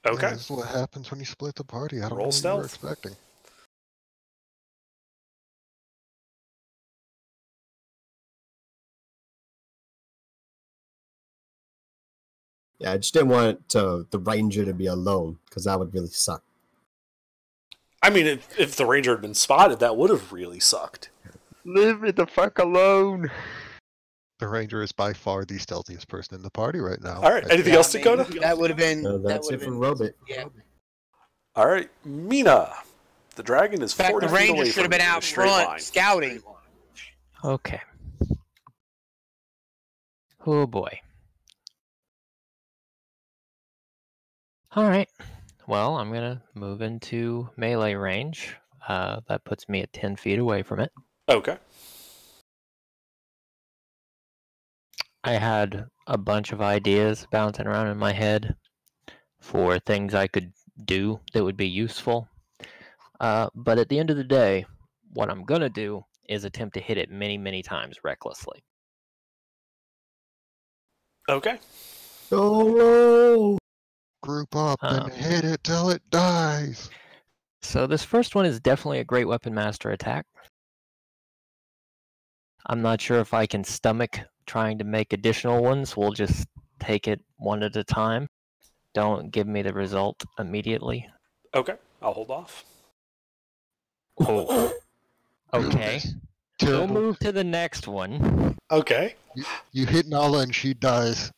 Okay. This is what happens when you split the party. I don't Roll know what you were stealth. expecting. Yeah, I just didn't want the ranger to be alone, because that would really suck. I mean, if the ranger had been spotted, that would have really sucked. Leave me the fuck alone. The ranger is by far the stealthiest person in the party right now. All right. Anything else, Dakota? That would have been. So that that's would it have for been. Robit. Yeah. All right, Mina. The dragon is In fact, 40 the feet ranger away should have from been you in a out straight front line. scouting. Okay. Oh boy. All right. Well, I'm gonna move into melee range. That puts me at 10 feet away from it. Okay. I had a bunch of ideas bouncing around in my head for things I could do that would be useful. But at the end of the day, what I'm gonna do is attempt to hit it many, many times recklessly. Okay. Oh Group up and Um, hit it till it dies. So this first one is definitely a Great Weapon Master attack. I'm not sure if I can stomach trying to make additional ones. We'll just take it one at a time. Don't give me the result immediately. Okay. I'll hold off. Oh. Okay. We'll Terrible. move to the next one. Okay. You hit Nala and she dies.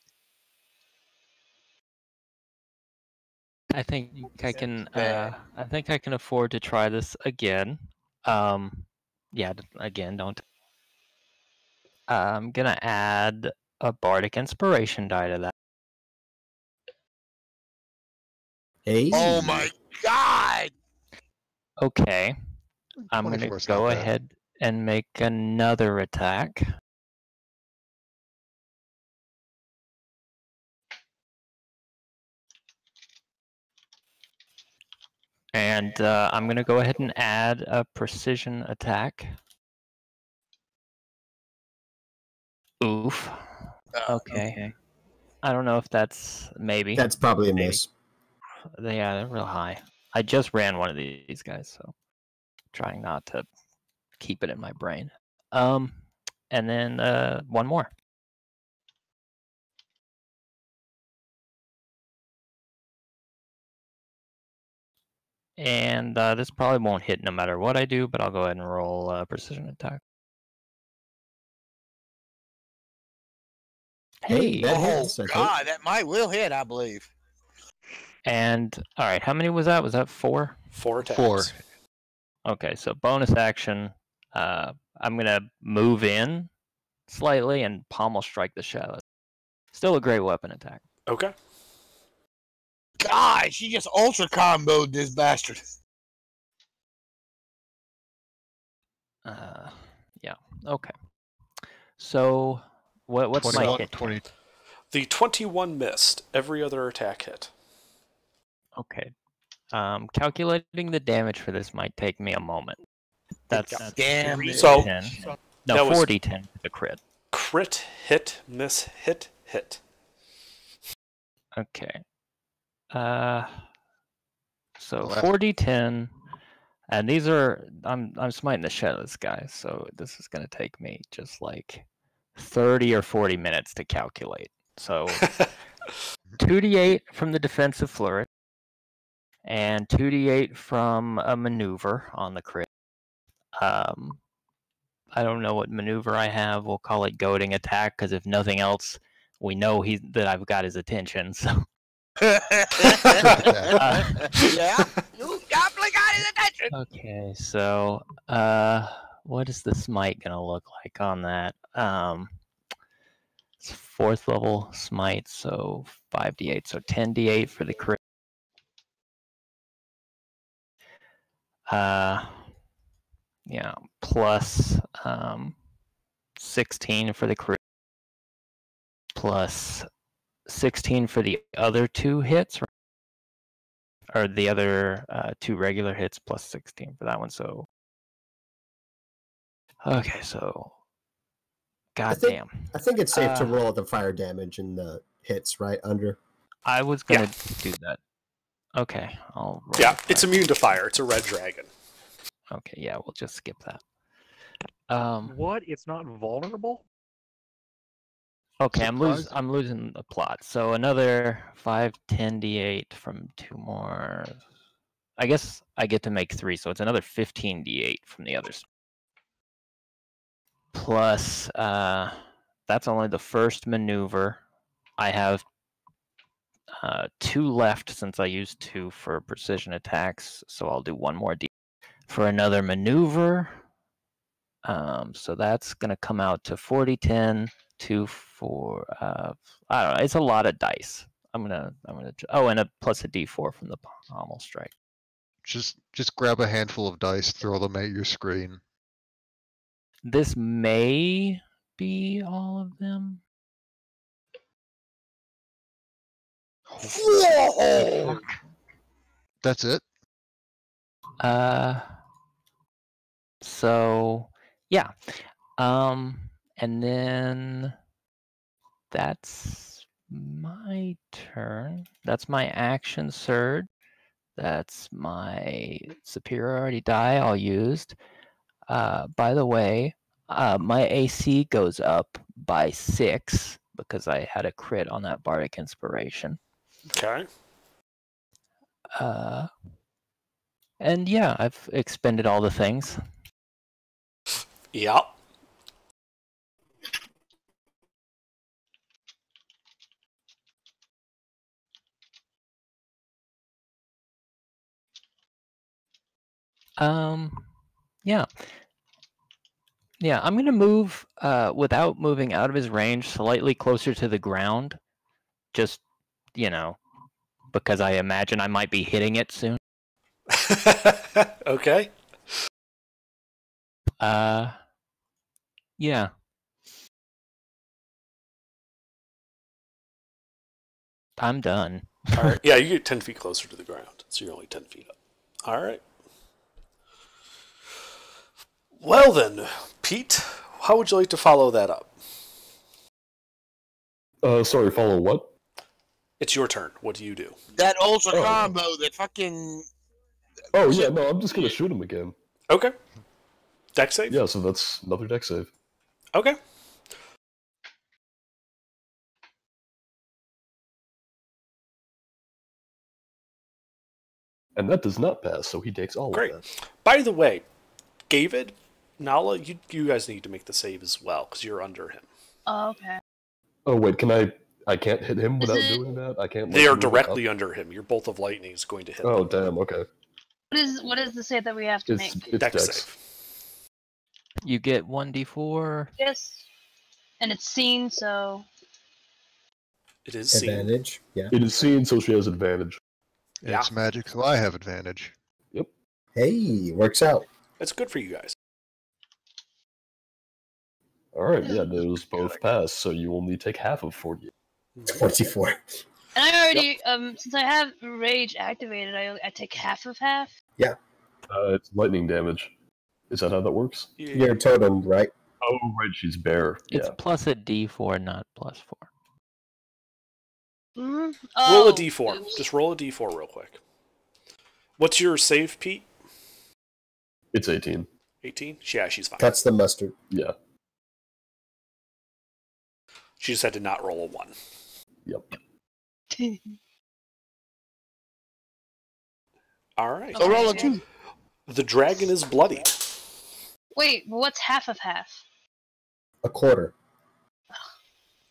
I think I can. I think I can afford to try this again. Yeah. Again, don't. I'm gonna add a bardic inspiration die to that. Hey. Oh my god! Okay. I'm gonna 24 's not go bad. ahead and make another attack. And I'm gonna go ahead and add a precision attack. Oof. Okay. I don't know if that's maybe. That's probably a miss. Yeah, they're real high. I just ran one of these guys, so trying not to keep it in my brain. And then one more. And this probably won't hit no matter what I do, but I'll go ahead and roll a precision attack. Hey, that Oh hits, I think. god, that might will hit, I believe. And all right, how many was that? Was that 4? 4 attacks. 4. Okay, so bonus action. I'm gonna move in slightly and pommel strike the shadow. Still a great weapon attack. Okay. God, she just ultra comboed this bastard. Yeah. Okay. So what's my 21, hit? 20. The 21 missed. Every other attack hit. Okay. Calculating the damage for this might take me a moment. That's Damn it. So 10. that No, was- 40-10 for the crit. crit, hit, miss, hit, hit. Okay. So Left. 40-10, and these are I'm smiting the shit out of this guy, so this is gonna take me just like 30 or 40 minutes to calculate. So 2d8 from the defensive flourish, and 2d8 from a maneuver on the crit. I don't know what maneuver I have. We'll call it goading attack, because if nothing else, we know that I've got his attention. So Yeah, you definitely got his attention. okay, so what is the smite gonna look like on that? It's 4th level smite, so 5d8, so 10d8 for the crit. Yeah, plus 16 for the crit, plus 16 for the other 2 hits, or the other 2 regular hits, plus 16 for that one. So okay, so God think- damn. I think it's safe to Uh, roll the fire damage and the hits, right? Under. I was gonna do that. Okay, I'll roll Yeah, the it's fire. immune to fire. It's a red dragon. Okay, yeah, we'll just skip that. What? It's not vulnerable? Okay, Surprising. I'm losing the plot. So another 5, 10 d8 from 2 more. I guess I get to make 3, so it's another 15 d8 from the others. Plus, that's only the first maneuver. I have 2 left since I used 2 for precision attacks, so I'll do 1 more d for another maneuver. So that's gonna come out to 40, 10, 2, 4. I don't know. It's a lot of dice. I'm gonna. Oh, and a plus a d4 from the pommel strike. Just grab a handful of dice, throw them at your screen. This may be all of them. Whoa! That's it. So yeah. And then that's my turn. That's my action surge. That's my superiority die all used. By the way, my AC goes up by 6 because I had a crit on that bardic inspiration. Okay. And yeah, I've expended all the things. Yep. Yeah. Yeah, I'm gonna move without moving out of his range slightly closer to the ground. Just, because I imagine I might be hitting it soon. Okay. Yeah. I'm done. All right. Yeah, you get 10 feet closer to the ground, so you're only 10 feet up. All right. Well then, Pete, how would you like to follow that up? Sorry, follow what? It's your turn. What do you do? That ultra Oh. combo, that fucking. Oh yeah, no, I'm just gonna shoot him again. Okay. Dex save? Yeah, so that's another deck save. Okay. And that does not pass, so he takes all Great. of that. By the way, David, Nala, you guys need to make the save as well, because you're under him. Oh, okay. Oh wait, I can't hit him without it- doing that? I can't They are move it up? directly under him. Your bolt of lightning is going to hit Oh them. damn, okay. What is the save that we have to It's make? it's Dex dex. save. You get 1d4. Yes. And it's seen, so It is seen. Advantage. Yeah. It is seen, so she has advantage. Yeah. It's magic, so I have advantage. Hey, works out. That's good for you guys. Alright, yeah, those both pass, so you only take half of 40. 44. and I already since I have rage activated, I take half of half. It's lightning damage. Is that how that works? Your totem, right? Oh, right, she's bare. It's Yeah. plus a d4, not plus 4. Mm-hmm. Roll a Oh, d4. oops. Just roll a d4 real quick. What's your save, Pete? It's 18. 18? Yeah, she's fine. That's the mustard. Yeah. She just had to not roll a 1. Yep. All right. So roll a Okay. 2. The dragon is bloodied. Wait, what's half of half? A quarter.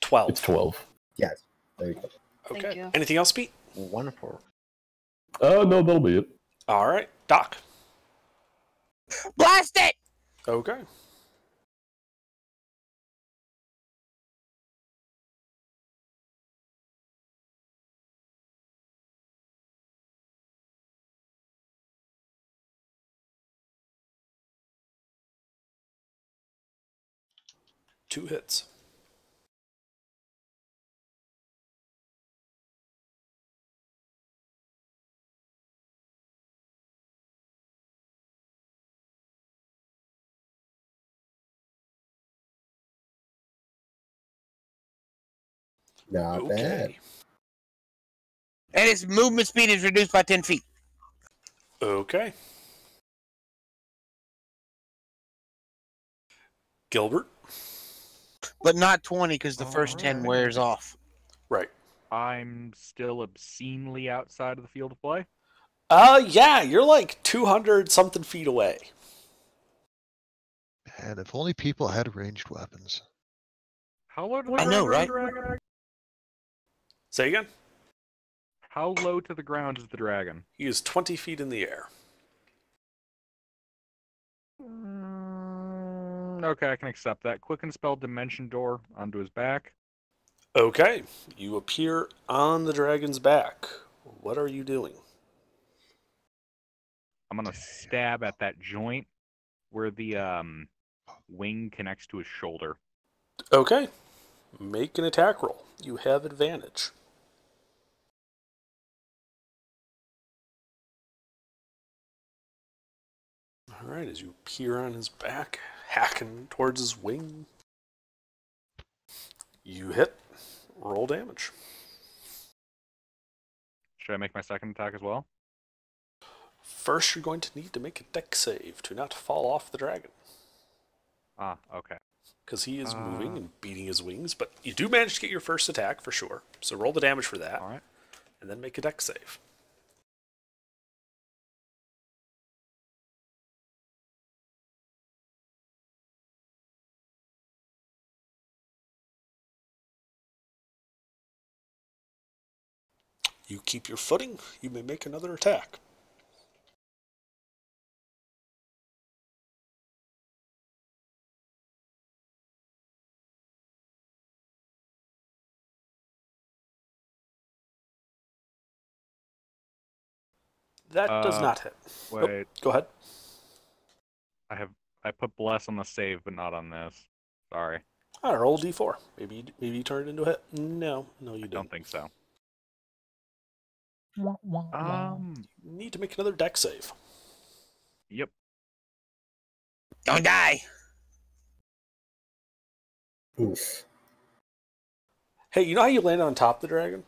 12. It's 12. Yes. There you go. Thank Okay. you. Anything else, Pete? Wonderful. No, that'll be it. All right. Doc. Blast it! Okay. Two hits. Not bad. Okay. And its movement speed is reduced by 10 feet. Okay. Gilbert? But not 20 because the first 10 Alright. wears off. Right. I'm still obscenely outside of the field of play. Yeah, you're like 200 something feet away. And if only people had ranged weapons. How low to the I know, right? dragon? Say again? How low to the ground is the dragon? He is 20 feet in the air. Okay, I can accept that. Quicken spell Dimension Door onto his back. Okay. You appear on the dragon's back. What are you doing? I'm gonna stab at that joint where the wing connects to his shoulder. Okay. Make an attack roll. You have advantage. Alright, as you peer on his back, hacking towards his wing, you hit. Roll damage. Should I make my second attack as well? First, you're going to need to make a dex save to not fall off the dragon. Ah, okay. Because he is moving and beating his wings, but you do manage to get your first attack for sure. So roll the damage for that, Alright. and then make a dex save. You keep your footing, you may make another attack. That does not hit. Wait, Nope, go ahead. I put bless on the save, but not on this. Sorry, All right, roll d4. Maybe you turn it into a hit. No, you I didn't. don't think so. Wah, wah, wah. You need to make another dex save. Yep. Don't die. Oof. Hey, you know how you land on top of the dragon?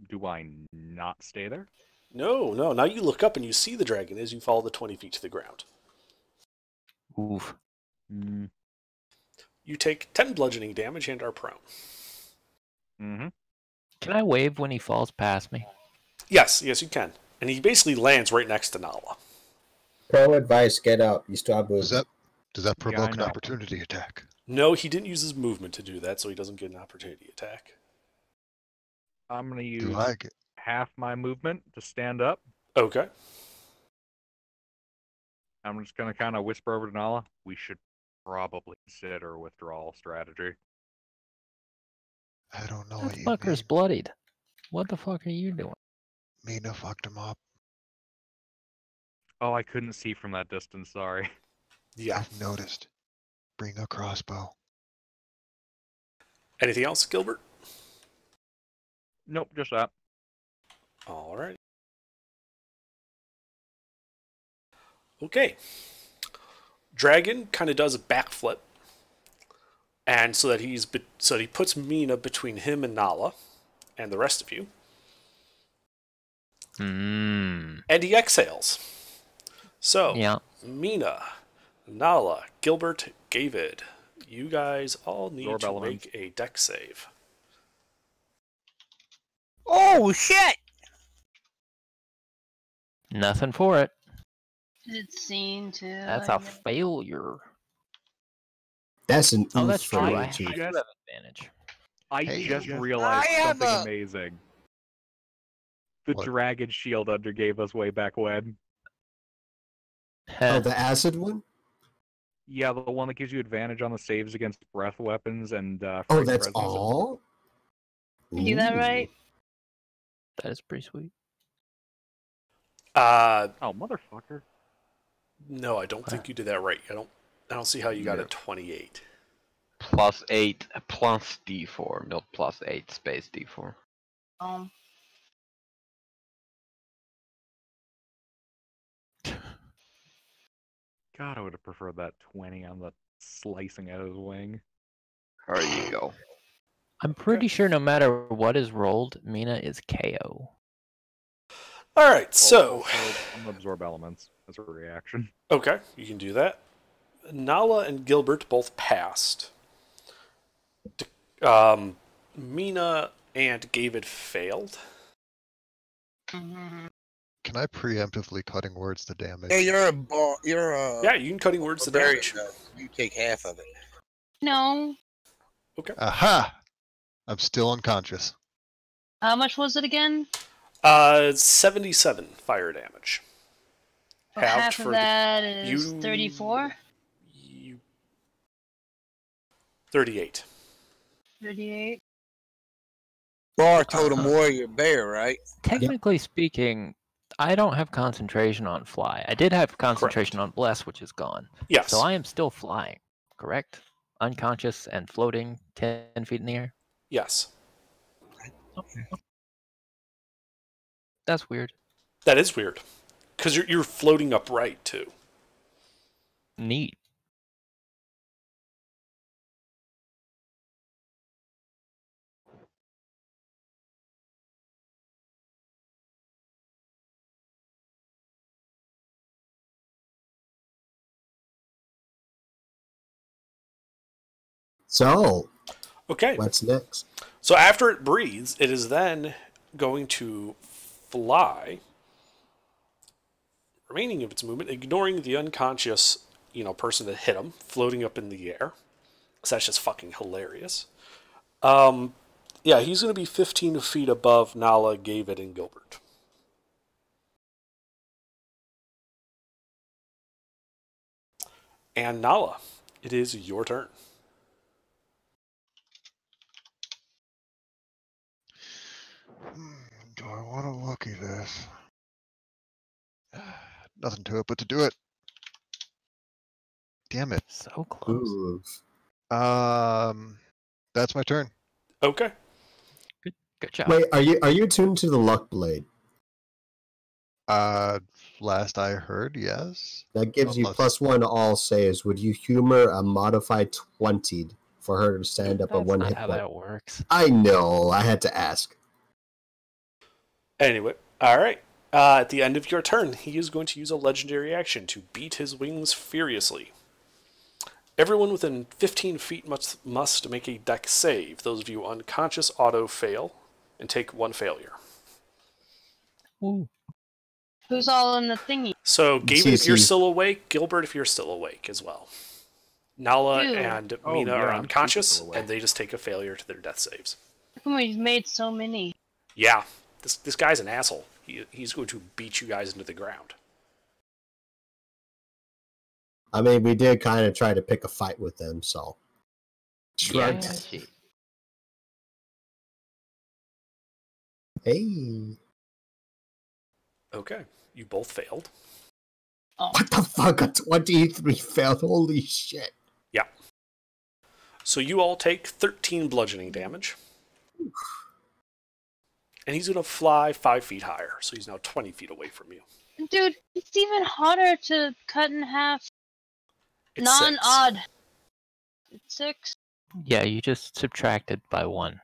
Do I not stay there? No. Now you look up and you see the dragon as you fall the 20 feet to the ground. Oof. You take 10 bludgeoning damage and are prone. Mm-hmm. Can I wave when he falls past me? Yes, you can. And he basically lands right next to Nala. Pro advice: get up. You still have Does movement. that provoke an know. opportunity attack? No, he didn't use his movement to do that, so he doesn't get an opportunity attack. I'm gonna use Do I get? half my movement to stand up. Okay. I'm just gonna kind of whisper over to Nala. We should probably consider a withdrawal strategy. I don't know That what you fucker's mean. bloodied. What the fuck are you doing? Mina fucked him up. Oh, I couldn't see from that distance. Sorry. Yeah. I've noticed. Bring a crossbow. Anything else, Gilbert? Nope, just that. All right. Okay. Dragon kind of does a backflip, and so that he puts Mina between him and Nala, and the rest of you, and he exhales. So Yeah. Mina, Nala, Gilbert, David, you guys all need Zorb to elements. make a dex save. Oh, shit! Nothing for it. It's seen too. That's I a guess. failure. That's an Oh, oof that's for true. me, I too. do have advantage. I Hey, just yeah. realized I have something a- amazing. The What? dragon shield Under gave us way back when. Oh, the acid one? Yeah, the one that gives you advantage on the saves against breath weapons and Oh, frightened that's presence. all? You do that Ooh. right? That is pretty sweet. Oh, motherfucker. No, I don't think you did that right. I don't see how you got a 28. +8 plus D4, not +8 space D4. God, I would have preferred that 20 on the slicing out of his wing. There you go. I'm pretty sure no matter what is rolled, Mina is KO. All right, so I'm gonna absorb elements as a reaction. okay, you can do that. Nala and Gilbert both passed. Mina and David failed. Can I preemptively cutting words the damage? Hey, you're a Yeah, you can cutting words the barbarian, damage. though. You take half of it. No. Aha! I'm still unconscious. How much was it again? 77 fire damage. Well, Halved half for of the- that is you- 34? 38. 38? Bar totem warrior bear, right? Technically speaking, I don't have concentration on fly. I did have concentration on bless, which is gone. Yes. So I am still flying, correct? Unconscious and floating 10 feet in the air? Yes. That's weird. That is weird. Because you're floating upright, too. Neat. So, Okay. what's next? So after it breathes, it is then going to fly, remaining of its movement, ignoring the unconscious, person that hit him, floating up in the air. So that's just fucking hilarious. Yeah, he's going to be 15 feet above Nala, David, and Gilbert. And Nala, it is your turn. Do I want to look at this? Nothing to it but to do it. Damn it. So close. Ooh. That's my turn. Okay. Good job. Wait, are you attuned to the luck blade? Last I heard, yes. That gives you Unless- +1 to all saves. Would you humor a modified 20 for her to stand up a That's one not hit how point? that works. I know. I had to ask. Anyway, all right. At the end of your turn, he is going to use a legendary action to beat his wings furiously. Everyone within 15 feet must make a dex save. Those of you unconscious auto fail and take 1 failure. Ooh. Who's all in the thingy? So, David, if you're CC. still awake, Gilbert, if you're still awake as well. Nala Ew. and Oh, Mina yeah, are I'm unconscious, super awake. and they just take a failure to their death saves. How come we've made so many? Yeah, this guy's an asshole. He's going to beat you guys into the ground. I mean, we did kind of try to pick a fight with them, so. Yeah. Shrugs. Hey. Okay, you both failed. Oh, What the fuck? A 23 failed? Holy shit. Yeah. So you all take 13 bludgeoning damage. And he's going to fly 5 feet higher, so he's now 20 feet away from you. dude, it's even harder to cut in half. It's Non-odd. It's 6. Yeah, you just subtract it by 1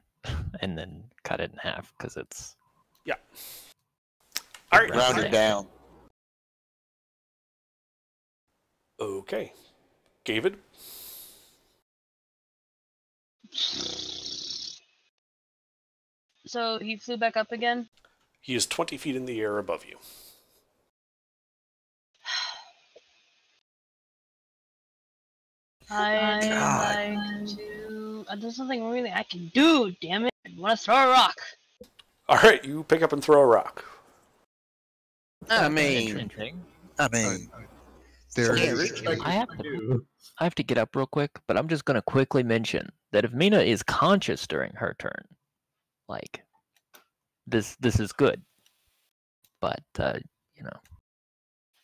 and then cut it in half because it's. Yeah. All right. Round it down. Okay. David? So he flew back up again? He is 20 feet in the air above you. I'd like to... there's nothing really I can do, damn it. I want to throw a rock. All right, you pick up and throw a rock. I mean, Interesting. There Yeah, is Rich, I have to get up real quick, but I'm just gonna quickly mention that if Mina is conscious during her turn, like this is good. But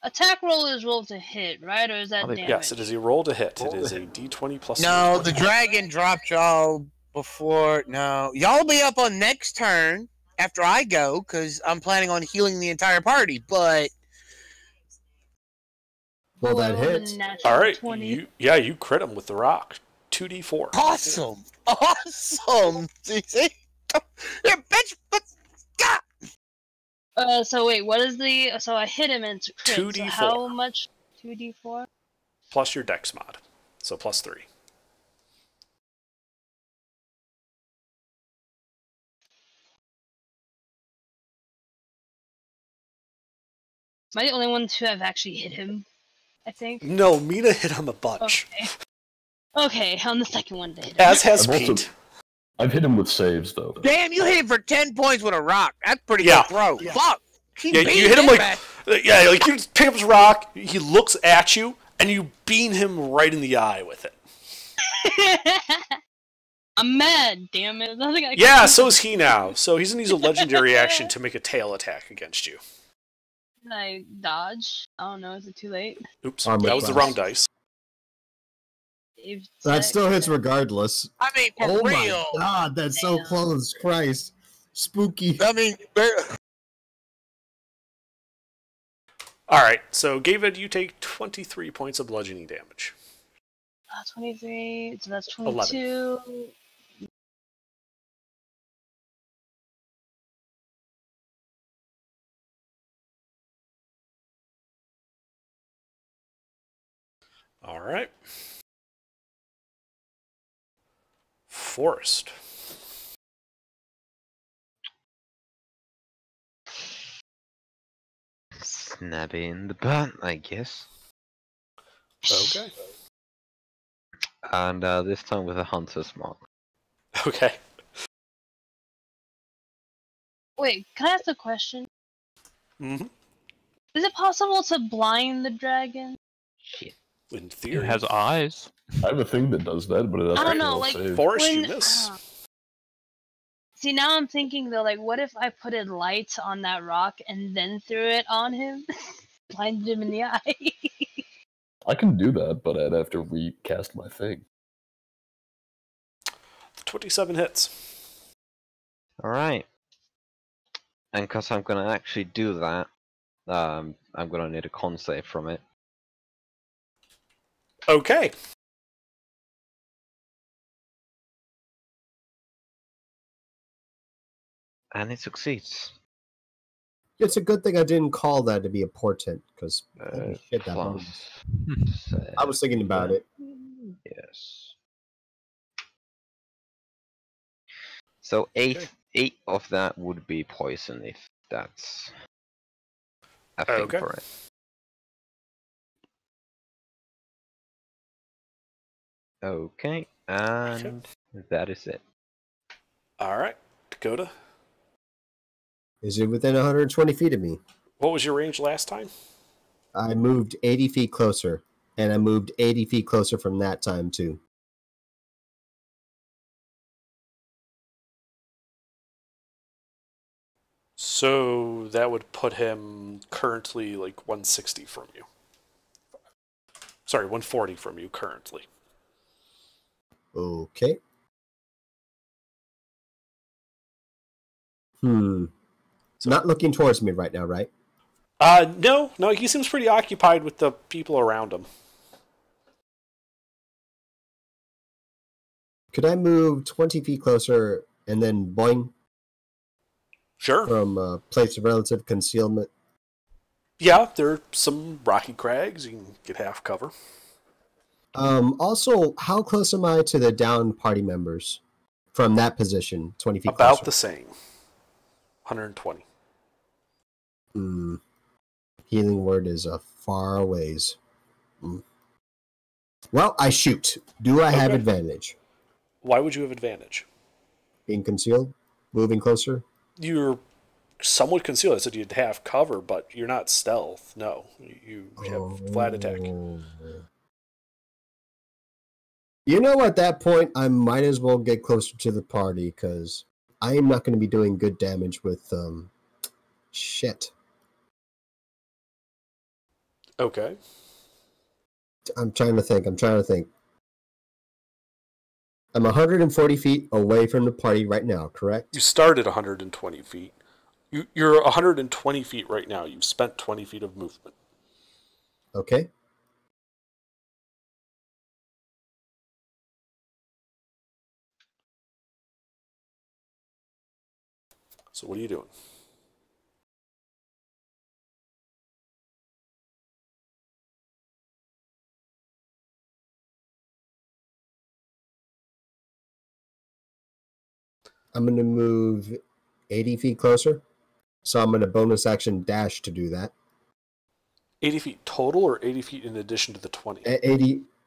Attack roll is roll to hit, right? Or is that I'll be- damage? Yes, it is a roll to hit. It is a d20 plus. no, 3. the dragon dropped y'all before. No, y'all be up on next turn after I go because I'm planning on healing the entire party. But Well, I that rolled a hits. natural All right, 20. you crit him with the rock. 2d4. Awesome. Awesome. See? Yeah, bitch. God. So wait, what is the? So I hit him into crit. So 2d4. how much? 2d4. Plus your dex mod. So plus 3. Am I the only one to have actually hit him? I think. No, Mina hit him a bunch. Okay. Okay, on the second one, did. As has I've also- Pete. I've hit him with saves though. Damn, you hit him for 10 points with a rock. That's pretty Yeah. good throw. Fuck. He Yeah, beat you hit him like, man. yeah, like you just pick up his rock, he looks at you, and you beam him right in the eye with it. I'm mad, damn it. Nothing I can Yeah, do. so is he now. So he's gonna use a legendary action to make a tail attack against you. Can I dodge? I don't know, is it too late? Oops, Armor that was the class. wrong dice. That still hits regardless. I mean, for Oh my real. god, that's so Damn. close. Christ. Spooky. I mean, Alright, so David, you take 23 points of bludgeoning damage. 23, so that's 11. 22. Alright. Forest. Snabby in the butt, I guess. Okay. And this time with a hunter's mark. Okay. Wait, can I ask a question? Mm-hmm. Is it possible to blind the dragon? Shit. In It theory. has eyes. I have a thing that does that, but it doesn't I don't know, roll like, save. Forest, you When- miss. See, now I'm thinking though, like, what if I put a light on that rock and then threw it on him? Blinded him in the eye. I can do that, but I'd have to recast my thing. 27 hits. Alright. And because I'm gonna actually do that, I'm gonna need a con save from it. Okay. And it succeeds. It's a good thing I didn't call that to be a portent, because shit, that Plus bonus. I was thinking about it. Yes. So eight of that would be poison if that's a thing Okay. for it. Okay, and that is it. Alright. Dakota, Is it within 120 feet of me? what was your range last time? I moved 80 feet closer, and I moved 80 feet closer from that time, too. So that would put him currently like 160 from you. Sorry, 140 from you currently. Okay. Not looking towards me right now, right? No, he seems pretty occupied with the people around him. Could I move 20 feet closer and then boing Sure. from place of relative concealment? Yeah, there are some rocky crags. You can get half cover. Also, how close am I to the down party members from that position? 20 feet About closer. the same. 120. Healing word is a far ways. Well, I shoot. Do I have Okay. advantage? Why would you have advantage? Being concealed? Moving closer? You're somewhat concealed. I said you'd have cover, but you're not stealth. No, you have flat attack. Oh. You know, at that point, I might as well get closer to the party, because I am not going to be doing good damage with, shit. Okay. I'm trying to think. I'm 140 feet away from the party right now, correct? You start at 120 feet. You're 120 feet right now. You've spent 20 feet of movement. Okay. So what are you doing? I'm going to move 80 feet closer. So I'm going to bonus action dash to do that. 80 feet total or 80 feet in addition to the 20?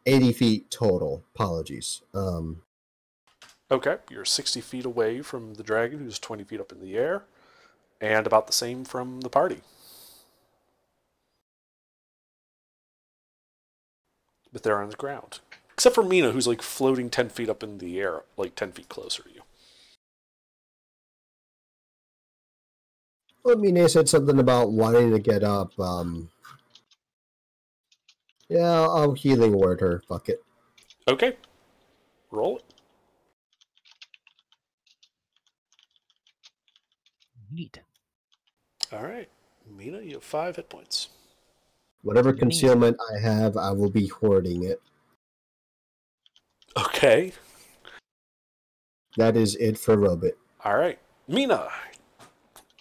80 feet total. Apologies. Okay, you're 60 feet away from the dragon, who's 20 feet up in the air, and about the same from the party. But they're on the ground. Except for Mina, who's like floating 10 feet up in the air, like 10 feet closer to you. Well, Mina said something about wanting to get up. Yeah, I'll healing word her. Fuck it. Okay. Roll it. Neat. All right. Mina, you have 5 hit points. Whatever concealment I have, I will be hoarding it. Okay. That is it for Robit. All right. Mina,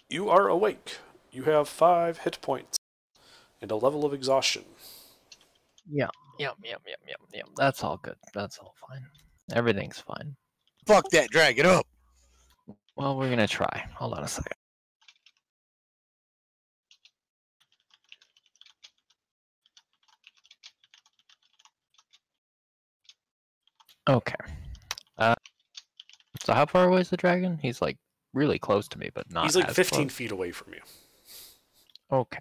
you are awake. You have 5 hit points and a level of exhaustion. Yep. That's all good. That's all fine. Everything's fine. Fuck that, drag it up. Well, we're gonna try. Hold on a second. Okay. So how far away is the dragon? He's like really close to me, but not. He's like as 15 close. feet away from you. Okay.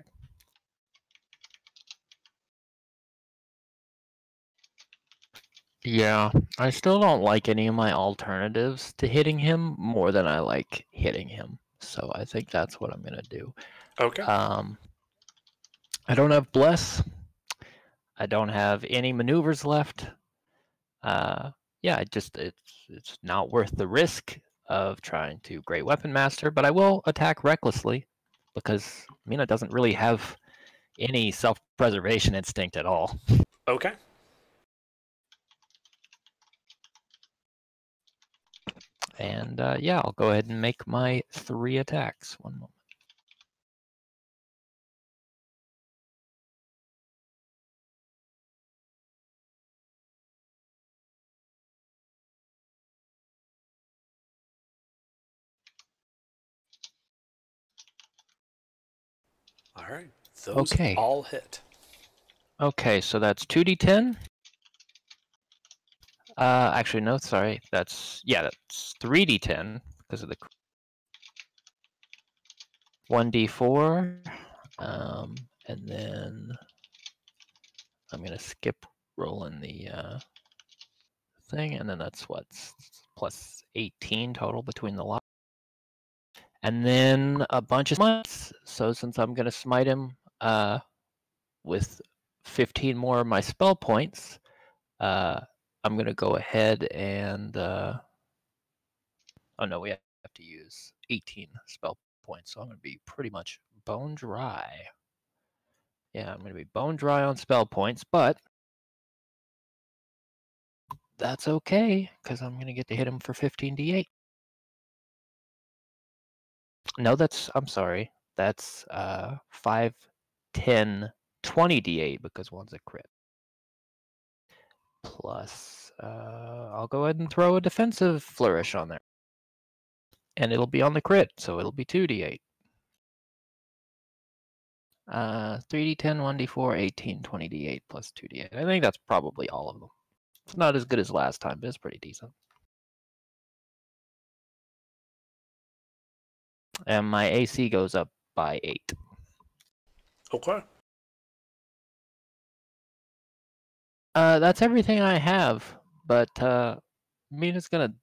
Yeah, I still don't like any of my alternatives to hitting him more than I like hitting him. So I think that's what I'm gonna do. Okay. I don't have bless. I don't have any maneuvers left. Yeah, it's not worth the risk of trying to Great Weapon Master, but I will attack recklessly because Mina doesn't really have any self-preservation instinct at all. Okay. And yeah, I'll go ahead and make my 3 attacks. One moment. All right. Those Okay. all hit. Okay, so that's 2d10. Actually, no, sorry. That's 3d10 because of the 1d4. And then I'm gonna skip rolling the thing, and then that's what plus 18 total between the lot. And then a bunch of smites. So since I'm gonna smite him with 15 more of my spell points, I'm gonna go ahead and oh no, we have to use 18 spell points, so I'm gonna be pretty much bone dry. Yeah, I'm gonna be bone dry on spell points, but that's okay because I'm gonna get to hit him for 15d8. No, I'm sorry. That's 5, 10, 20d8 because one's a crit. Plus, I'll go ahead and throw a defensive flourish on there. And it'll be on the crit, so it'll be 2d8. 3d10, 1d4, 18, 20d8 plus 2d8. I think that's probably all of them. It's not as good as last time, but it's pretty decent. And my AC goes up by 8. Okay. That's everything I have, but Mina's gonna,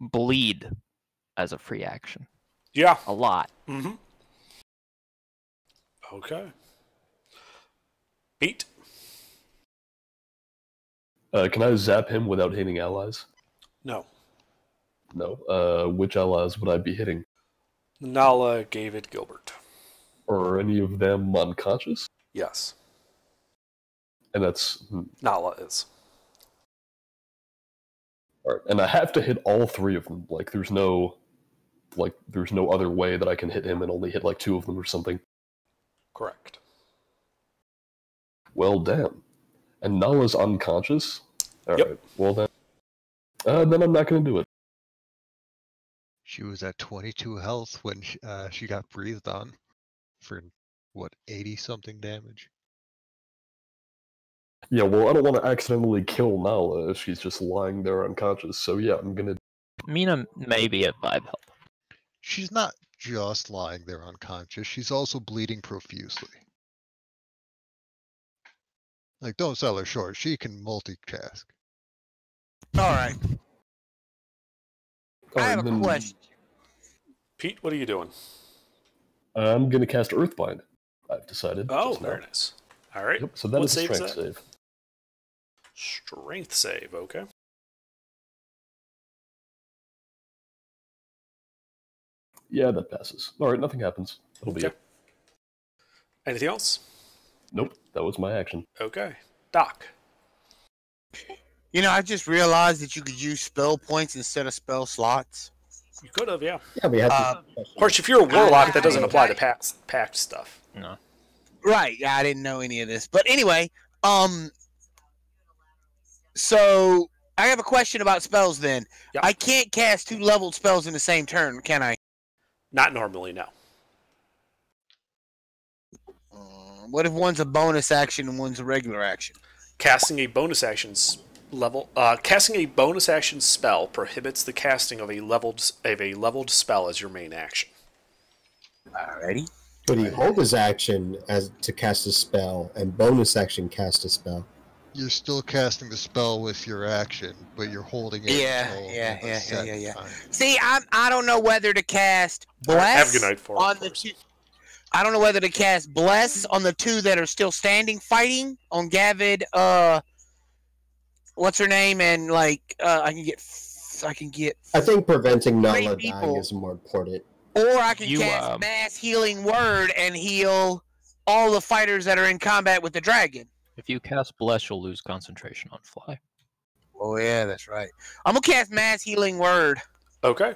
bleed as a free action. Yeah. A lot. Mm-hmm. Okay. Pete? Can I zap him without hitting allies? No. No. Which allies would I be hitting? Nala gave it Gilbert. Are any of them unconscious? Yes. And that's... Nala is. Alright, and I have to hit all 3 of them. Like, there's no like there's no other way that I can hit him and only hit like 2 of them or something. Correct. Well, damn. And Nala's unconscious? Alright, Yep. well then I'm not gonna do it. She was at 22 health when she got breathed on for, what, 80-something damage? Yeah, well, I don't want to accidentally kill Nala if she's just lying there unconscious, so yeah, I'm gonna... Mina may be at 5 health. She's not just lying there unconscious, she's also bleeding profusely. Like, don't sell her short, she can multitask. Alright. I have a then question. Pete, what are you doing? I'm gonna cast Earthbind, I've decided. Oh, just now. very nice. All right. Yep, so that What is a save is strength that? save. Strength save, okay. Yeah, that passes. Alright, nothing happens. That'll be Okay. it. Anything else? Nope, that was my action. Okay. Doc. You know, I just realized that you could use spell points instead of spell slots. You could have, yeah. Yeah, we have Of course, if you're a warlock, that doesn't apply to pact stuff. No. Right, yeah, I didn't know any of this. But anyway, so I have a question about spells then. Yep. I can't cast 2 leveled spells in the same turn, can I? Not normally, no. What if one's a bonus action and one's a regular action? Casting a bonus action spell prohibits the casting of a leveled spell as your main action. Alrighty. But he hold his action as to cast a spell, and bonus action cast a spell. You're still casting the spell with your action, but you're holding it until a set time. See, I don't know whether to cast All right, have Bless a good night for it, on of the course. 2. I don't know whether to cast Bless on the 2 that are still standing fighting on Gavid, what's her name, and like I can get I think preventing Nala dying people. is more important. Or I can cast Mass Healing Word and heal all the fighters that are in combat with the dragon. If you cast Bless, you'll lose concentration on fly. Oh yeah, that's right. I'm gonna cast Mass Healing Word. Okay.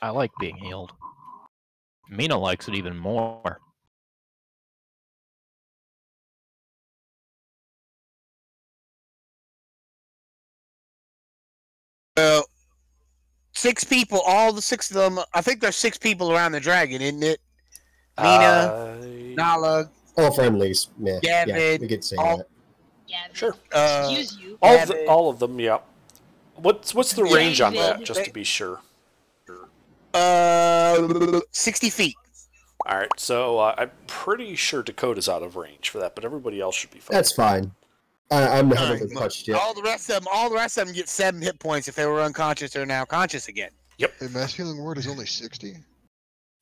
I like being healed. Mina likes it even more. Well, 6 people, all the 6 of them. I think there's 6 people around the dragon, isn't it? Mina, Nala, All friendlies. Yeah, yeah, Gavid, we could say all- that. Sure. Excuse you. All of them, yeah. What's the range on that, David. just to be sure? 60 feet. All right, so I'm pretty sure Dakota's out of range for that, but everybody else should be fine. That's fine. I'm not Alright, been touched yet. All the rest of them get 7 hit points if they were unconscious. They're now conscious again. Hey, Mass Healing Word is only 60?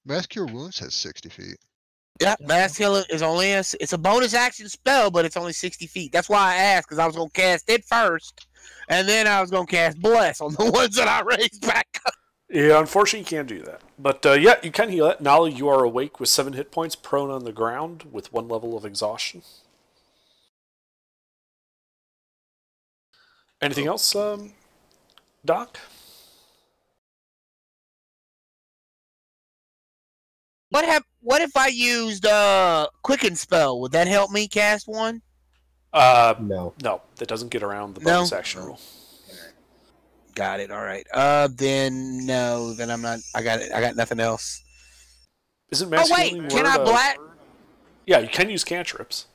Mass Cure Wounds has 60 feet. Yeah, Mass Healing is only it's a bonus action spell, but it's only 60 feet. That's why I asked, because I was gonna cast it first, and then I was gonna cast Bless on the ones that I raised back up. Yeah, unfortunately, you can't do that. But yeah, you can heal it. Nala, you are awake with 7 hit points, prone on the ground with 1 level of exhaustion. Anything else, Doc? What if I used Quicken Spell? Would that help me cast one? No. No, that doesn't get around the No? bonus action rule. Got it. All right. Then no. Then I'm not. I got it. I got nothing else. Isn't Oh Mass wait, Healing can Word, I blast? Yeah, you can use cantrips.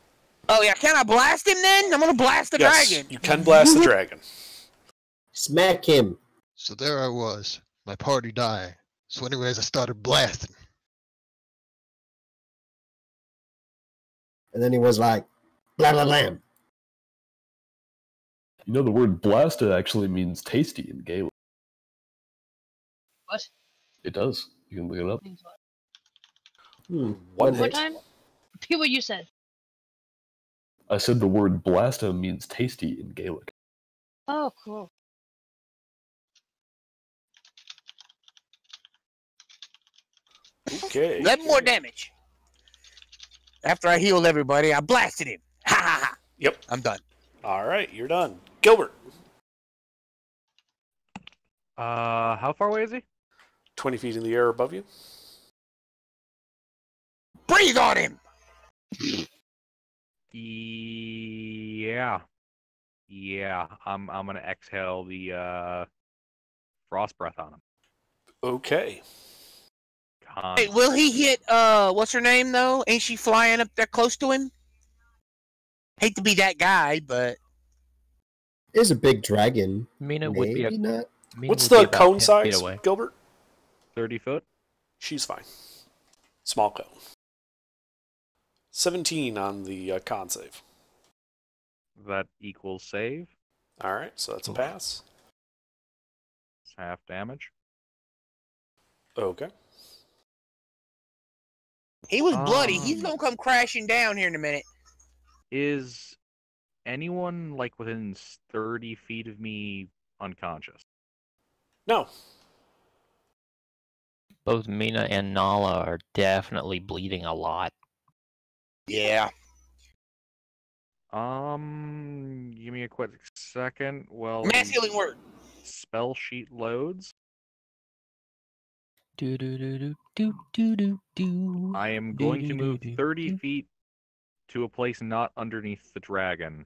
Oh yeah, can I blast him then? I'm gonna blast the Yes, dragon. you can blast the dragon. Smack him. So there I was, my party dying. So anyways, I started blasting. And then he was like, blah, blah, blam. You know, the word blasted actually means tasty in Gaelic. What? It does. You can look it up. Means what? One What hit. time? Repeat what you said. I said the word blasta means tasty in Gaelic. Oh, cool. Okay. 11 more damage. After I healed everybody, I blasted him. Ha ha ha. Yep. I'm done. All right, you're done. Gilbert. How far away is he? 20 feet in the air above you. Breathe on him. Yeah. Yeah. I'm gonna exhale the frost breath on him. Okay. Hey, will he hit what's her name though? Ain't she flying up there close to him? Hate to be that guy, but Is a big dragon. Mina would be Maybe not. Mina What's would be the about cone 10 feet size, away. Gilbert? 30 foot. She's fine. Small cone. 17 on the con save. That equals save. All right, so that's a pass. It's half damage. Okay. he was bloody. He's gonna come crashing down here in a minute. Is anyone like within 30 feet of me unconscious? No. Both Mina and Nala are definitely bleeding a lot. Yeah. Give me a quick second. Well, Mass healing word. spell sheet loads. Do do do do do do do do. I am going to move 30 feet to a place not underneath the dragon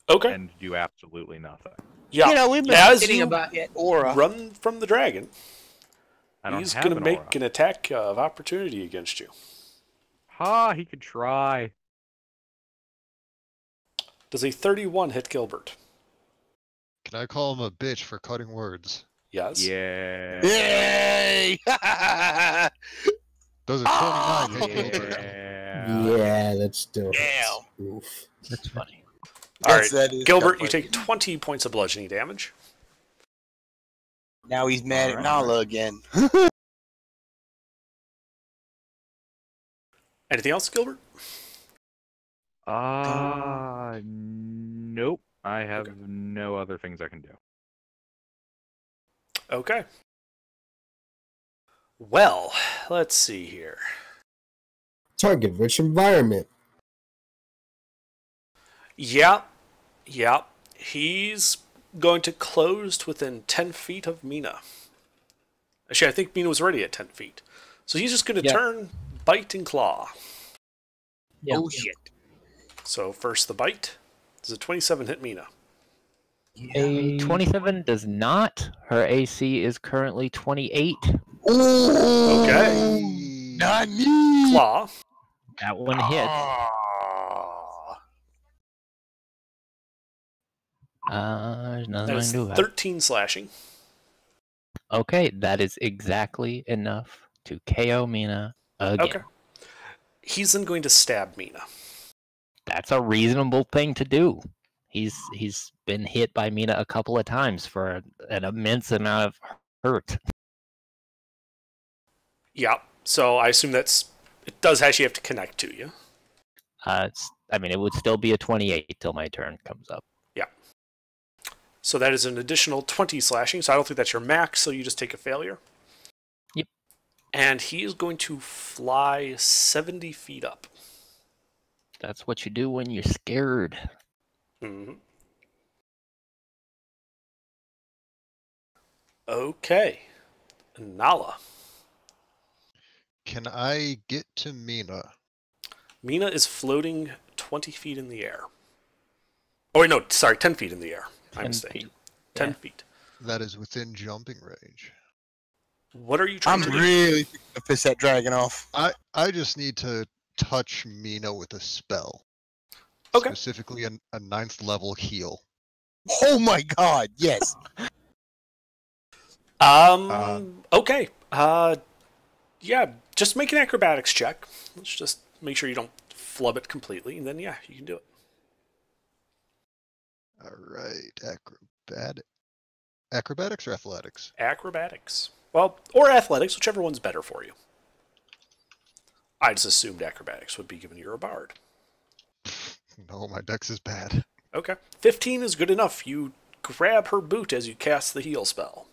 Okay. and do absolutely nothing. Yeah. You know, we've been As kidding you about that aura. run from the dragon, I don't he's have going to an make aura. an attack of opportunity against you. Ha! He could try. Does a 31 hit Gilbert? Can I call him a bitch for cutting words? Yes. Yeah. Yay! Does a 29 hit Gilbert? Yeah. Yeah, that's still. Damn. Oof. That's funny. All right, That is Gilbert, you definitely- take 20 points of bludgeoning damage. Now he's mad at Alright. Nala again. Anything else, Gilbert? Nope. I have no other things I can do. Okay. Well, let's see here. Target rich environment. Yeah. He's going to close to within 10 feet of Mina. Actually, I think Mina was already at 10 feet. So he's just going to Yeah. turn, bite, and claw. Yeah. Oh shit. So first the bite. Does a 27 hit Mina? A 27 does not. Her AC is currently 28. Okay. Not me. Claw. That one hits. There's nothing That I is can do about it. 13 slashing. Okay, that is exactly enough to KO Mina again. Okay. He's then going to stab Mina. That's a reasonable thing to do. He's been hit by Mina a couple of times for an immense amount of hurt. Yeah. So I assume it does actually have to connect to you. It would still be a 28 till my turn comes up. So that is an additional 20 slashing. So I don't think that's your max, so you just take a failure. Yep. And he is going to fly 70 feet up. That's what you do when you're scared. Mm-hmm. Okay. Nala. Can I get to Mina? Mina is floating 20 feet in the air. Oh, wait, no, sorry, 10 feet in the air. 10 I'm mistaken. feet. 10 Yeah. feet. That is within jumping range. What are you trying I'm to do? really gonna piss that dragon off. I just need to touch Mina with a spell. Okay. Specifically a 9th level heal. Oh my god, yes. Okay. Yeah, just make an acrobatics check. Let's just make sure you don't flub it completely, and then, yeah, you can do it. Alright, acrobatics or athletics? Acrobatics. Well, or athletics, whichever one's better for you. I just assumed acrobatics would be given you're a bard. No, my dex is bad. Okay. 15 is good enough. You grab her boot as you cast the heal spell.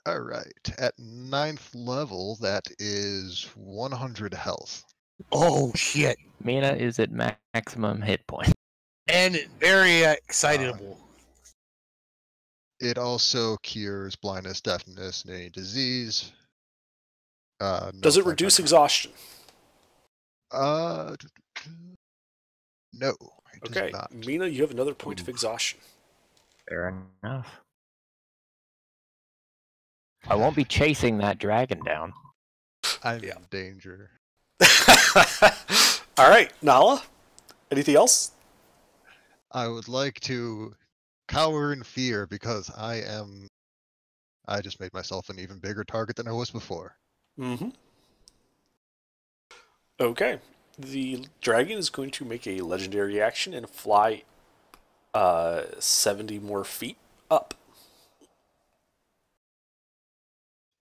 Alright, at 9th level, that is 100 health. Oh shit. Mina is at maximum hit point. And very excitable. It also cures blindness, deafness, and any disease. No Does it effect on reduce con- exhaustion? No, it does Okay, not. Mina, you have another point of Ooh. exhaustion. Fair enough. I won't be chasing that dragon down. I'm Yeah. in danger. All right, Nala. Anything else? I would like to cower in fear because I just made myself an even bigger target than I was before. Mm-hmm. Okay. The dragon is going to make a legendary action and fly 70 more feet up.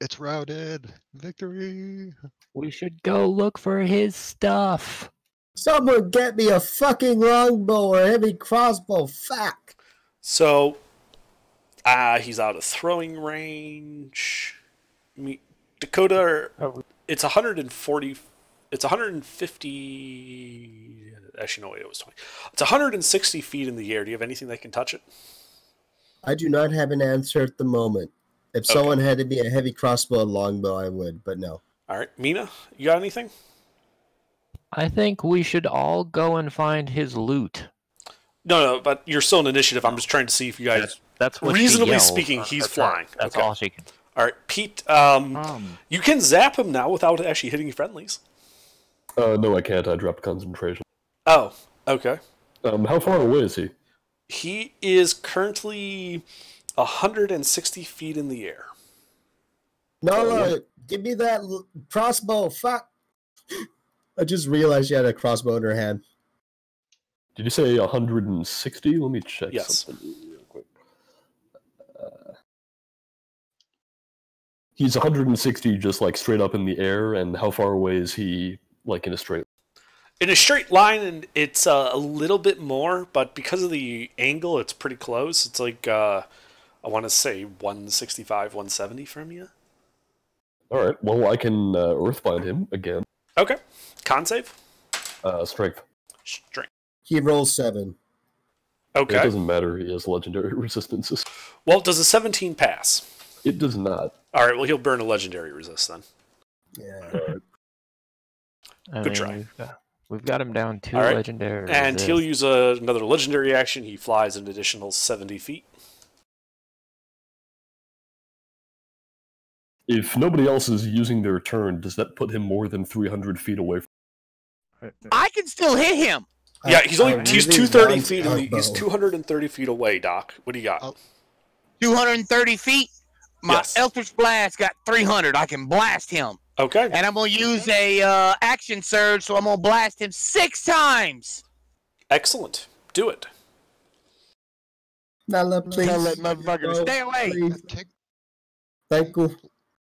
It's routed. Victory. We should go look for his stuff. Someone get me a fucking longbow or a heavy crossbow. Fuck. So, he's out of throwing range. Dakota, it's 140. It's 150. Actually, no, wait, it was 20. It's 160 feet in the air. Do you have anything that can touch it? I do not have an answer at the moment. If Okay. someone had to be a heavy crossbow and longbow, I would, but no. All right, Mina, you got anything? I think we should all go and find his loot. No, but you're still in initiative. I'm just trying to see if you guys. That's what she Reasonably yells. speaking, he's That's right. flying. That's Okay. all she can. All right, Pete. You can zap him now without actually hitting friendlies. No, I can't. I dropped concentration. Oh, okay. How far away is he? He is currently 160 feet in the air. No, give me that crossbow. Fuck. I just realized she had a crossbow in her hand. Did you say 160? Let me check Yes. something real quick. He's 160 just like straight up in the air, and how far away is he like in a straight? In a straight line, and it's a little bit more, but because of the angle, it's pretty close. It's like, I want to say 165, 170 from you. Alright, well I can earthbind him again. Okay. Con save? Strength. Strength. He rolls 7. It Okay. doesn't matter, he has legendary resistances. Well, does a 17 pass? It does not. All right, well, he'll burn a legendary resist then. Yeah. Good try. We've got him down 2 All right. legendary. And he'll resists. use another legendary action. He flies an additional 70 feet. If nobody else is using their turn, does that put him more than 300 feet away from... I can still hit him. Yeah, he's I only really 230 want feet. He's elbow. 230 feet away, Doc. What do you got? Oh. 230 feet. My Yes. Eldritch Blast got 300. I can blast him. Okay. And I'm going to use a action surge, so I'm going to blast him 6 times. Excellent. Do it. Nala, please. Tell that motherfucker to No, stay away. please. Take Thank you.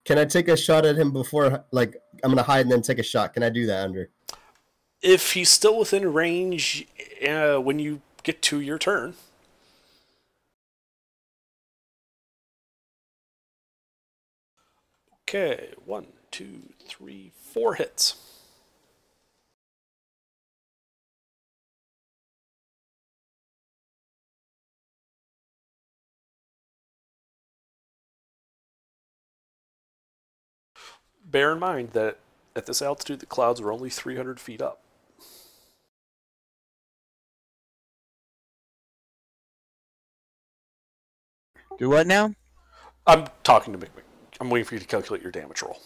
Can I take a shot at him before, like, I'm going to hide and then take a shot? Can I do that, Andrew? If he's still within range when you get to your turn. Okay, 1, 2, 3, 4 hits. Bear in mind that at this altitude, the clouds were only 300 feet up. Do what now? I'm talking to McMick. I'm waiting for you to calculate your damage roll.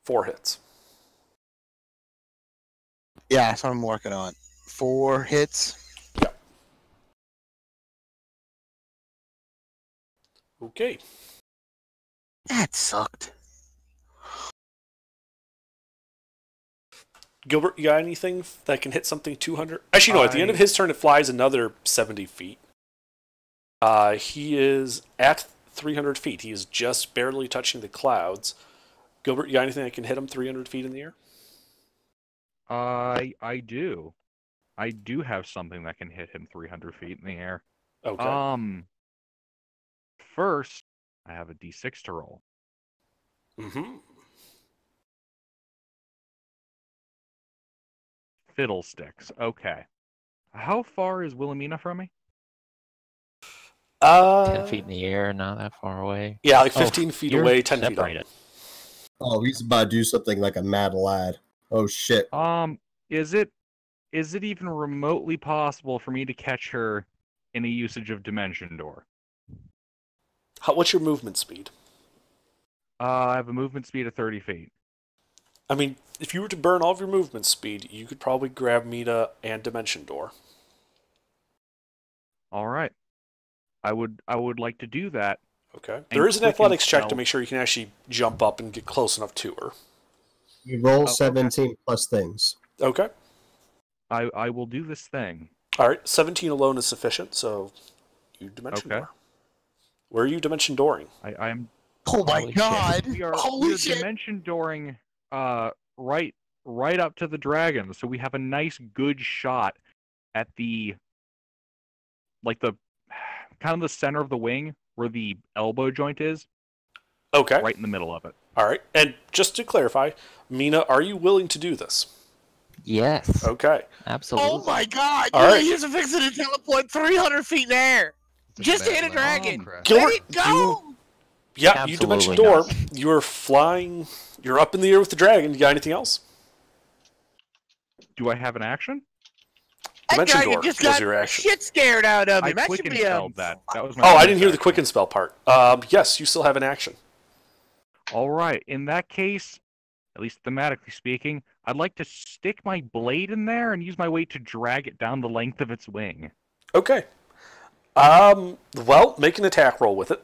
4 hits. Yeah, that's what I'm working on. 4 hits. Okay. That sucked. Gilbert, you got anything that can hit something 200? Actually, no, at the end of his turn, it flies another 70 feet. He is at 300 feet. He is just barely touching the clouds. Gilbert, you got anything that can hit him 300 feet in the air? I do. I do have something that can hit him 300 feet in the air. Okay. First, I have a d6 to roll. Mm-hmm. Fiddlesticks. Okay. How far is Wilhelmina from me? 10 feet in the air, not that far away. Yeah, like Oh, 15 feet you're away, 10 feet up. separated. Oh, he's about to do something like a mad lad. Oh shit. Is it even remotely possible for me to catch her in a usage of Dimension Door? What's your movement speed? I have a movement speed of 30 feet. I mean, if you were to burn all of your movement speed, you could probably grab Mina and Dimension Door. All right. I would like to do that. Okay. And There is an quicken athletics check to spell. make sure you can actually jump up and get close enough to her. You roll okay. 17 plus things. Okay. I will do this thing. All right. 17 alone is sufficient, so you Dimension Okay. Door. Where are you Dimension Dooring? I am. Oh my Holy shit. god! We are Holy shit! Dimension Dooring right up to the dragon, so we have a nice good shot at the kind of the center of the wing where the elbow joint is, Okay. right in the middle of it. All right. And just to clarify, Mina, are you willing to do this? Yes, Okay. absolutely. Oh my god! All All right. right. You're fixing to teleport 300 feet in the air. Just to hit a dragon. Gilbert, Let it go! Yeah, you Dimension Absolutely Door. You're flying. You're up in the air with the dragon. You got anything else? Do I have an action? That Dimension dragon Door just was got your action. shit scared out of I him. That should quicken be a... spelled that. That was my Oh, I bonus didn't hear the action. quicken spell part. Yes, you still have an action. All right. In that case, at least thematically speaking, I'd like to stick my blade in there and use my weight to drag it down the length of its wing. Okay. Well, make an attack roll with it.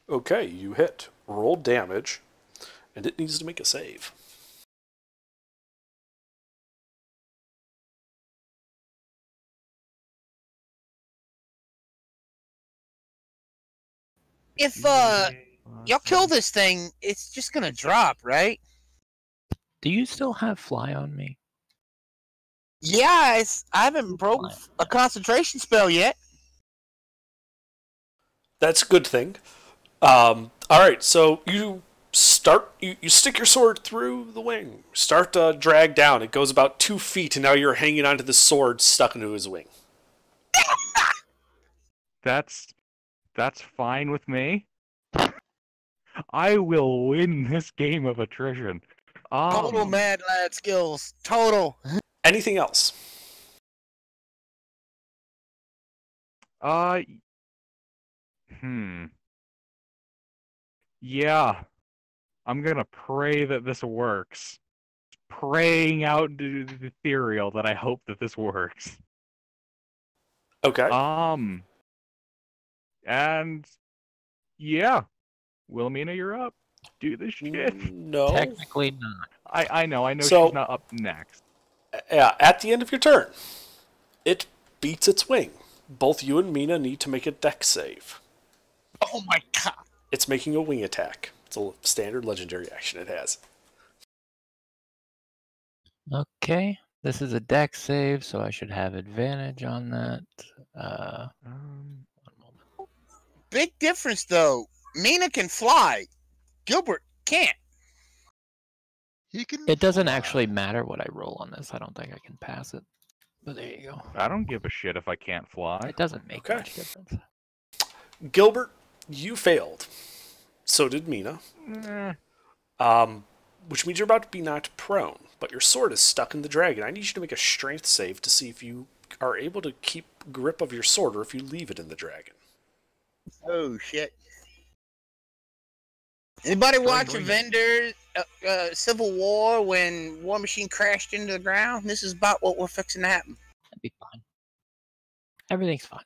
Okay, you hit. Roll damage, and it needs to make a save. If, y'all kill this thing, it's just gonna drop, right? Do you still have fly on me? Yeah, I haven't broke a concentration spell yet. That's a good thing. All right, so you start. You stick your sword through the wing. Start to drag down. It goes about 2 feet, and now you're hanging onto the sword stuck into his wing. That's fine with me. I will win this game of attrition. Total mad lad skills. Total. Anything else? Yeah. I'm gonna pray that this works. Praying out to the ethereal that I hope that this works. Okay. And yeah. Wilhelmina, you're up. Do this shit. No. Technically not. I know So- she's not up next. Yeah, at the end of your turn, it beats its wing. Both you and Mina need to make a dex save. Oh my god. It's making a wing attack. It's a standard legendary action it has. Okay, this is a dex save, so I should have advantage on that. One moment. Big difference though. Mina can fly. Gilbert can't. He can. It doesn't actually matter what I roll on this. I don't think I can pass it. But there you go. I don't give a shit if I can't fly. It doesn't make Okay. much difference. Gilbert, you failed. So did Mina. Which means you're about to be knocked prone, but your sword is stuck in the dragon. I need you to make a strength save to see if you are able to keep grip of your sword or if you leave it in the dragon. Oh shit. Anybody watch Avengers Civil War when War Machine crashed into the ground? This is about what we're fixing to happen. That'd be fine. Everything's fine.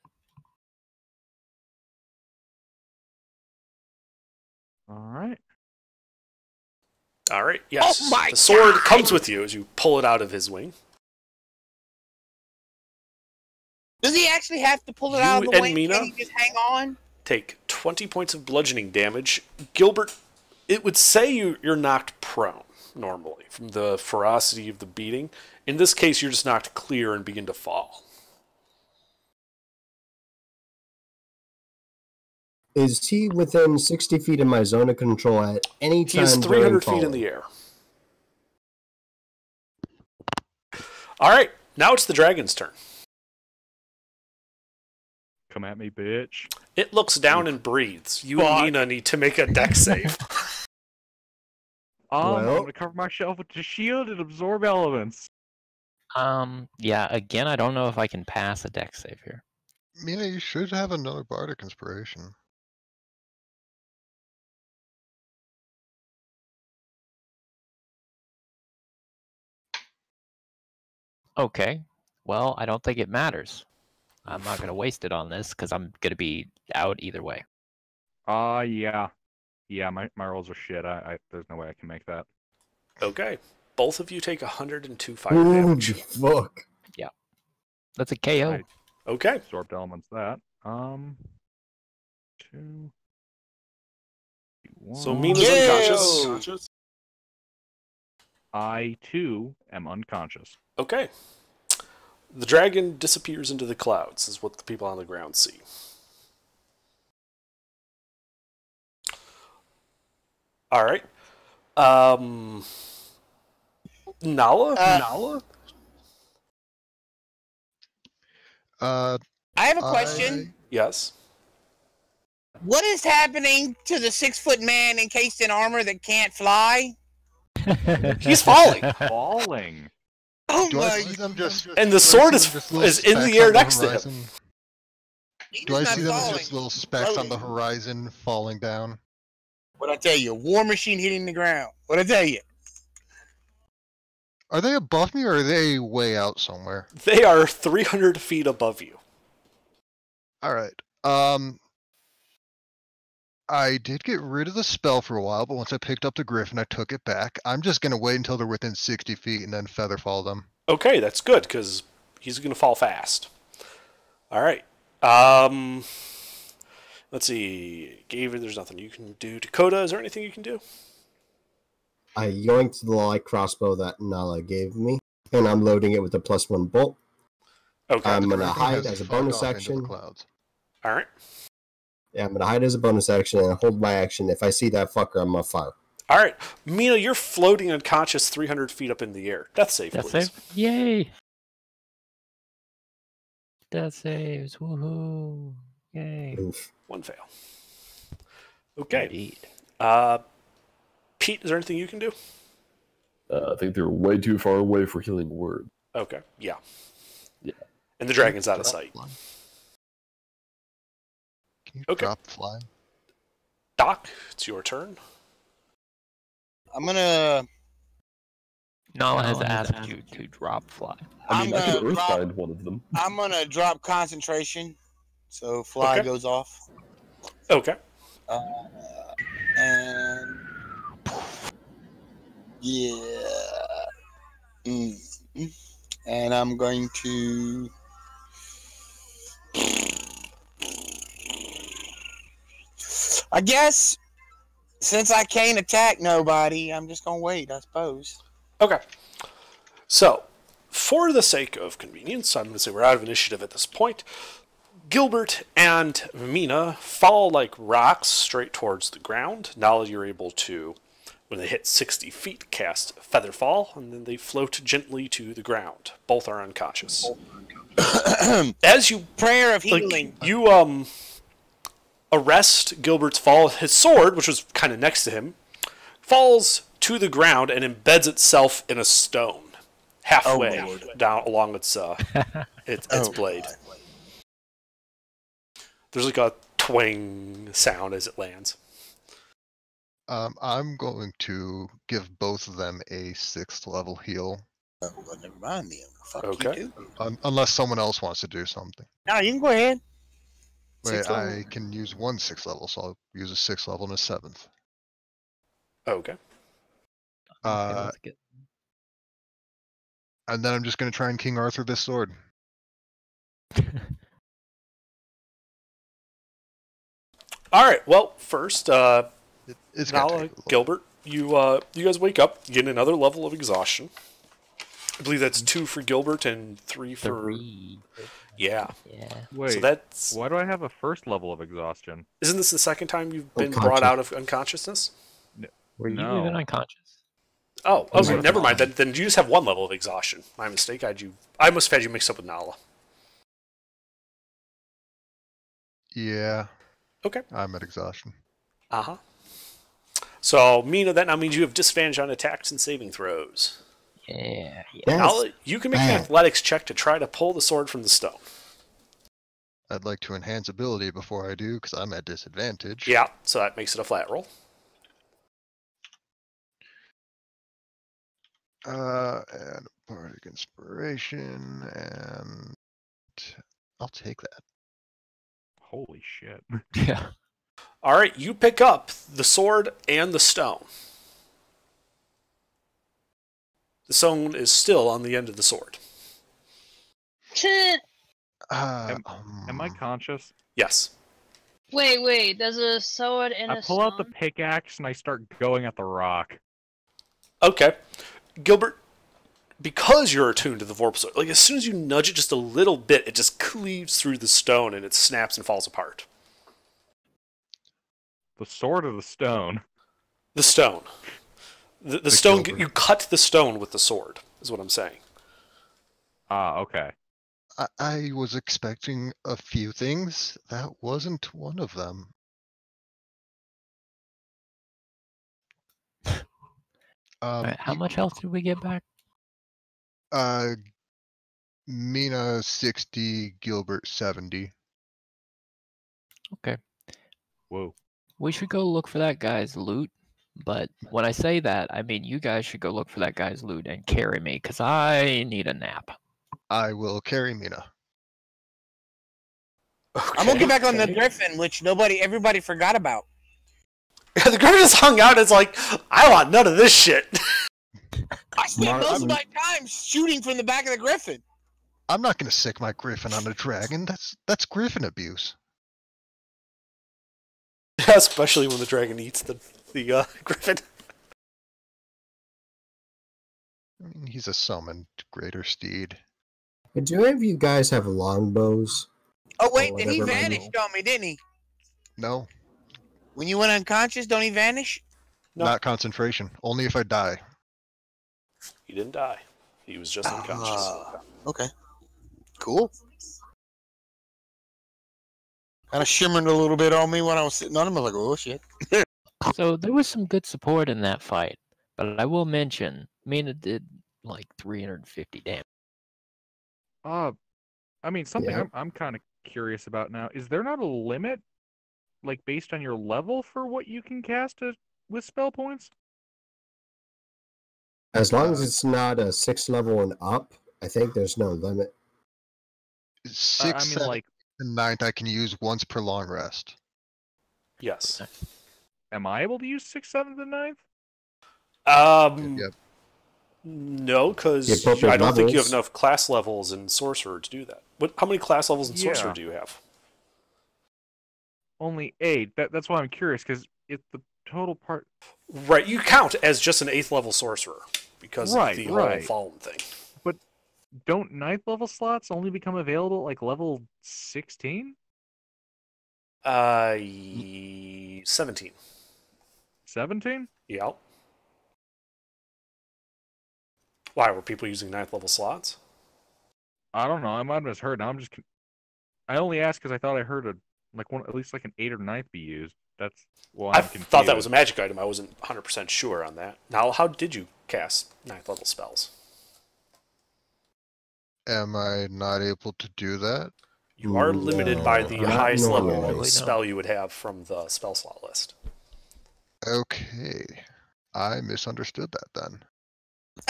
Alright. All right, yes. Oh my the sword God! comes with you as you pull it out of his wing. Does he actually have to pull it You out of the and wing? Mina? Can he just hang on? Take 20 points of bludgeoning damage. Gilbert, it would say you're knocked prone normally from the ferocity of the beating. In this case, you're just knocked clear and begin to fall. Is he within 60 feet of my zone of control at any time? He's 300 feet in the air. All right, now it's the dragon's turn. Come at me, bitch. It looks down and breathes. You and Nina need to make a dex save. I'm gonna cover myself with the shield and absorb elements. Yeah, again, I don't know if I can pass a dex save here. Mina, you should have another Bardic Inspiration. Okay, well, I don't think it matters. I'm not going to waste it on this because I'm going to be out either way. Yeah. Yeah, my rolls are shit. There's no way I can make that. Okay. Both of you take 102 fire damage. Fuck. Yeah. That's a KO. Okay. Absorbed elements that. 2. So Mina's unconscious. I, too, am unconscious. Okay. The dragon disappears into the clouds, is what the people on the ground see. All right. Nala? Nala? I have a question. Yes. What is happening to the 6-foot man encased in armor that can't fly? He's falling. Falling. Oh Do I my see them just? And the do I sword see them just little is in specks the air on next to him. horizon? Do I see them as just little specks on the horizon falling down? What'd I tell you? War machine hitting the ground. What'd I tell you? Are they above me or are they way out somewhere? They are 300 feet above you. All right. I did get rid of the spell for a while, but once I picked up the griffin, I took it back. I'm just gonna wait until they're within 60 feet and then featherfall them. Okay, that's good, because he's going to fall fast. All right. Let's see. Gaven, there's nothing you can do. Dakota, is there anything you can do? I yoinked the light crossbow that Nala gave me, and I'm loading it with a +1 bolt. Okay. I'm going to Griffin hide has as a fucked bonus off into action. the clouds. All right. Yeah, I'm going to hide as a bonus action and hold my action. If I see that fucker, I'm going to fire. All right. Mina, you're floating unconscious 300 feet up in the air. Death save, Death please. save? Yay! Death saves. Woohoo! Yay. Oof. 1 fail. Okay. Indeed. Pete, is there anything you can do? I think they're way too far away for healing word. Okay. Yeah. Yeah. And the dragon's out of Drop sight. fly. Can you Okay. drop fly? Doc, it's your turn. I'm gonna. Nala has asked you to drop fly. I mean, I could gonna drop. earthbind one of them. I'm gonna drop concentration, so fly Okay. goes off. Okay. And yeah, and I'm going to. I guess since I can't attack nobody, I'm just gonna wait. I suppose. Okay. So, for the sake of convenience, I'm going to say we're out of initiative at this point. Gilbert and Mina fall like rocks straight towards the ground. Now you're able to, when they hit 60 feet, cast Featherfall, and then they float gently to the ground. Both are unconscious. As you Prayer of healing. you arrest Gilbert's fall, his sword, which was kind of next to him, falls to the ground and embeds itself in a stone halfway down along its blade. There's like a twang sound as it lands. I'm going to give both of them a 6th level heal. Oh, well, never mind then. Fuck Okay. you, too. Unless someone else wants to do something. No, you can go ahead. Wait, 6th level. I can use one 6th level, so I'll use a 6th level and a 7th. Okay. Okay, let's get- And then I'm just going to try and King Arthur this sword. All right. Well, first, It's gonna Nala, take a little. Gilbert, you guys wake up, you get another level of exhaustion. I believe that's 2 for Gilbert and 3 for... 3. Yeah. Yeah. Wait, So that's... why do I have a first level of exhaustion? Isn't this the second time you've been brought out of unconsciousness? Were you No. even unconscious? Oh, Oh okay, my never mind. God. Then you just have 1 level of exhaustion. My mistake. I must have had you mixed up with Nala. Yeah, Okay. I'm at exhaustion. Uh-huh. So, Mina, that now means you have disadvantage on attacks and saving throws. Yeah. Yes. Nala, you can make an Bad. athletics check to try to pull the sword from the stone. I'd like to enhance ability before I do, because I'm at disadvantage. Yeah, so that makes it a flat roll. And bardic inspiration, and I'll take that. Holy shit. Yeah. All right, you pick up the sword and the stone. The stone is still on the end of the sword. Am I conscious? Yes. Wait, there's a sword and I a pull out the stone? pickaxe and I start going at the rock. Okay. Gilbert, because you're attuned to the Vorpal sword, like as soon as you nudge it just a little bit, it just cleaves through the stone and it snaps and falls apart. The sword or the stone? The stone. The The stone, Gilbert. you cut the stone with the sword, is what I'm saying. Ah, okay. I was expecting a few things. That wasn't one of them. Alright, how much health did we get back? Mina 60, Gilbert 70. Okay. Whoa. We should go look for that guy's loot. But when I say that, I mean you guys should go look for that guy's loot and carry me, because I need a nap. I will carry Mina. I'm gonna get back on the Griffin, which everybody forgot about. The Griffin just hung out. It's like, I want none of this shit. I spent Mark- most of my time shooting from the back of the Griffin. I'm not gonna sick my Griffin on a dragon. That's Griffin abuse. Especially when the dragon eats the Griffin. I mean, he's a summoned greater steed. Do any of you guys have longbows? Oh wait, Oh, did he whatever, vanish on me? Didn't he? No, When you went unconscious, don't he vanish? No. not concentration. Only if I die. He didn't die. He was just unconscious. Okay. Cool. Kind of shimmered a little bit on me when I was sitting on him. I was like, oh shit. So there was some good support in that fight, but I will mention, Mina did like 350 damage. I mean, something Yeah. I'm kind of curious about now. Is there not a limit, like based on your level, for what you can cast with spell points? As long as it's not a 6th level and up, I think there's no limit. 6th, I mean, 7th, like, and 9th I can use once per long rest. Yes. am I able to use 6th, 7th, and 9th? Yep. No, because The appropriate I don't think you have levels. enough class levels in Sorcerer to do that. How many class levels in Sorcerer Yeah. do you have? Only 8. That's why I'm curious, because it's the total part. Right, you count as just an 8th level Sorcerer because Right, of the right. whole Fallen thing. Don't 9th level slots only become available at like level 16? 17. 17? Yeah. Why, were people using 9th level slots? I don't know. I might have misheard. Now I only asked because I thought I heard at least like an 8 or 9th be used. That's why I I'm thought that was a confused. magic item. I wasn't 100% sure on that. Now, how did you cast 9th level spells? Am I not able to do that? You are limited by the No, not highest level normally, no. spell you would have from the spell slot list. Okay. I misunderstood that then.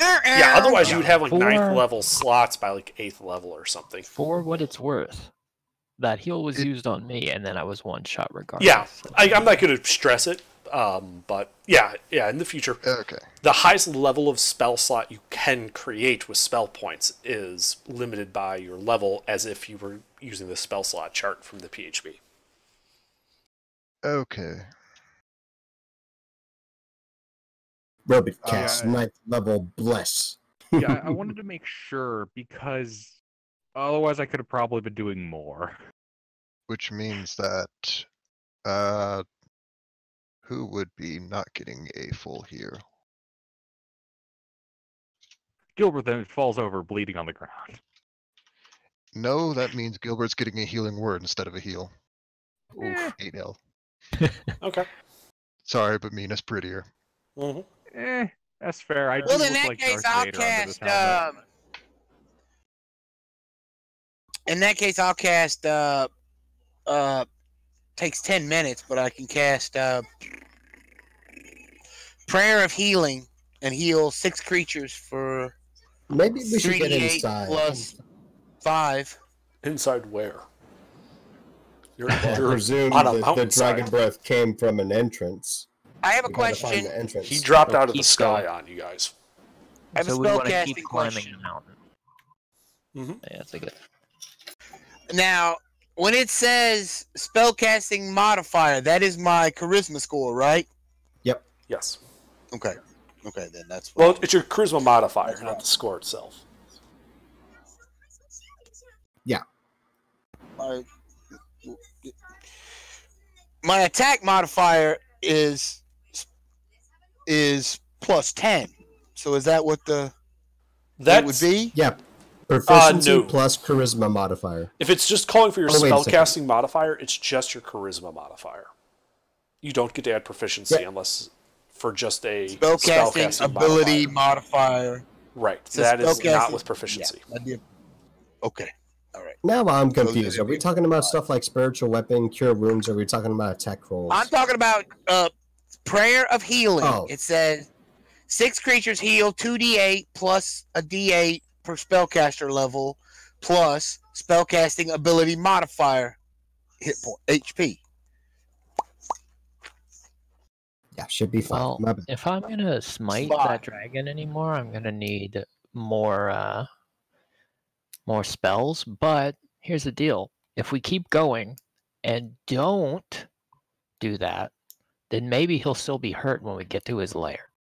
Yeah, otherwise you would have like For- 9th level slots by like 8th level or something. For what it's worth, that heal was used on me, and then I was one shot regardless. Yeah, I'm not going to stress it, but yeah, in the future, Okay. the highest level of spell slot you can create with spell points is limited by your level, as if you were using the spell slot chart from the PHB. Okay. Robot cast Yeah. 9th level bless. Yeah, I wanted to make sure because otherwise I could have probably been doing more. Which means that who would be not getting a full here? Gilbert then falls over bleeding on the ground. No, that means Gilbert's getting a healing word instead of a heal. Eh. Oof, 8L. Okay. Sorry, but Mina's prettier. Hmm. That's fair. I do Well, in look that like case, Darth I'll Vader under this cast. helmet. In that case, I'll cast. Takes 10 minutes, but I can cast Prayer of Healing and heal 6 creatures for Maybe we should get 3d8 inside. plus 5. Inside where? You're, I you're presume on a that the mountainside. dragon breath came from an entrance. I have a We gotta find question. the entrance. He dropped So out of the keep sky going. on you guys. I have a So we want to spellcasting keep climbing question. the mountain. Mm-hmm. Yeah, that's a good. Now, when it says spellcasting modifier, that is my charisma score, right? Yes. Okay. Okay, then that's Well, it's your charisma modifier, not the score itself. my attack modifier is plus 10. So is that what it would That's be? Yeah. Proficiency no. plus charisma modifier. If it's just calling for your Oh, wait a second. spellcasting modifier, it's just your charisma modifier. You don't get to add proficiency Yeah. unless for just a Spellcasting ability modifier. Right. It says That is not spellcasting- with proficiency. I did. Okay. All right. Now I'm So confused. then Are we talking about stuff like spiritual weapon, cure wounds? Or are we talking about attack rolls? I'm talking about prayer of healing. Oh. It says 6 creatures heal 2d8 plus a d8 per spellcaster level plus spellcasting ability modifier hit point HP. Yeah, should be fine. Well, My bad. if I'm gonna smite Spot. that dragon anymore, I'm gonna need more spells. But here's the deal: if we keep going and don't do that, then maybe he'll still be hurt when we get to his lair.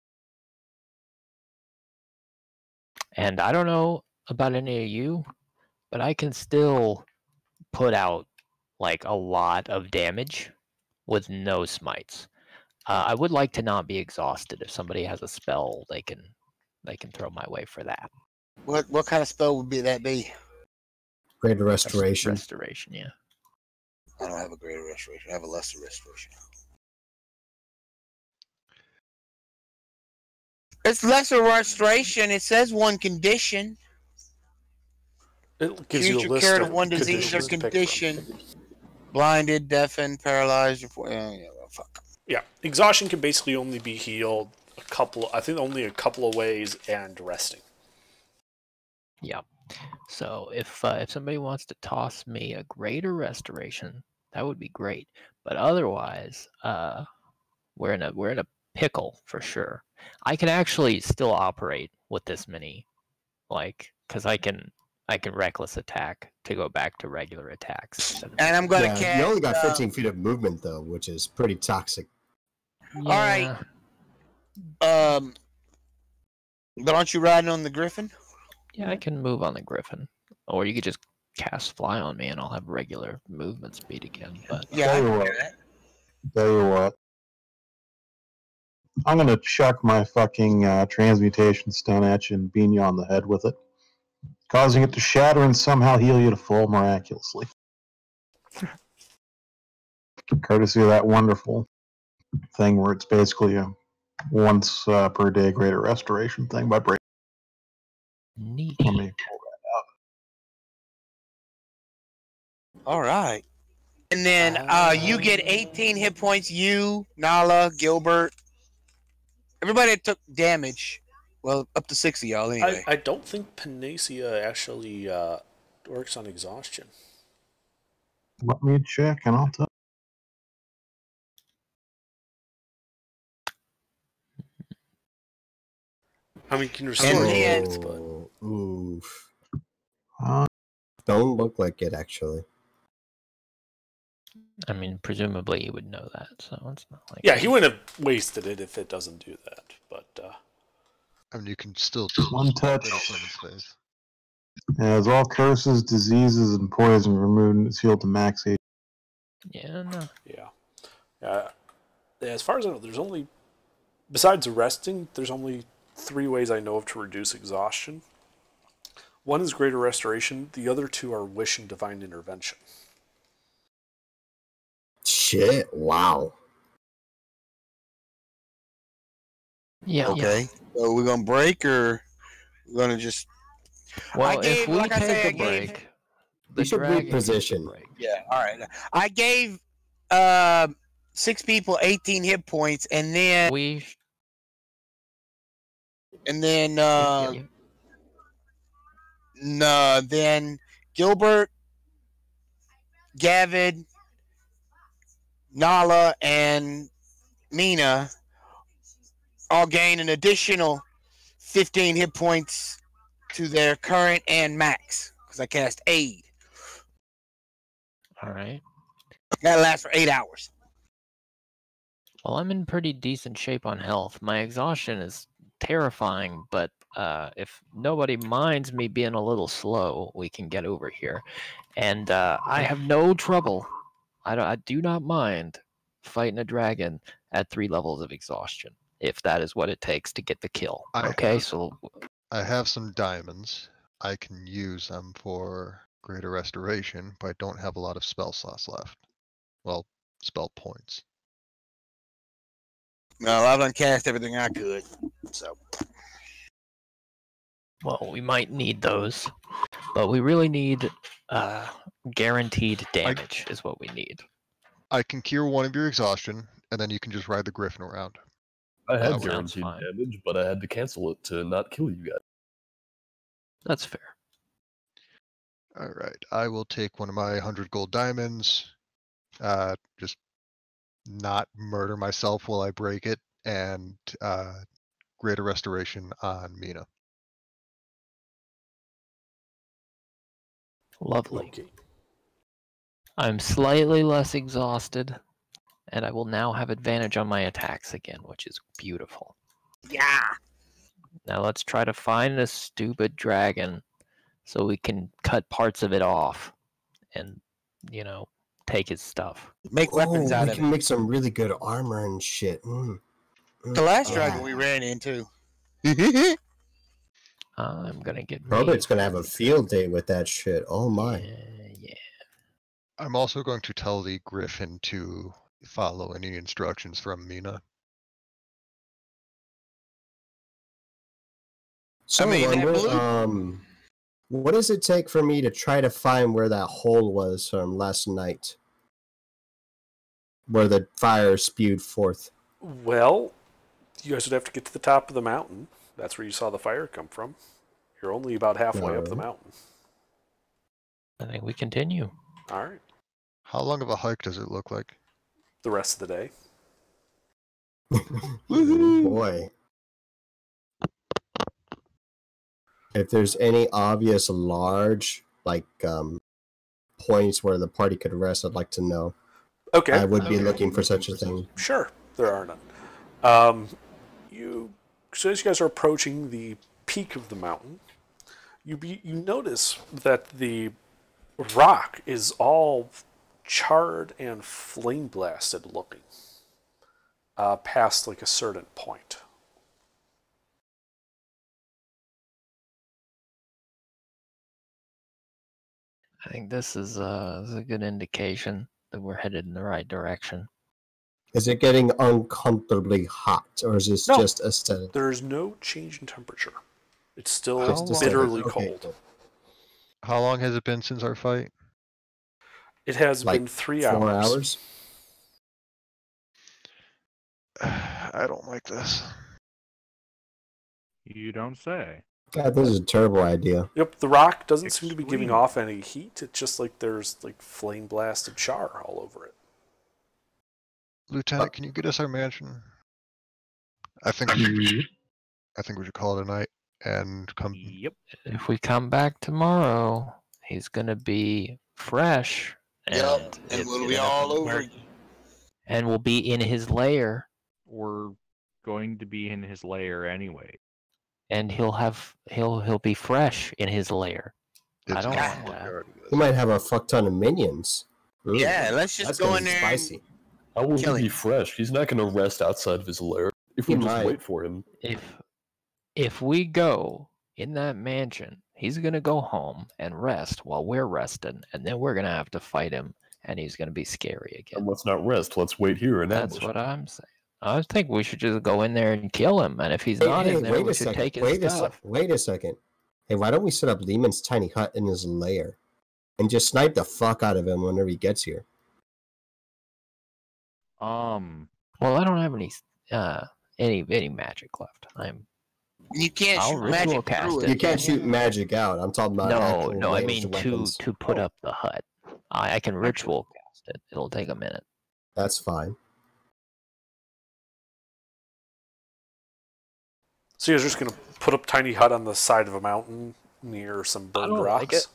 And I don't know about any of you, but I can still put out like a lot of damage with no smites. I would like to not be exhausted. If somebody has a spell, they can throw my way for that. What kind of spell would that be? Greater restoration. Restoration, yeah. I don't have a greater restoration. I have a lesser restoration. It's lesser restoration. It says 1 condition. It gives you a Future list cured of of 1 disease or conditions to pick from. condition. Blinded, deafened, paralyzed. Fuck. Yeah, exhaustion can basically only be healed only a couple of ways, and resting. Yeah. So if somebody wants to toss me a greater restoration, that would be great. But otherwise, we're in a pickle for sure. I can actually still operate with this many, because I can reckless attack to go back to regular attacks. And I'm gonna Yeah, cast. you only got 15 feet of movement though, which is pretty toxic. Yeah. right. But aren't you riding on the Griffin? Yeah, I can move on the Griffin, or you could just cast Fly on me, and I'll have regular movement speed again. But Yeah. I Tell you can what. do that. Tell you what. I'm gonna chuck my fucking transmutation stone at you and beam you on the head with it, causing it to shatter and somehow heal you to full miraculously. Courtesy of that wonderful thing where it's basically a once per day greater restoration thing by break. neat. Let me All right. And then you get 18 hit points. You, Nala, Gilbert, everybody that took damage. Well, up to 6 of y'all anyway. I don't think Panacea actually works on exhaustion. let me check and I'll tell. I mean, you can And restore he had- health, but Oof. Uh, Don't look like it actually. I mean, presumably you would know that, so it's not like yeah, he wouldn't have wasted it if it doesn't do that. But I mean, you can still One touch. rid of someone's face. As all curses, diseases, and poison removed, it's healed to max HP. Yeah, no. Yeah. As far as I know, there's only, besides resting, there's only 3 ways I know of to reduce exhaustion. One is Greater Restoration. The other 2 are Wish and Divine Intervention. Shit! Wow. Yeah. Okay. So we're gonna break, or we're gonna just? Well, gave- if we like I take say, I a gave- break, the You should dragon gets a reposition. break. Yeah. All right. I gave 6 people 18 hit points, and then We then Gilbert, Gavid, Nala, and Mina all gain an additional 15 hit points to their current and max because I cast Aid. all right. That lasts for 8 hours. Well, I'm in pretty decent shape on health. My exhaustion is terrifying, but if nobody minds me being a little slow, we can get over here. And I have no trouble. I do not mind fighting a dragon at 3 levels of exhaustion, if that is what it takes to get the kill. Okay, so I have some diamonds. I can use them for Greater Restoration, but I don't have a lot of spell slots left. Well, spell points. No, I've uncast everything I could. So well, we might need those, but we really need guaranteed damage is what we need. I can cure one of your exhaustion, and then you can just ride the griffin around. I had That sounds guaranteed fine. damage, but I had to cancel it to not kill you guys. That's fair. Alright, I will take one of my 100 gold diamonds, just not murder myself while I break it, and Greater Restoration on Mina. Lovely. Okay. I'm slightly less exhausted, and I will now have advantage on my attacks again, which is beautiful. yeah. Now let's try to find this stupid dragon so we can cut parts of it off and, take his stuff. Make weapons out we of can it. make some really good armor and shit. The last Yeah. dragon we ran into. I'm gonna get Robert's gonna have a field day with that shit. Oh my. Yeah. I'm also going to tell the griffin to follow any instructions from Mina. So mean, I that wonder, blue- what does it take for me to try to find where that hole was from last night? Where the fire spewed forth. Well, you guys would have to get to the top of the mountain. That's where you saw the fire come from. You're only about halfway up the mountain. I think we continue. All right. How long of a hike does it look like? The rest of the day. Boy. If there's any obvious large, points where the party could rest, I'd like to know. Okay. I would be looking for such a thing. Sure, there are none. So as you guys are approaching the peak of the mountain, you notice that the rock is all charred and flame blasted looking, past a certain point. I think this is a good indication that we're headed in the right direction. Is it getting uncomfortably hot, or is this No. just aesthetic? There is no change in temperature. It's still How long- bitterly Okay. cold. How long has it been since our fight? It has Like been 3 4 hours. hours? I don't like this. You don't say. God, this is a terrible idea. Yep, the rock doesn't seem to be giving Extreme. off any heat. It's just like there's flame blasted char all over it. Lieutenant, can you get us our mansion? I think we should call it a night and come. Yep. If we come back tomorrow, he's gonna be fresh. Yup, And and it's we'll be gonna all be over work- you. And we'll be in his lair. We're going to be in his lair anyway. and he'll be fresh in his lair. I It's don't Ah. want that. He might have a fuck ton of minions. Ooh, Yeah, let's just that's go gonna in be there. Spicy. How will Kill he be him. fresh? He's not going to rest outside of his lair. If we He just might. wait for him, If we go in that mansion, he's gonna go home and rest while we're resting, and then we're gonna have to fight him, and he's gonna be scary again. then let's not rest. Let's wait here and That's ambush what him. I'm saying. I think we should just go in there and kill him, and if he's Hey, not hey, in there, wait we a should second. take his Wait stuff. a second. Hey, why don't we set up Lehman's tiny hut in his lair and just snipe the fuck out of him whenever he gets here? Um, Well, I don't have any magic left. You can't I'll shoot ritual magic cast through it. it. You can't shoot magic out. I'm talking about No, actual I ranged mean weapons. to put up the hut. I can ritual cast it. It'll take a minute. That's fine. So you're just gonna put up tiny hut on the side of a mountain near some I burned don't rocks? like it.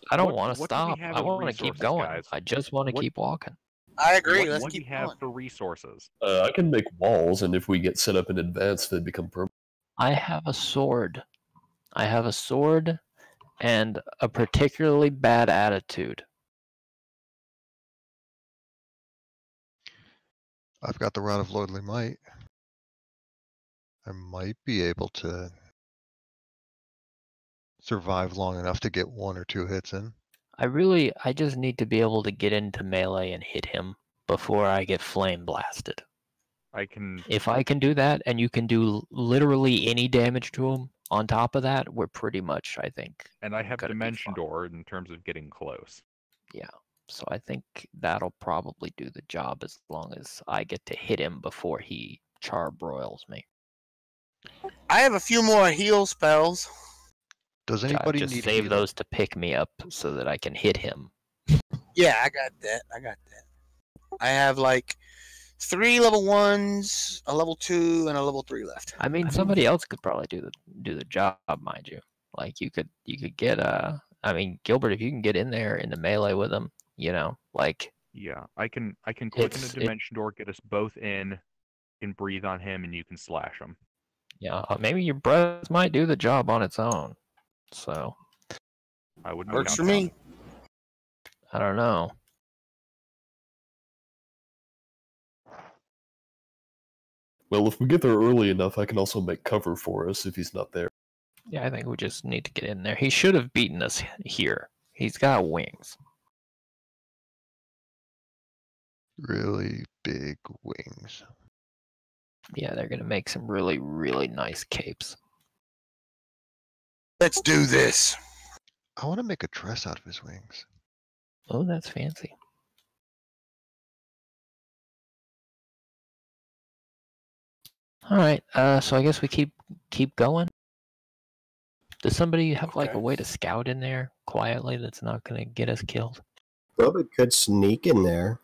I don't What- want to what do we stop. have I as want to keep resources, going. guys? I just want to What- keep walking. I agree. what Let's do we keep have going. for resources? I can make walls, and if we get set up in advance, they become permanent. I have a sword. I have a sword and a particularly bad attitude. I've got the Rod of Lordly Might. I might be able to survive long enough to get 1 or 2 hits in. I just need to be able to get into melee and hit him before I get flame blasted. I can. If I can do that and you can do literally any damage to him on top of that, we're pretty much, I think. And I have gonna be Dimension fine. Door in terms of getting close. So I think that'll probably do the job as long as I get to hit him before he charbroils me. I have a few more heal spells. Does God, anybody just need save healing? those to pick me up so that I can hit him. Yeah, I got that. I have like 3 level 1s, a level 2, and a level 3 left. I mean, somebody else could probably do the job, mind you. Like you could get I mean, Gilbert, if you can get in there in the melee with him, like Yeah, I can click in It's- the Dimension Door, get us both in, can breathe on him, and you can slash him. maybe your breath might do the job on its own. So I wouldn't Works count for that. me. I don't know. Well, if we get there early enough, I can also make cover for us if he's not there. Yeah, I think we just need to get in there. He should have beaten us here. He's got wings. Really big wings. Yeah, they're gonna make some really, really nice capes. Let's do this. I want to make a dress out of his wings. Oh, that's fancy. All right. So I guess we keep going. Does somebody have like a way to scout in there quietly that's not gonna get us killed? Gilbert could sneak in there.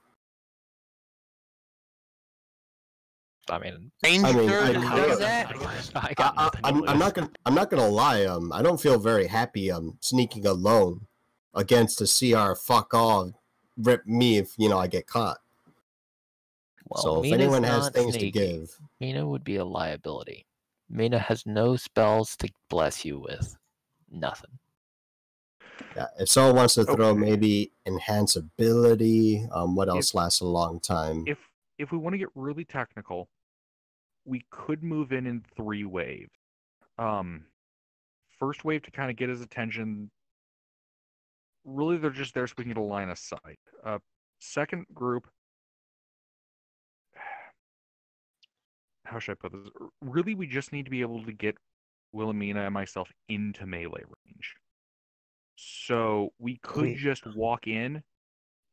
I mean, Ranger I mean, Surgeon I- does that? I got nothing to I'm not gonna lie. I don't feel very happy. Sneaking alone against a CR. Fuck off, rip me if I get caught. Well, So if Mina's anyone has not things sneaky. to give, Mina would be a liability. Mina has no spells to bless you with. Nothing. yeah, if someone wants to throw Okay. maybe enhance ability, what else lasts a long time? If we want to get really technical, we could move in 3 waves. First wave to kind of get his attention. Really, they're just there so we can get a line of sight. Second group. How should I put this? Really, we just need to be able to get Wilhelmina and myself into melee range. So we could just walk in,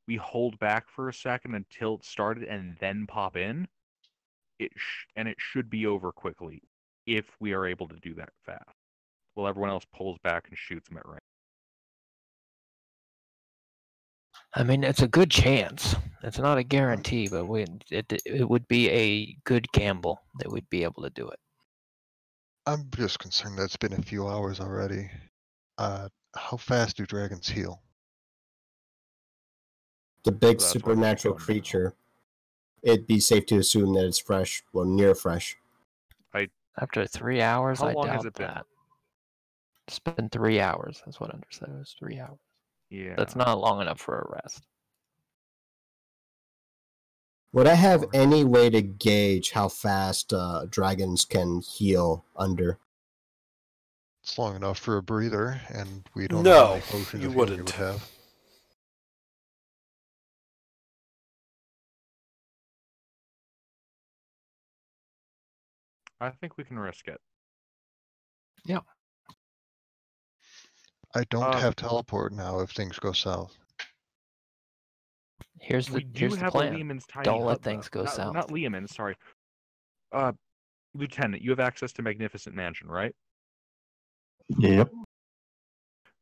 we hold back for a second until it started, and then pop in. And it should be over quickly if we are able to do that fast. Well, everyone else pulls back and shoots them at range. I mean, it's a good chance. It's not a guarantee, but it would be a good gamble that we'd be able to do it. I'm just concerned that it's been a few hours already. How fast do dragons heal? The big That's what we supernatural don't know. creature. It'd be safe to assume that it's fresh, well, near fresh. After 3 hours, How I long has doubt it been? that. It's been 3 hours. That's what Under said. It was 3 hours. Yeah. That's not long enough for a rest. Would I have any way to gauge how fast dragons can heal under? It's long enough for a breather, and we don't know how No, many potions you of healing wouldn't. you would have. I think we can risk it. Yeah. I don't Uh, have teleport now if things go south. Here's we the do here's the have a plan. Lehman's tiny Don't let hut, things though. go not, south. Not Lehman's, sorry. Lieutenant, you have access to Magnificent Mansion, right? Yep.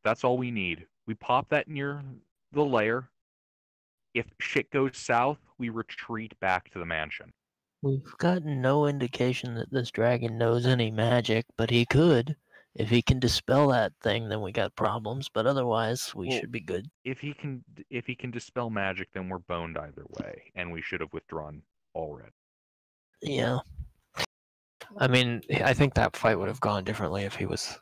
That's all we need. We pop that near the lair. If shit goes south, we retreat back to the mansion. We've gotten no indication that this dragon knows any magic, but he could. If he can dispel that thing, then we got problems. But otherwise, we Well, should be good. If he can dispel magic, then we're boned either way, and we should have withdrawn already. Yeah. I mean, I think that fight would have gone differently if he was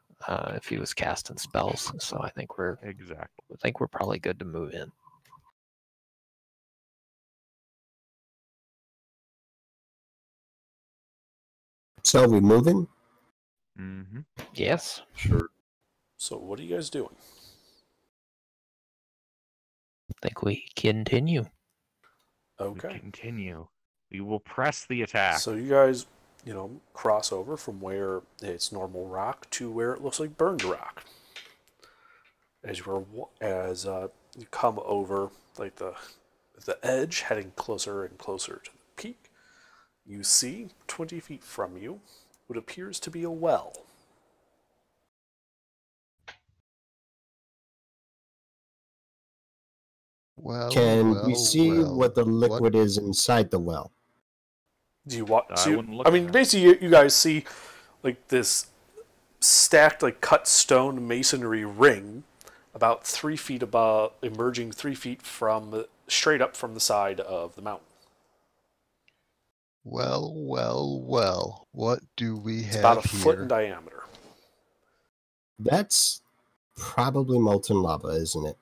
casting spells. So I think we're probably good to move in. So are we moving? Mm-hmm. Yes. Sure. So what are you guys doing? I think we continue. Okay. We continue. We will press the attack. So you guys, cross over from where it's normal rock to where it looks like burned rock. As you come over like the edge, heading closer and closer to the peak, you see 20 feet from you what appears to be a well. Well, Can we see what the liquid is inside the well? Do you want I to? wouldn't look I at mean, that. basically, you guys see like this stacked, like cut stone masonry ring, about 3 feet above, emerging 3 feet from straight up from the side of the mountain. Well. What do we It's have about a here? foot in diameter. That's probably molten lava, isn't it?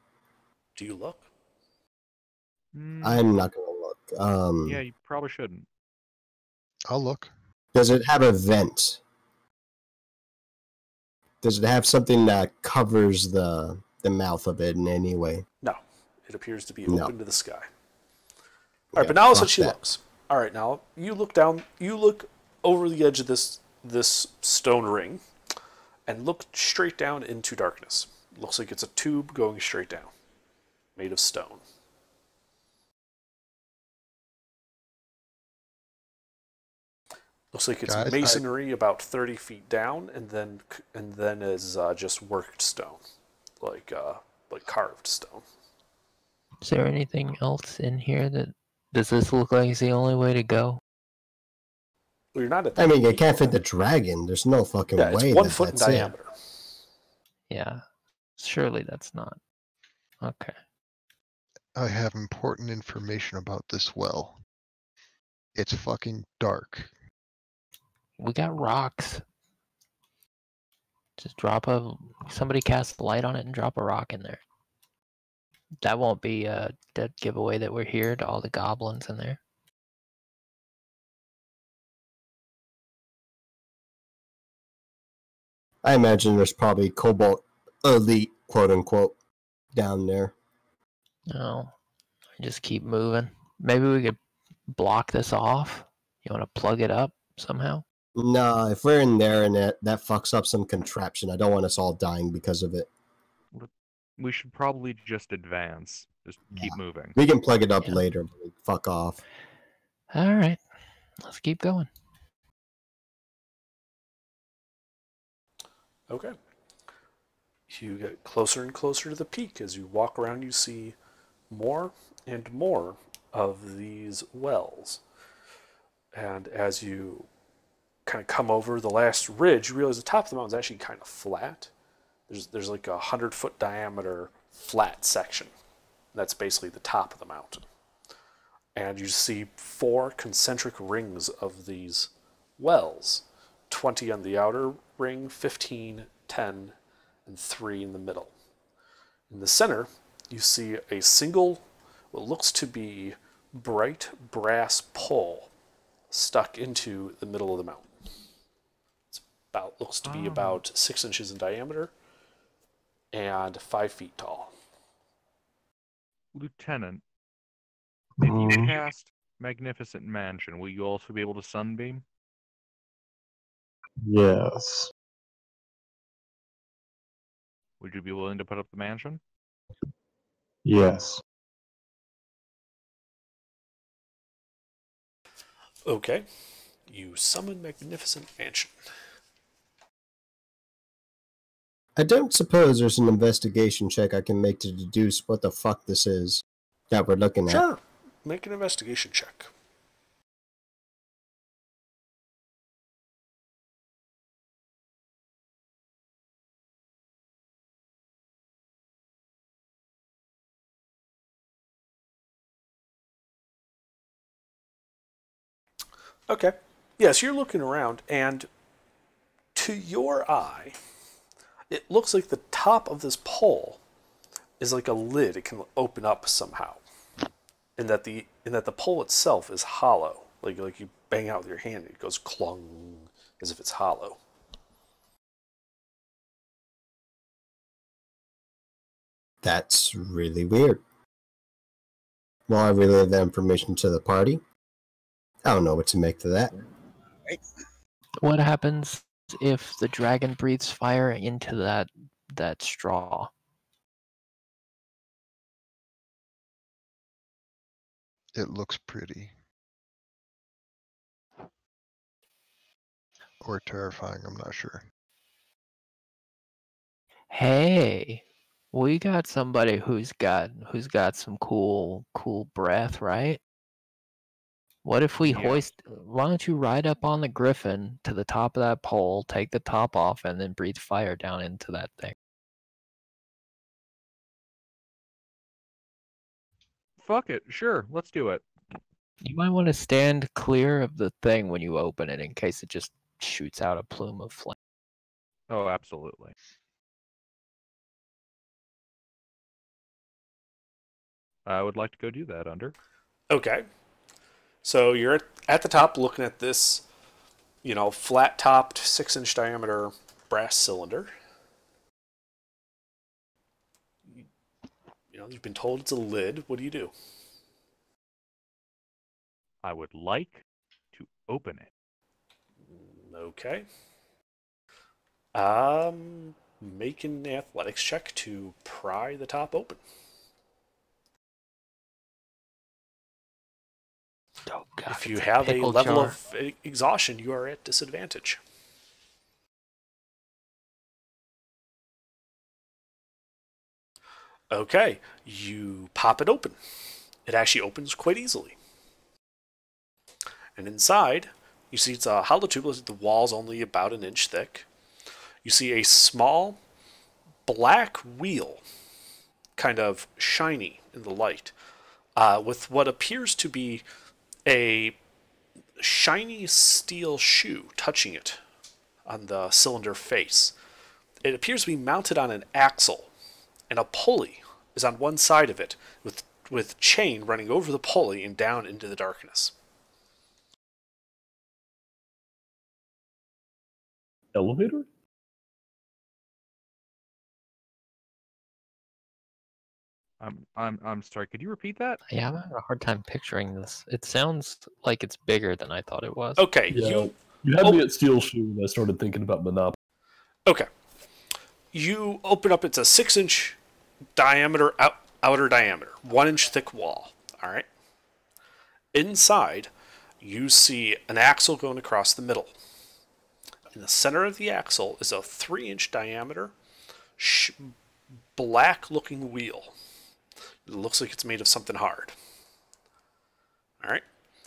Do you look? I'm not gonna look. Yeah, you probably shouldn't. I'll look. Does it have a vent? Does it have something that covers the mouth of it in any way? No. It appears to be No. open to the sky. All right, Yeah, but now fuck she that. looks. All right, now you look down. You look over the edge of this stone ring, and look straight down into darkness. Looks like it's a tube going straight down, made of stone. Looks like it's Guys, masonry about 30 feet down, and then is just worked stone, like carved stone. Is there anything else in here that does this look like it's the only way to go? Well, you're not at. I mean, it can't fit the dragon. There's no fucking Yeah, way it's 1 that foot in that's it. diameter. Yeah. Surely that's not. Okay. I have important information about this well. It's fucking dark. We got rocks. Just somebody cast a light on it and drop a rock in there. That won't be a dead giveaway that we're here to all the goblins in there. I imagine there's probably Cobalt Elite, quote unquote, down there. No. Just keep moving. Maybe we could block this off. You want to plug it up somehow? No, if we're in there and that fucks up some contraption, I don't want us all dying because of it. We should probably just advance. Just keep moving. We can plug it up later, but fuck off. All right. Let's keep going. Okay. You get closer and closer to the peak. As you walk around, you see more and more of these wells. And as you kind of come over the last ridge, you realize the top of the mountain is actually kind of flat. There's like 100-foot diameter flat section. That's basically the top of the mountain. And you see 4 concentric rings of these wells 20 on the outer ring, 15, 10, and 3 in the middle. In the center, you see a single, what looks to be bright brass pole stuck into the middle of the mountain. Looks to be about 6 inches in diameter and 5 feet tall. Lieutenant, if you cast Magnificent Mansion, will you also be able to sunbeam? Yes. Would you be willing to put up the mansion? Yes. Okay. You summon Magnificent Mansion. I don't suppose there's an investigation check I can make to deduce what the fuck this is that we're looking at. Sure. Make an investigation check. Okay. Yes, you're looking around, and to your eye, it looks like the top of this pole is like a lid. It can open up somehow, and that the pole itself is hollow. Like you bang out with your hand, it goes clung as if it's hollow. That's really weird. Well, I relay that information to the party. I don't know what to make of that. What happens if the dragon breathes fire into that straw? It looks pretty. Or terrifying, I'm not sure. Hey, we got somebody who's got some cool breath, right? What if we why don't you ride up on the griffin to the top of that pole, take the top off, and then breathe fire down into that thing? Fuck it, sure, let's do it. You might want to stand clear of the thing when you open it in case it just shoots out a plume of flame. Oh, absolutely. I would like to go do that, Under. Okay. So you're at the top looking at this, flat-topped, 6-inch diameter brass cylinder. You've been told it's a lid. What do you do? I would like to open it. Okay. Make an athletics check to pry the top open. Oh, God, if you have a pickle level jar. of exhaustion, you are at disadvantage. Okay, you pop it open. It actually opens quite easily. And inside, you see it's a hollow tube. The wall's only about an inch thick. You see a small black wheel, kind of shiny in the light, with what appears to be a shiny steel shoe touching it on the cylinder face. It appears to be mounted on an axle, and a pulley is on one side of it, with chain running over the pulley and down into the darkness. Elevator? I'm sorry. Could you repeat that? Yeah, I'm having a hard time picturing this. It sounds like it's bigger than I thought it was. Okay, Yeah. You had me at steel shoe, and I started thinking about Monopoly. Okay. You open up, it's a 6-inch diameter, outer diameter, 1-inch thick wall. All right. Inside, you see an axle going across the middle. In the center of the axle is a 3-inch diameter, black-looking wheel. It looks like it's made of something hard. All right.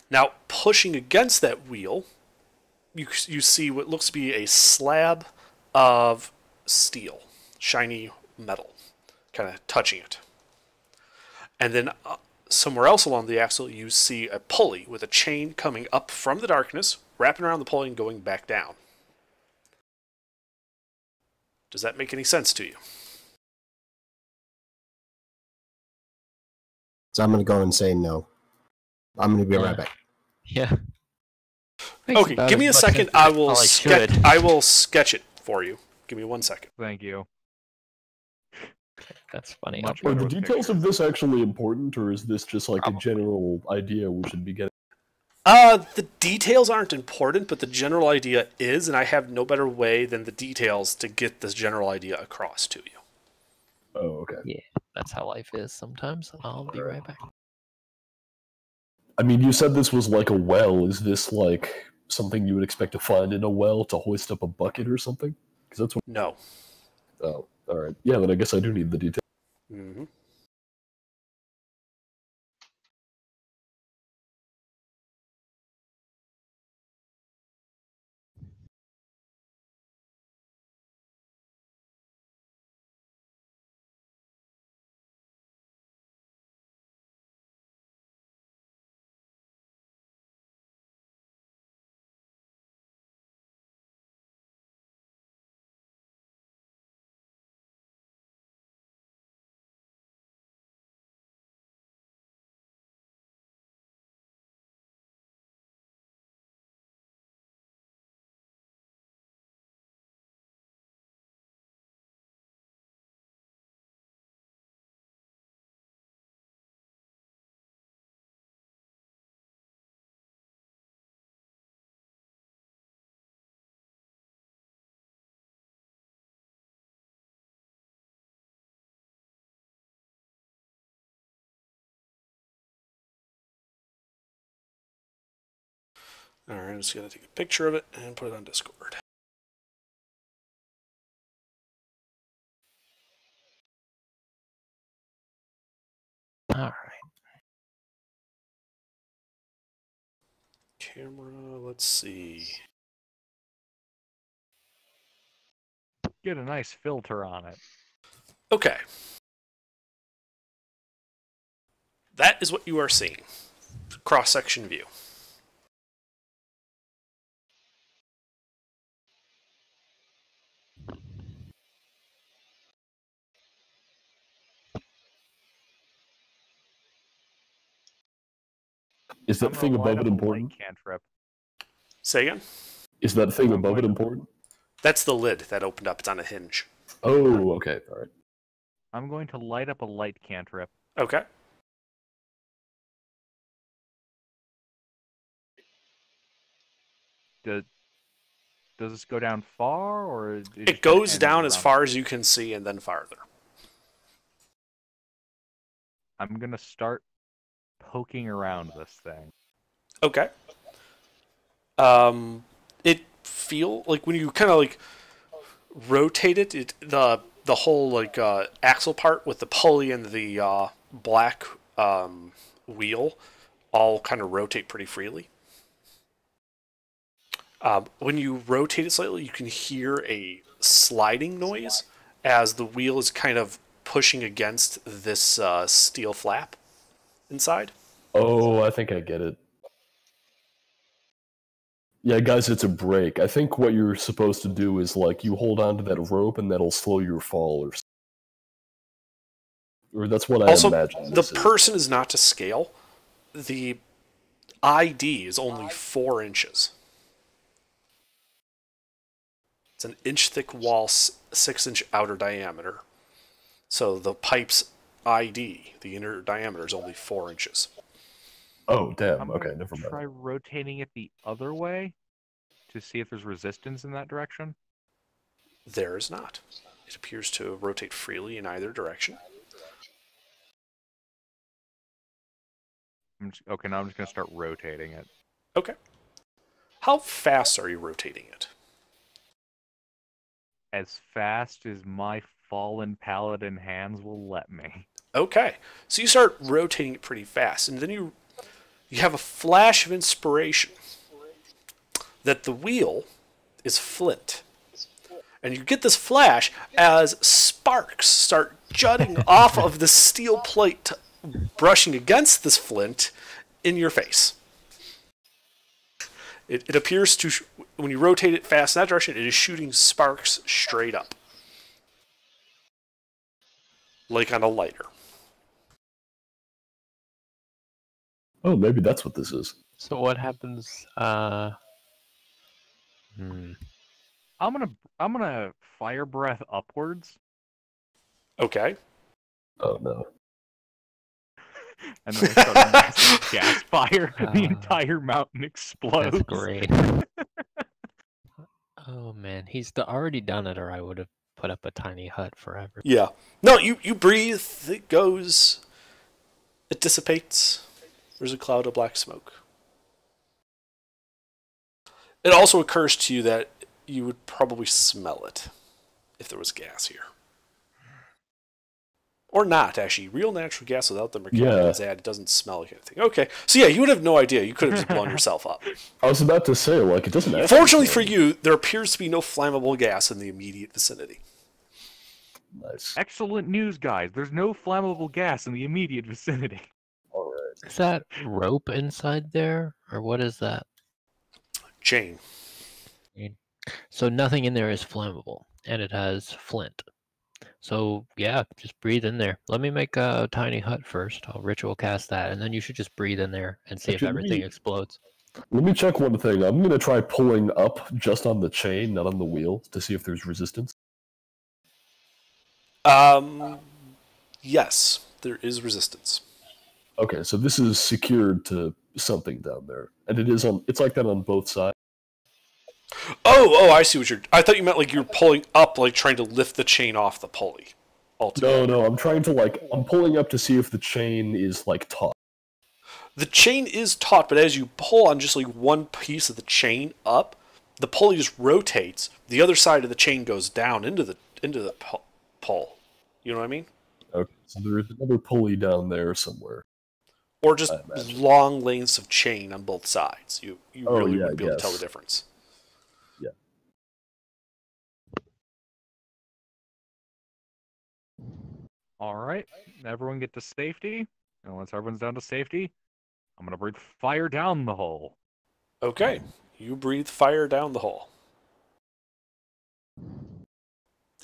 Now, pushing against that wheel, you see what looks to be a slab of steel, shiny metal, kind of touching it. And then somewhere else along the axle, you see a pulley with a chain coming up from the darkness, wrapping around the pulley and going back down. Does that make any sense to you? So I'm gonna go and say no. I'm gonna be right back. Yeah. Okay, give me a second. I will sketch it for you. Give me 1 second. Thank you. That's funny. Much Are better the with details of pictures. this actually important, or is this just like a general idea we should be getting? The details aren't important, but the general idea is, and I have no better way than the details to get this general idea across to you. Oh, okay. Yeah, that's how life is sometimes. I'll be right back. I mean, you said this was like a well. Is this like something you would expect to find in a well to hoist up a bucket or something? Because that's what. No. Oh, all right. Yeah, then I guess I do need the details. Mm-hmm. Alright, I'm just going to take a picture of it and put it on Discord. Alright. Camera, let's see. Get a nice filter on it. Okay. That is what you are seeing. Cross-section view. Is that I'm thing gonna light above it up a light important? cantrip. Say again? Is that thing above it important? That's the lid that opened up. It's on a hinge. Oh, okay. All right. I'm going to light up a light cantrip. Okay. Does this go down far, or It goes down as far as you can see and then farther. I'm gonna start poking around this thing. Okay. It feel like when you kind of like rotate it, the whole like axle part with the pulley and the black wheel all kind of rotate pretty freely. When you rotate it slightly, you can hear a sliding noise as the wheel is kind of pushing against this steel flap inside. Oh, I think I get it. Yeah, guys, it's a brake. I think what you're supposed to do is, like, you hold on to that rope and that'll slow your fall, or that's what I Also, imagine. the this is. person is not to scale. The ID is only 4 inches. It's an inch-thick wall, 6-inch outer diameter. So the pipe's ID, the inner diameter, is only 4 inches. Oh, damn. I'm Okay, gonna never mind. try rotating it the other way to see if there's resistance in that direction. There is not. It appears to rotate freely in either direction. Okay, now I'm just gonna start rotating it. Okay. How fast are you rotating it? As fast as my fallen paladin hands will let me. Okay. So you start rotating it pretty fast, and then you have a flash of inspiration that the wheel is flint. And you get this flash as sparks start jutting off of the steel plate, brushing against this flint in your face. It appears to, when you rotate it fast in that direction, it is shooting sparks straight up. like on a lighter. Oh, maybe that's what this is. So what happens? I'm gonna fire breath upwards, Okay. Oh no. and then we start a massive gas fire. The Ah. entire mountain explodes. That's great. Oh man, he's already done it, or I would have put up a tiny hut forever. Yeah. No, you breathe. It goes. It dissipates. There's a cloud of black smoke. It also occurs to you that you would probably smell it if there was gas here. Or not, actually. Real natural gas without the mercaptans add, it doesn't smell like anything. Okay. So yeah, you would have no idea. You could have just blown yourself up. I was about to say, like, it doesn't. Fortunately for you, there appears to be no flammable gas in the immediate vicinity. Nice. Excellent news, guys. There's no flammable gas in the immediate vicinity. All right. Is that rope inside there, or what is that? Chain. So nothing in there is flammable, and it has flint. So yeah, just breathe in there. Let me make a tiny hut first. I'll ritual cast that, and then you should just breathe in there and see if Actually, everything explodes. Let me check one thing. I'm gonna try pulling up just on the chain, not on the wheel, to see if there's resistance. Yes, there is resistance. Okay, so this is secured to something down there, and it is on. It's like that on both sides. Oh, I see what you're. I thought you meant like you're pulling up, like trying to lift the chain off the pulley. Altogether. No, I'm trying to I'm pulling up to see if the chain is taut. The chain is taut, but as you pull on just like one piece of the chain up, the pulley just rotates. The other side of the chain goes down into the pull. You know what I mean? Okay, so there is another pulley down there somewhere. Or just long lengths of chain on both sides. You really yeah, wouldn't be able to tell the difference. Yeah. All right, everyone get to safety. And once everyone's down to safety, I'm gonna breathe fire down the hole. Okay, you breathe fire down the hole.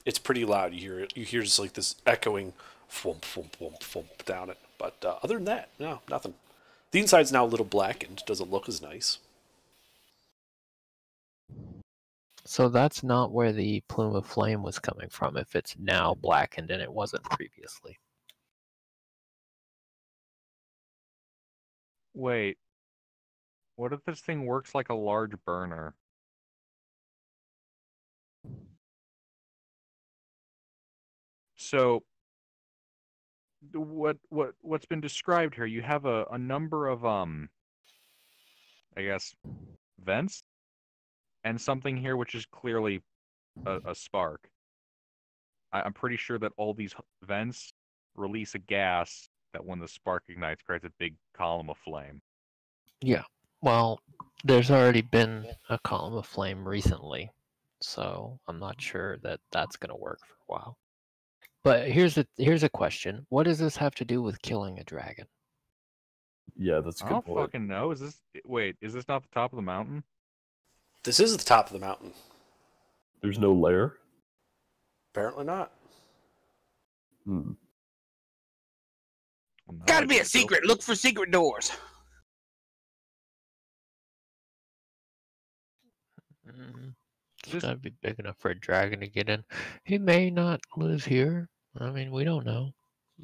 It's pretty loud. You hear just like this echoing, thwomp, thwomp, thwomp, thwomp down it. But other than that, no, nothing. The inside's now a little blackened. Doesn't look as nice. So that's not where the plume of flame was coming from, if it's now blackened and it wasn't previously. Wait, what if this thing works like a large burner? So, what's been described here? You have a number of I guess, vents, and something here which is clearly a spark. I'm pretty sure that all these vents release a gas that, when the spark ignites, creates a big column of flame. Yeah. Well, there's already been a column of flame recently, so I'm not sure that that's going to work for a while. But here's a question. What does this have to do with killing a dragon? Yeah, that's a I good don't point. fucking know. Is this not the top of the mountain? This is the top of the mountain. There's no lair? Apparently not. Hmm. Well, no, Gotta I be a just feel- secret. Look for secret doors. It's Just- got to be big enough for a dragon to get in. He may not live here. I mean, we don't know.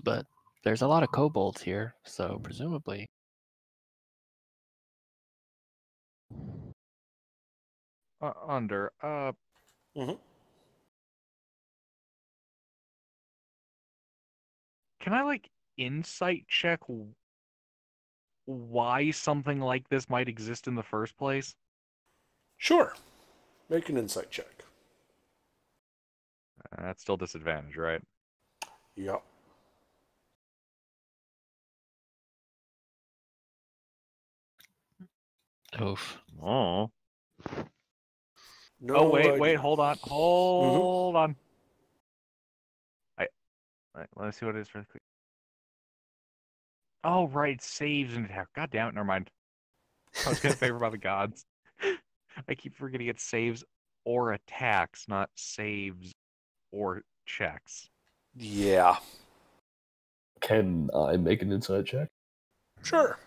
But there's a lot of kobolds here, so presumably. Under. Mhm. Can I insight check why something like this might exist in the first place? Sure. Make an insight check. That's still disadvantage, right? Yep. Oof. Oh. No Oh wait, idea. hold on, hold on. Let's see what it is really quick. Oh right, saves and attack. God damn it, never mind. I was gonna favor by the gods. I keep forgetting it saves or attacks, not saves or checks. Yeah. can I make an insight check? Sure.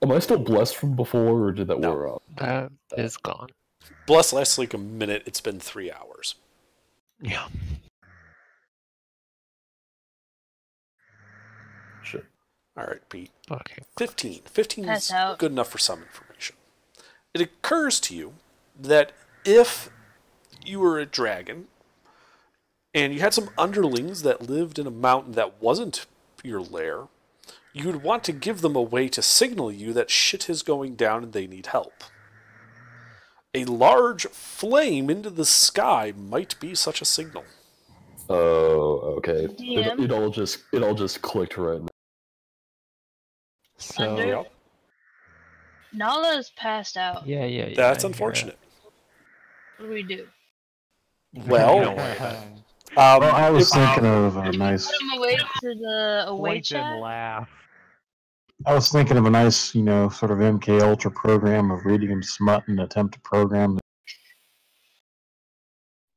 Am I still blessed from before, or did that No. wear off? That is gone. Bless lasts like a minute. It's been 3 hours. Yeah. Sure. All right, Pete. Okay. 15. 15 Pass is out. good enough for some information. It occurs to you that if you were a dragon and you had some underlings that lived in a mountain that wasn't your lair, you would want to give them a way to signal you that shit is going down and they need help. A large flame into the sky might be such a signal. Oh, okay. DM? It all just clicked right now. So Under? Yep. Nala's passed out. yeah. That's I hear unfortunate. What do we do? Well, Don't worry about it. Well, I was thinking of a nice. Put him away to the away Point chat. and laugh. I was thinking of a nice, sort of MK Ultra program of reading him smut and attempt to program.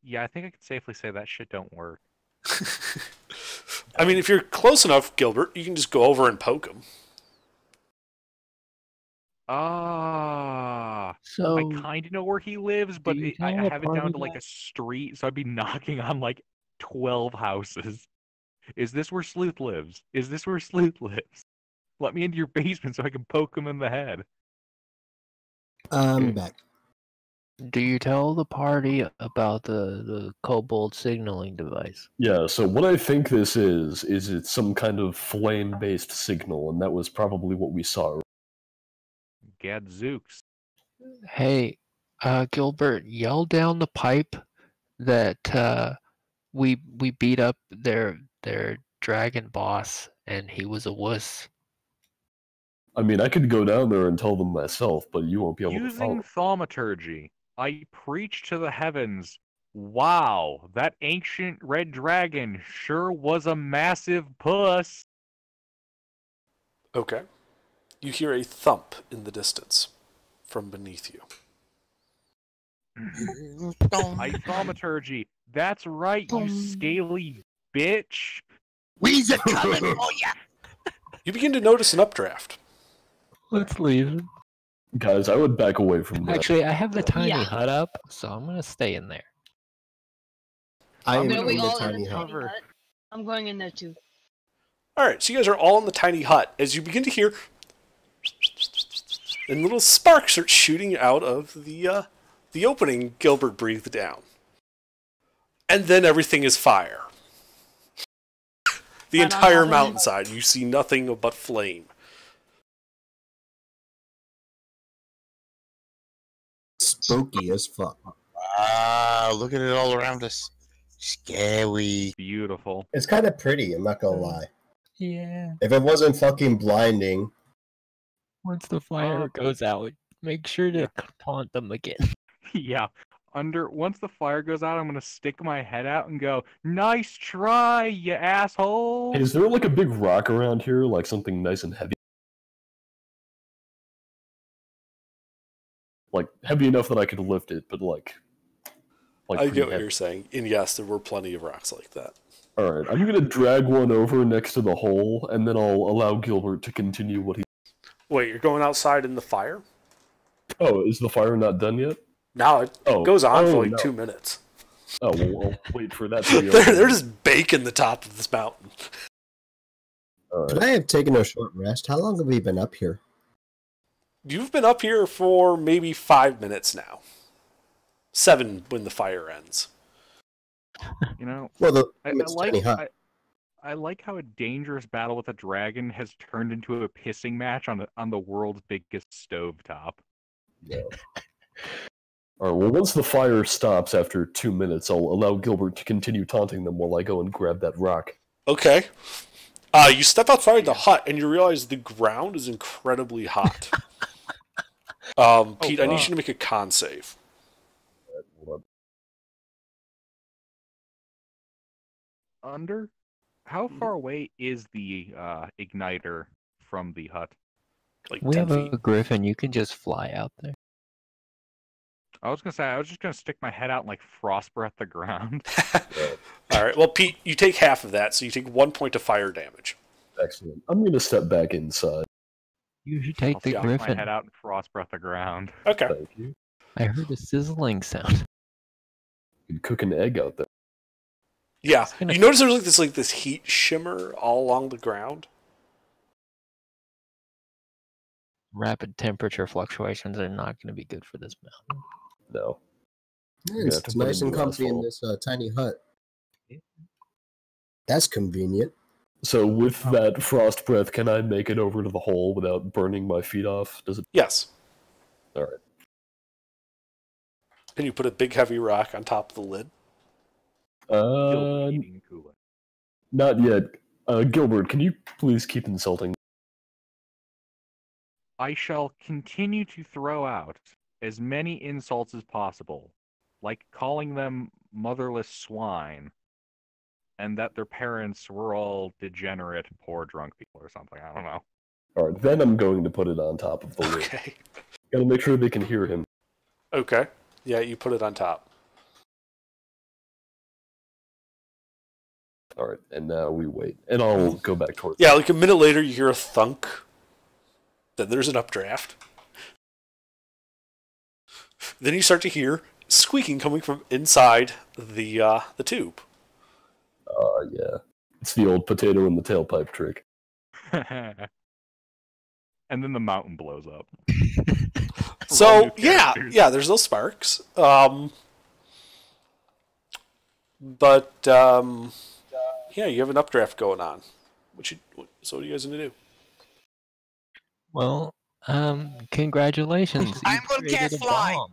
Yeah, I think I can safely say that shit don't work. I mean, if you're close enough, Gilbert, you can just go over and poke him. Ah, So I kind of know where he lives, but you I tell the have it down party to like that? a street, so I'd be knocking on like 12 houses. Is this where Sleuth lives? Is this where Sleuth lives? Let me into your basement so I can poke him in the head. I'm Okay. back. do you tell the party about the kobold signaling device? Yeah, so what I think this is it's some kind of flame-based signal, and that was probably what we saw. Gadzooks. Hey, Gilbert, yell down the pipe that we beat up their dragon boss and he was a wuss. I mean, I could go down there and tell them myself, but you won't be able to follow. Using thaumaturgy, I preach to the heavens. Wow, that ancient red dragon sure was a massive puss. Okay. You hear a thump in the distance from beneath you. I thaumaturgy. That's right, you scaly bitch. Weezer coming for ya! You begin to notice an updraft. Let's leave. Guys, I would back away from that. Actually, I have the tiny Yeah. hut up, so I'm gonna stay in there. I am No, we in the all in tiny the hut. tiny hut. I'm going in there too. All right, so you guys are all in the tiny hut as you begin to hear, and little sparks start shooting out of the opening Gilbert breathed down. And then everything is fire. The Not entire happening. mountainside, you see nothing but flame. Spooky as fuck. Ah, look at it all around us. Scary. Beautiful. It's kind of pretty, I'm not gonna lie. Yeah. If it wasn't fucking blinding, Once the fire goes out, make sure to Yeah. taunt them again. Yeah. Once the fire goes out, I'm gonna stick my head out and go, "Nice try, you asshole." Hey, is there like a big rock around here, like something nice and heavy? Like heavy enough that I could lift it, but like I pretty get what heavy. you're saying. And yes, there were plenty of rocks like that. All right, I'm gonna drag one over next to the hole, and then I'll allow Gilbert to continue what he. Wait, you're going outside in the fire? Oh, is the fire not done yet? No, it Oh, goes on oh, for like no. 2 minutes. Oh, well, I'll wait for that to be they're over. just baking the top of this mountain. All could right. I have taken a short rest? How long have we been up here? You've been up here for maybe 5 minutes now. 7 when the fire ends. You know, Well, the I it's tiny hut. like how a dangerous battle with a dragon has turned into a pissing match on the world's biggest stovetop. All right. Well, once the fire stops after 2 minutes, I'll allow Gilbert to continue taunting them while I go and grab that rock. Okay. You step outside the hut and you realize the ground is incredibly hot. Pete, I need you to make a con save. Hold Under? How far away is the igniter from the hut? Like We 10 have feet. a griffin. You can just fly out there. I was gonna say I was just gonna stick my head out and like frost breath the ground. All right. Well, Pete, you take half of that, so you take 1 point of fire damage. Excellent. I'm going to step back inside. You should take I'll the stick my griffin. head out and frost breath the ground. Okay. Thank you. I heard a sizzling sound. You can cook an egg out there. Yeah. gonna- You notice there's like this heat shimmer all along the ground. Rapid temperature fluctuations are not going to be good for this mountain. No. Yeah, it's to put nice in and glass comfy in hole. this tiny hut. That's convenient. So with that frost breath, can I make it over to the hole without burning my feet off? Does it? Yes. All right. And you put a big heavy rock on top of the lid. Still eating coolant. Not yet. Gilbert, can you please keep insulting? I shall continue to throw out as many insults as possible, like calling them motherless swine, and that their parents were all degenerate, poor drunk people or something. I don't know. All right, then I'm going to put it on top of the lid. Okay. Gotta make sure they can hear him. Okay. Yeah, you put it on top. All right, and now we wait, and I'll go back towards. Yeah, like a minute later, you hear a thunk. Then there's an updraft. Then you start to hear squeaking coming from inside the tube. Yeah, it's the old potato in the tailpipe trick. And then the mountain blows up. So new yeah, characters. there's those sparks. Yeah, you have an updraft going on. So what are you guys gonna do? Well, congratulations. You I'm gonna created cast a fly. bomb.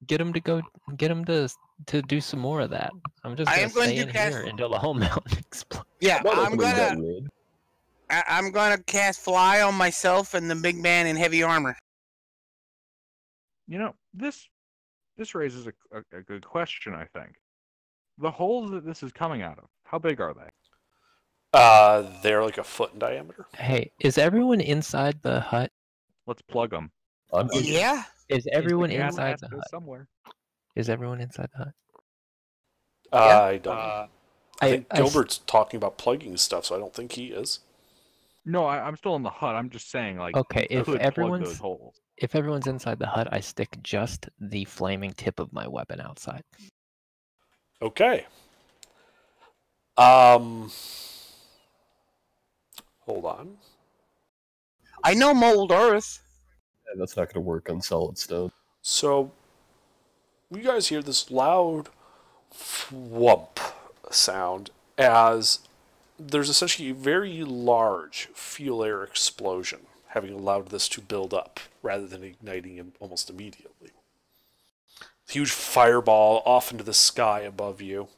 Get him to do some more of that. I'm just I gonna am going stay to in cast- here until the whole mountain explodes. Yeah, Not I'm opening that gonna lid. I'm gonna cast fly on myself and the big man in heavy armor. You know, this raises a good question, I think. The holes that this is coming out of, how big are they? They're like a foot in diameter. Hey, is everyone inside the hut? Let's plug them. I'm Yeah. Is everyone The gas inside has the to go hut? somewhere. Is everyone inside the hut? I don't know. I think I s- Gilbert's talking about plugging stuff, so I don't think he is. No, I'm still in the hut. I'm just saying, like, Okay, you if could plug those everyone's holes. if everyone's inside the hut, I stick just the flaming tip of my weapon outside. Okay. Hold on. I know mold earth. Yeah, that's not going to work on solid stone. So, you guys hear this loud thwump sound as there's essentially a very large fuel air explosion, having allowed this to build up rather than igniting it almost immediately. Huge fireball off into the sky above you.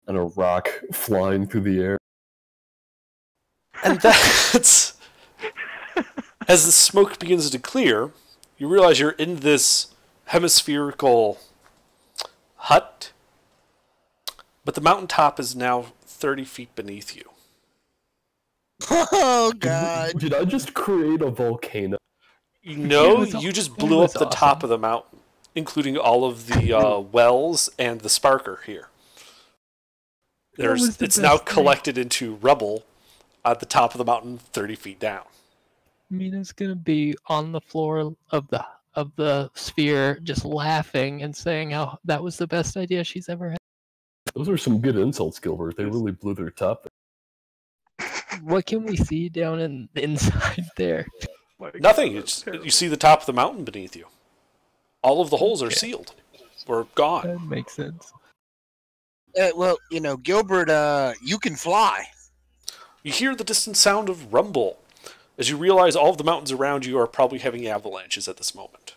And a rock flying through the air. And that's... As the smoke begins to clear, you realize you're in this hemispherical hut, but the mountaintop is now 30 feet beneath you. Oh god. Did I just create a volcano? No, was you just it blew up was the top awesome. of the mountain, including all of the wells and the sparker here. was the It's now best thing. collected into rubble at the top of the mountain, 30 feet down. Mina's gonna be on the floor of the sphere, just laughing and saying how that was the best idea she's ever had. Those are some good insults, Gilbert. They really blew their top. What can we see down inside there? Like, Nothing. that's terrible. You see the top of the mountain beneath you. All of the holes are Okay. sealed. Or gone. That makes sense. Well, you know, Gilbert, you can fly. You hear the distant sound of rumble as you realize all of the mountains around you are probably having avalanches at this moment.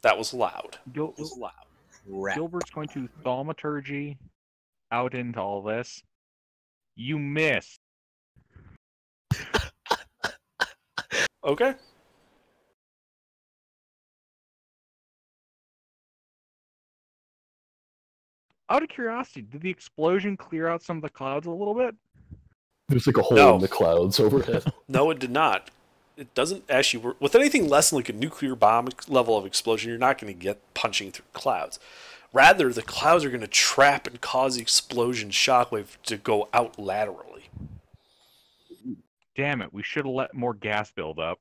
That was loud. Gilbert's going to thaumaturgy out into all this. You missed. Okay. Out of curiosity, did the explosion clear out some of the clouds a little bit? There's like a hole No. in the clouds overhead. No, it did not. It doesn't actually work. With anything less than like a nuclear bomb level of explosion, you're not going to get punching through clouds. Rather, the clouds are going to trap and cause the explosion shockwave to go out laterally. Damn it, we should have let more gas build up.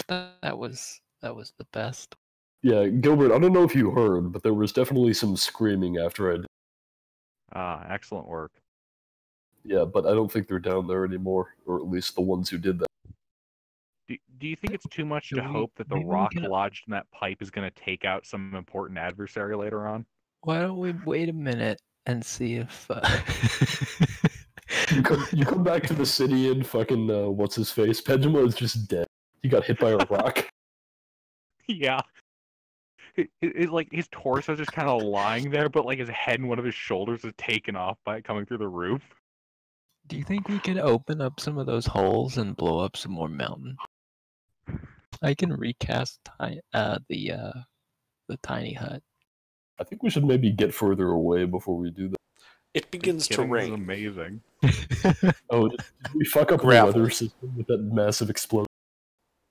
That was the best. Yeah, Gilbert, I don't know if you heard, but there was definitely some screaming after I did. Excellent work. Yeah, but I don't think they're down there anymore, or at least the ones who did that. Do you think it's too much to hope that the maybe we rock can- lodged in that pipe is going to take out some important adversary later on? Why don't we wait a minute and see if You come back to the city and fucking, what's his face? Pejima is just dead. He got hit by a rock. Yeah. Like his torso just kind of lying there, but like his head and one of his shoulders is taken off by it coming through the roof. Do you think we could open up some of those holes and blow up some more mountain? I can recast the tiny hut. I think we should maybe get further away before we do that. It begins to Kidding, this is rain. amazing. Oh, did we fuck up Gravel. the weather system with that massive explosion?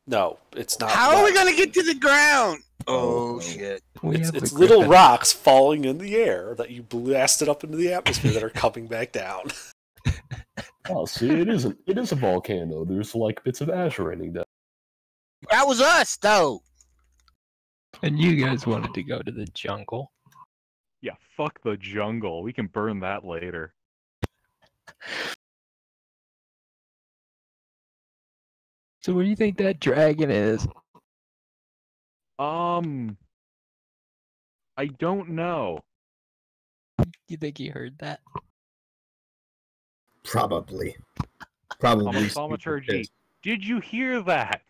No, it's not. How are we that. gonna get to the ground? Oh shit! It's little rocks falling in the air that you blasted up into the atmosphere that are coming back down. Oh, see, it is a volcano. There's like bits of ash raining down. That was us, though. And you guys wanted to go to the jungle. Yeah, fuck the jungle. We can burn that later. So where do you think that dragon is? I don't know. You think he heard that? Probably. Probably. Thaumaturgy. Did you hear that?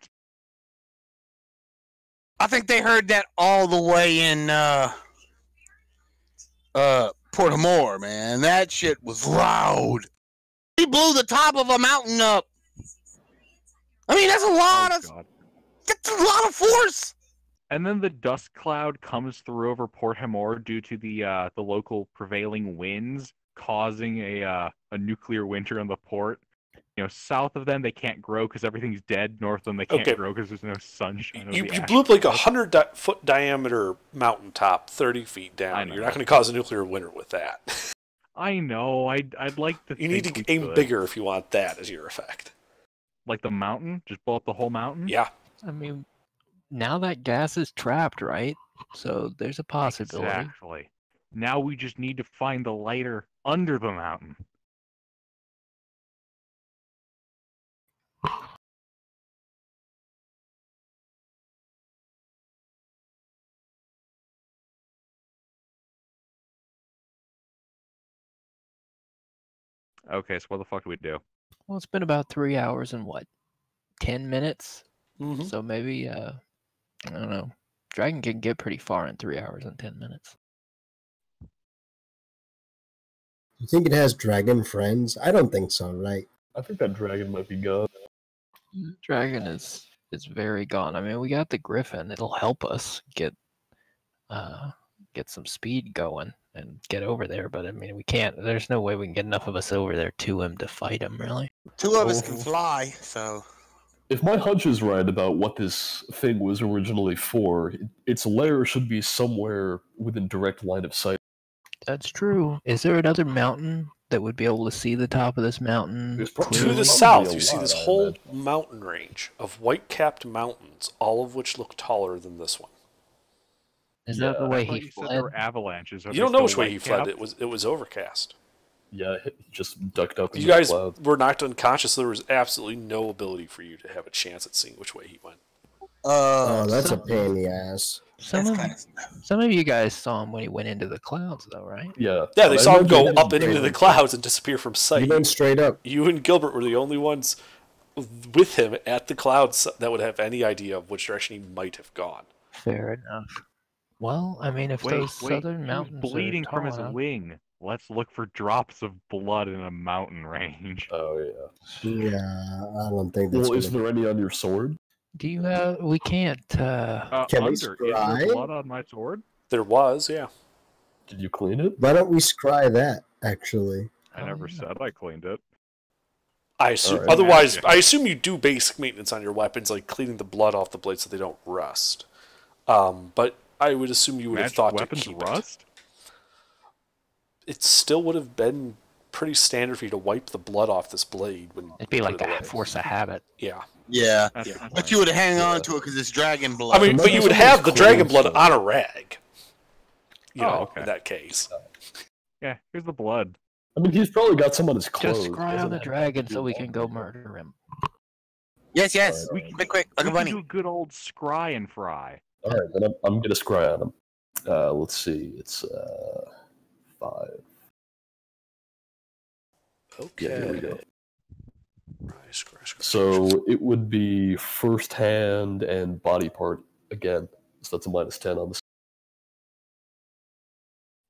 I think they heard that all the way in Port Hamor, man. That shit was loud. He blew the top of a mountain up. I mean, that's a lot that's a lot of force. And then the dust cloud comes through over Port Hamor due to the local prevailing winds, causing a nuclear winter on the port. You know, south of them they can't grow because everything's dead. North of them they can't grow because there's no sunshine. You blew up like 100-foot diameter mountaintop, 30 feet down. You're not going to cause a nuclear winter with that. I know. I'd like to. You need to aim bigger if you want that as your effect. Like the mountain? Just blow up the whole mountain? Yeah. I mean, now that gas is trapped, right? So there's a possibility. Exactly. Now we just need to find the lighter under the mountain. Okay, so what the fuck do we do? Well, it's been about 3 hours and what, 10 minutes? Mm-hmm. So maybe, I don't know. Dragon can get pretty far in 3 hours and 10 minutes. You think it has dragon friends? I don't think so, right? I think that dragon might be gone. Dragon is very gone. I mean, we got the Griffin. It'll help us get some speed going and get over there. But I mean, we can't. There's no way we can get enough of us over there to him to fight him. Really. Two of us can fly, so. If my hunch is right about what this thing was originally for, its lair should be somewhere within direct line of sight. That's true. Is there another mountain that would be able to see the top of this mountain? To the south, you see this whole mountain range of white-capped mountains, all of which look taller than this one. Is that the way I thought he you said fled? there were avalanches. Are You they don't know still which way he fled. white-capped? It was overcast. Yeah, he just ducked up in You the guys clouds. were knocked unconscious. So there was absolutely no ability for you to have a chance at seeing which way he went. Oh, that's a pain in the ass. Some of you guys saw him when he went into the clouds, though, right? Yeah. Yeah, they I saw him go imagine up into the clouds and disappear from sight. He went straight up. You and Gilbert were the only ones with him at the clouds that would have any idea of which direction he might have gone. Fair enough. Well, I mean, if those southern mountains he was bleeding are from tall his enough- wing. Let's look for drops of blood in a mountain range. Oh, yeah. Yeah, I don't think that's. Well, is there any on your sword? Do you have? We can't. Can we Under, is scry? there blood on my sword? There was, yeah. Did you clean it? Why don't we scry that? Actually, I never said I cleaned it. I assume. Alright. Otherwise, I assume you do basic maintenance on your weapons, like cleaning the blood off the blades so they don't rust. But I would assume you would have Magic thought to weapons keep rust? it still would have been pretty standard for you to wipe the blood off this blade when It'd be you like put it a away. force of habit. Yeah. Yeah. That's Yeah. But you would hang on to it because it's dragon blood. I mean, but you would have the dragon blood on a rag. You know, okay. in that case. Yeah, here's the blood. I mean, he's probably got some on his clothes. Just scry on the dragon so we can go murder him. Yes, yes. We can, Quick, like a we can bunny. do a good old scry and fry. All right, then I'm gonna scry on him. Let's see, it's 5. Okay. Yeah, here we go. Scratch. So it would be first hand and body part again. So that's a -10 on the.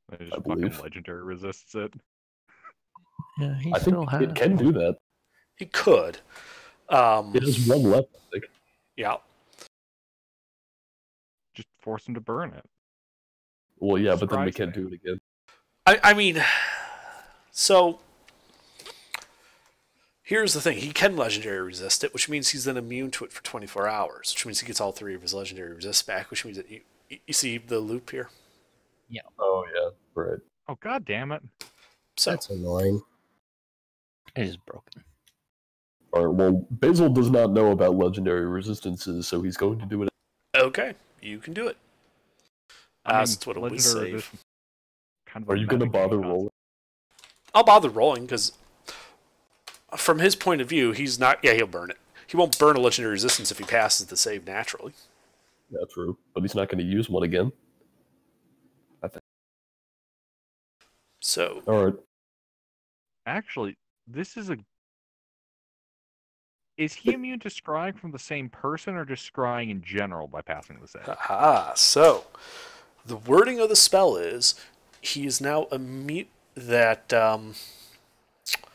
They just I fucking believe. legendary resists it. Yeah, he I still think has. it can do that. He could. It has 1 left, I think. Yeah. Just force him to burn it. Well, yeah, but then we Scry's can't there. do it again. I mean, so here's the thing: he can legendary resist it, which means he's then immune to it for 24 hours, which means he gets all 3 of his legendary resists back, which means that you see the loop here. Oh yeah, right. Oh god damn it! So That's annoying. It is broken. All right. Well, Basil does not know about legendary resistances, so he's going to do it. okay, you can do it. I mean, That's what it would legendary save. resistance- kind of a Are you going to magic bother thing, huh? rolling? I'll bother rolling because, from his point of view, he's not. Yeah, he'll burn it. He won't burn a legendary resistance if he passes the save naturally. Yeah, true. But he's not going to use one again. I think. So All right. Actually, this is a. Is he immune to scrying from the same person, or just scrying in general by passing the save? So the wording of the spell is he is now immune. That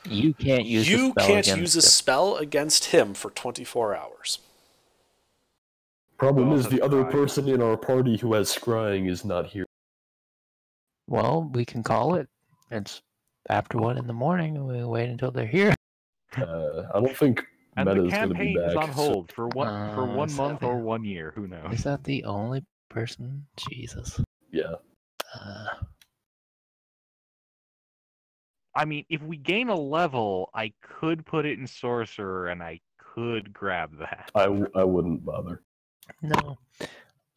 You can't use. you a spell can't against use a him. spell against him for 24 hours. Problem Who is else the has other scrying? person in our party who has scrying is not here. Well, we can call it. It's after 1 in the morning, and we wait until they're here. I don't think And the Meta's going to be campaign back. is on so- hold for one is month that or the- 1 year. Who knows? Is that the only person? Jesus. yeah. I mean, if we gain a level, I could put it in sorcerer, and I could grab that. I wouldn't bother. No.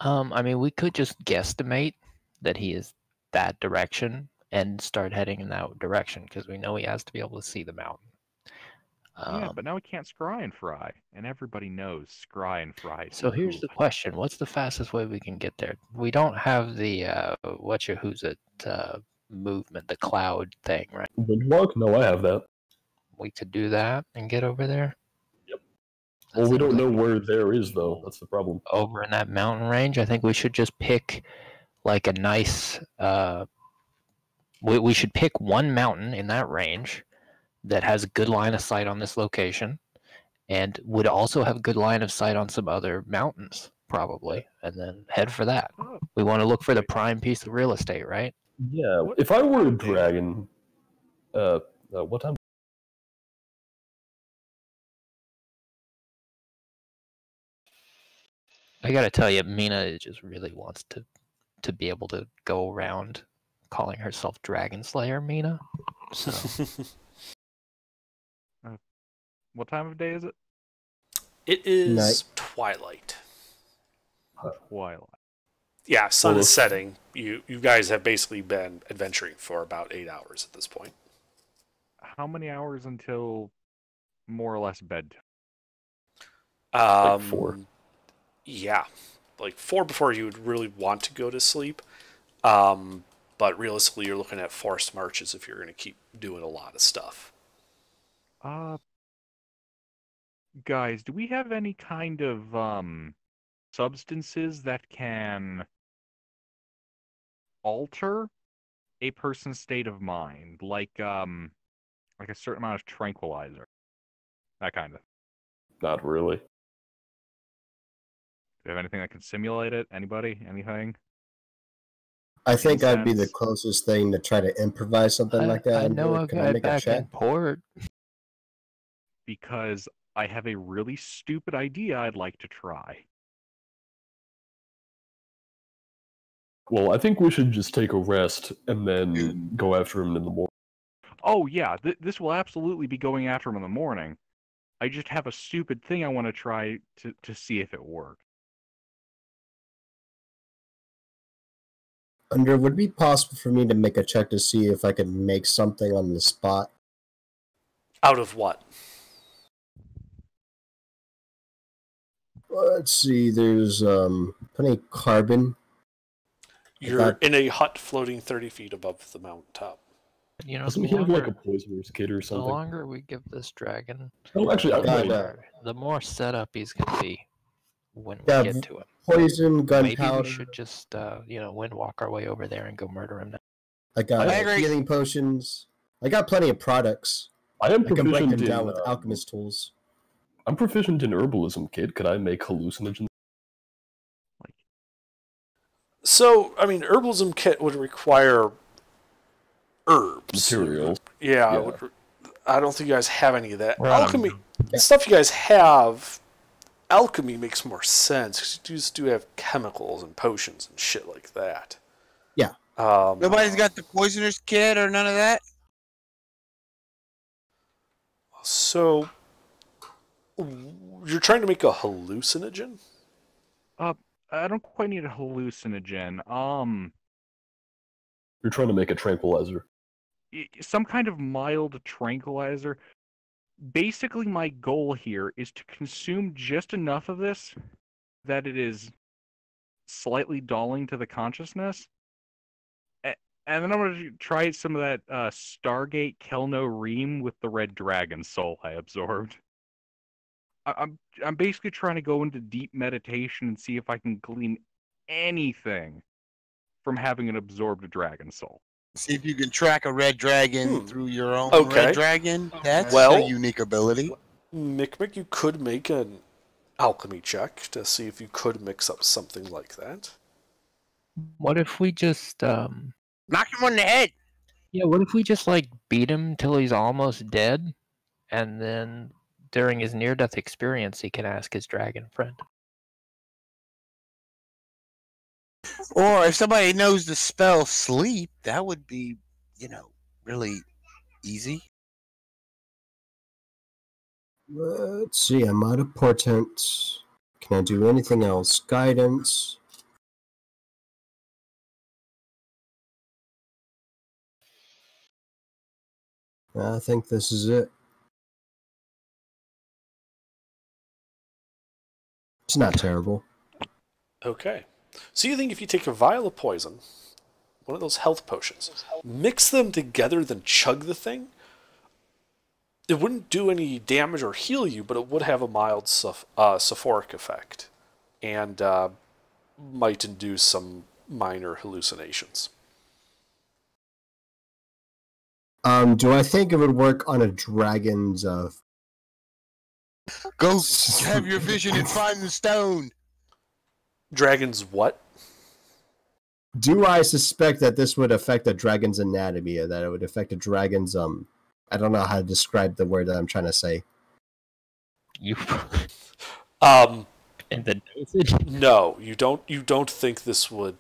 I mean, we could just guesstimate that he is that direction and start heading in that direction because we know he has to be able to see the mountain. Yeah, but now we can't scry and fry, and everybody knows scry and fry. So here's the question: what's the fastest way we can get there? We don't have the movement, the cloud thing, right? Windwalk? No, I have that. We could do that and get over there. Yep. That Well, we don't sounds know like- where there is though. That's the problem. over in that mountain range. I think we should just pick like a nice. We should pick one mountain in that range that has a good line of sight on this location, and would also have good line of sight on some other mountains, probably, and then head for that. Oh, We want to look for the prime piece of real estate, right? Yeah. What- If I were a dragon, what time? I gotta tell you, Mina just really wants to be able to go around calling herself Dragon Slayer, Mina. So what time of day is it? It is Night. twilight. Twilight. Yeah, sun Well, is if- setting. You guys have basically been adventuring for about 8 hours at this point. How many hours until more or less bedtime? Like 4. Yeah, like 4 before you would really want to go to sleep. But realistically, you're looking at forced marches if you're going to keep doing a lot of stuff. Guys, do we have any kind of substances that can alter a person's state of mind, like a certain amount of tranquilizer, that kind of? Not really. Do you have anything that can simulate it? Anybody? Anything? I think I'd be the Incense. closest thing to try to improvise something like that. I know a Can I guy make a back check? in port. Because I have a really stupid idea I'd like to try. Well, I think we should just take a rest and then go after him in the morning. Oh yeah, this will absolutely be going after him in the morning. I just have a stupid thing I want to try to see if it works. Under, would it be possible for me to make a check to see if I could make something on the spot? Out of what? Let's see, there's plenty of carbon. You're in a hut floating 30 feet above the mountaintop. You know, Doesn't the he have like a longer, poisoner's kit or the something? longer we give this dragon, Oh, actually, I got might- the more set up he's gonna be when we Yeah, get to him. Poison, Maybe gunpowder. we should just, windwalk our way over there and go murder him now. I got I agree. healing potions. I got plenty of products. I am I can break them proficient down in. with alchemist tools. I'm proficient in herbalism, kid. Could I make hallucinogens? So, I mean, herbalism kit would require herbs. Materials. Yeah, Yeah. I don't think you guys have any of that. Right on. Alchemy, stuff you guys have, alchemy makes more sense because you just do have chemicals and potions and shit like that. Yeah. Nobody's got the poisoner's kit or none of that? So, you're trying to make a hallucinogen? I don't quite need a hallucinogen. You're trying to make a tranquilizer. Some kind of mild tranquilizer. Basically, my goal here is to consume just enough of this that it is slightly dulling to the consciousness. And then I'm going to try some of that Stargate Kelno Ream with the red dragon soul I absorbed. I'm basically trying to go into deep meditation and see if I can glean anything from having an absorbed dragon soul. See if you can track a red dragon through your own Okay. red dragon. That's Well- a unique ability. Mick, you could make an alchemy check to see if you could mix up something like that. What if we just, Knock him on the head. what if we just, like, beat him till he's almost dead, and then during his near-death experience, he can ask his dragon friend. Or if somebody knows the spell sleep, that would be, really easy. Let's see, I'm out of portent. Can I do anything else? Guidance. I think this is it. It's not terrible. Okay. So you think if you take a vial of poison, one of those health potions, mix them together, then chug the thing, it wouldn't do any damage or heal you, but it would have a mild sulfuric effect, and might induce some minor hallucinations. Do I think it would work on a dragon's Go have your vision and find the stone. Dragon's what? Do I suspect that this would affect a dragon's anatomy, or that it would affect a dragon's I don't know how to describe the word that I'm trying to say. You In the dosage? No, you don't think this would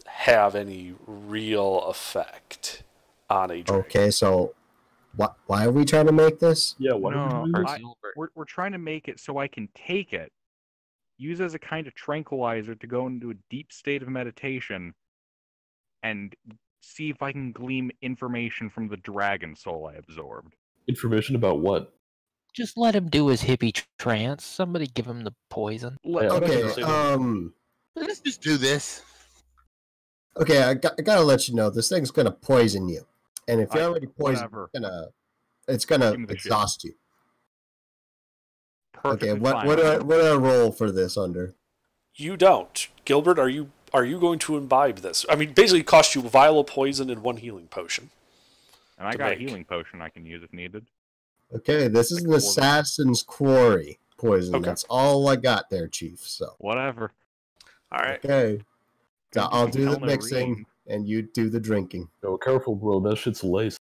have any real effect on a dragon. Okay, so why are we trying to make this? Yeah, No, we're trying to make it so I can take it, use it as a kind of tranquilizer to go into a deep state of meditation, and see if I can glean information from the dragon soul I absorbed. Information about what? Just let him do his hippie trance. Somebody give him the poison. Okay, let's just do this. Okay, I gotta let you know, this thing's gonna poison you. And if you're already poisoned, whatever. it's gonna Give me the shit. exhaust you. Perfectly Okay, what fine. do I roll for this under? You don't. Gilbert, are you going to imbibe this? I mean, basically it costs you a vial of poison and one healing potion. And I to got make. a healing potion I can use if needed. Okay, this is an assassin's quarry poison. Okay. That's all I got there, Chief. So Whatever. All right. okay, so Gonna I'll give do me the Kelno mixing Ream. and you do the drinking. Yo, careful, bro. That shit's laced.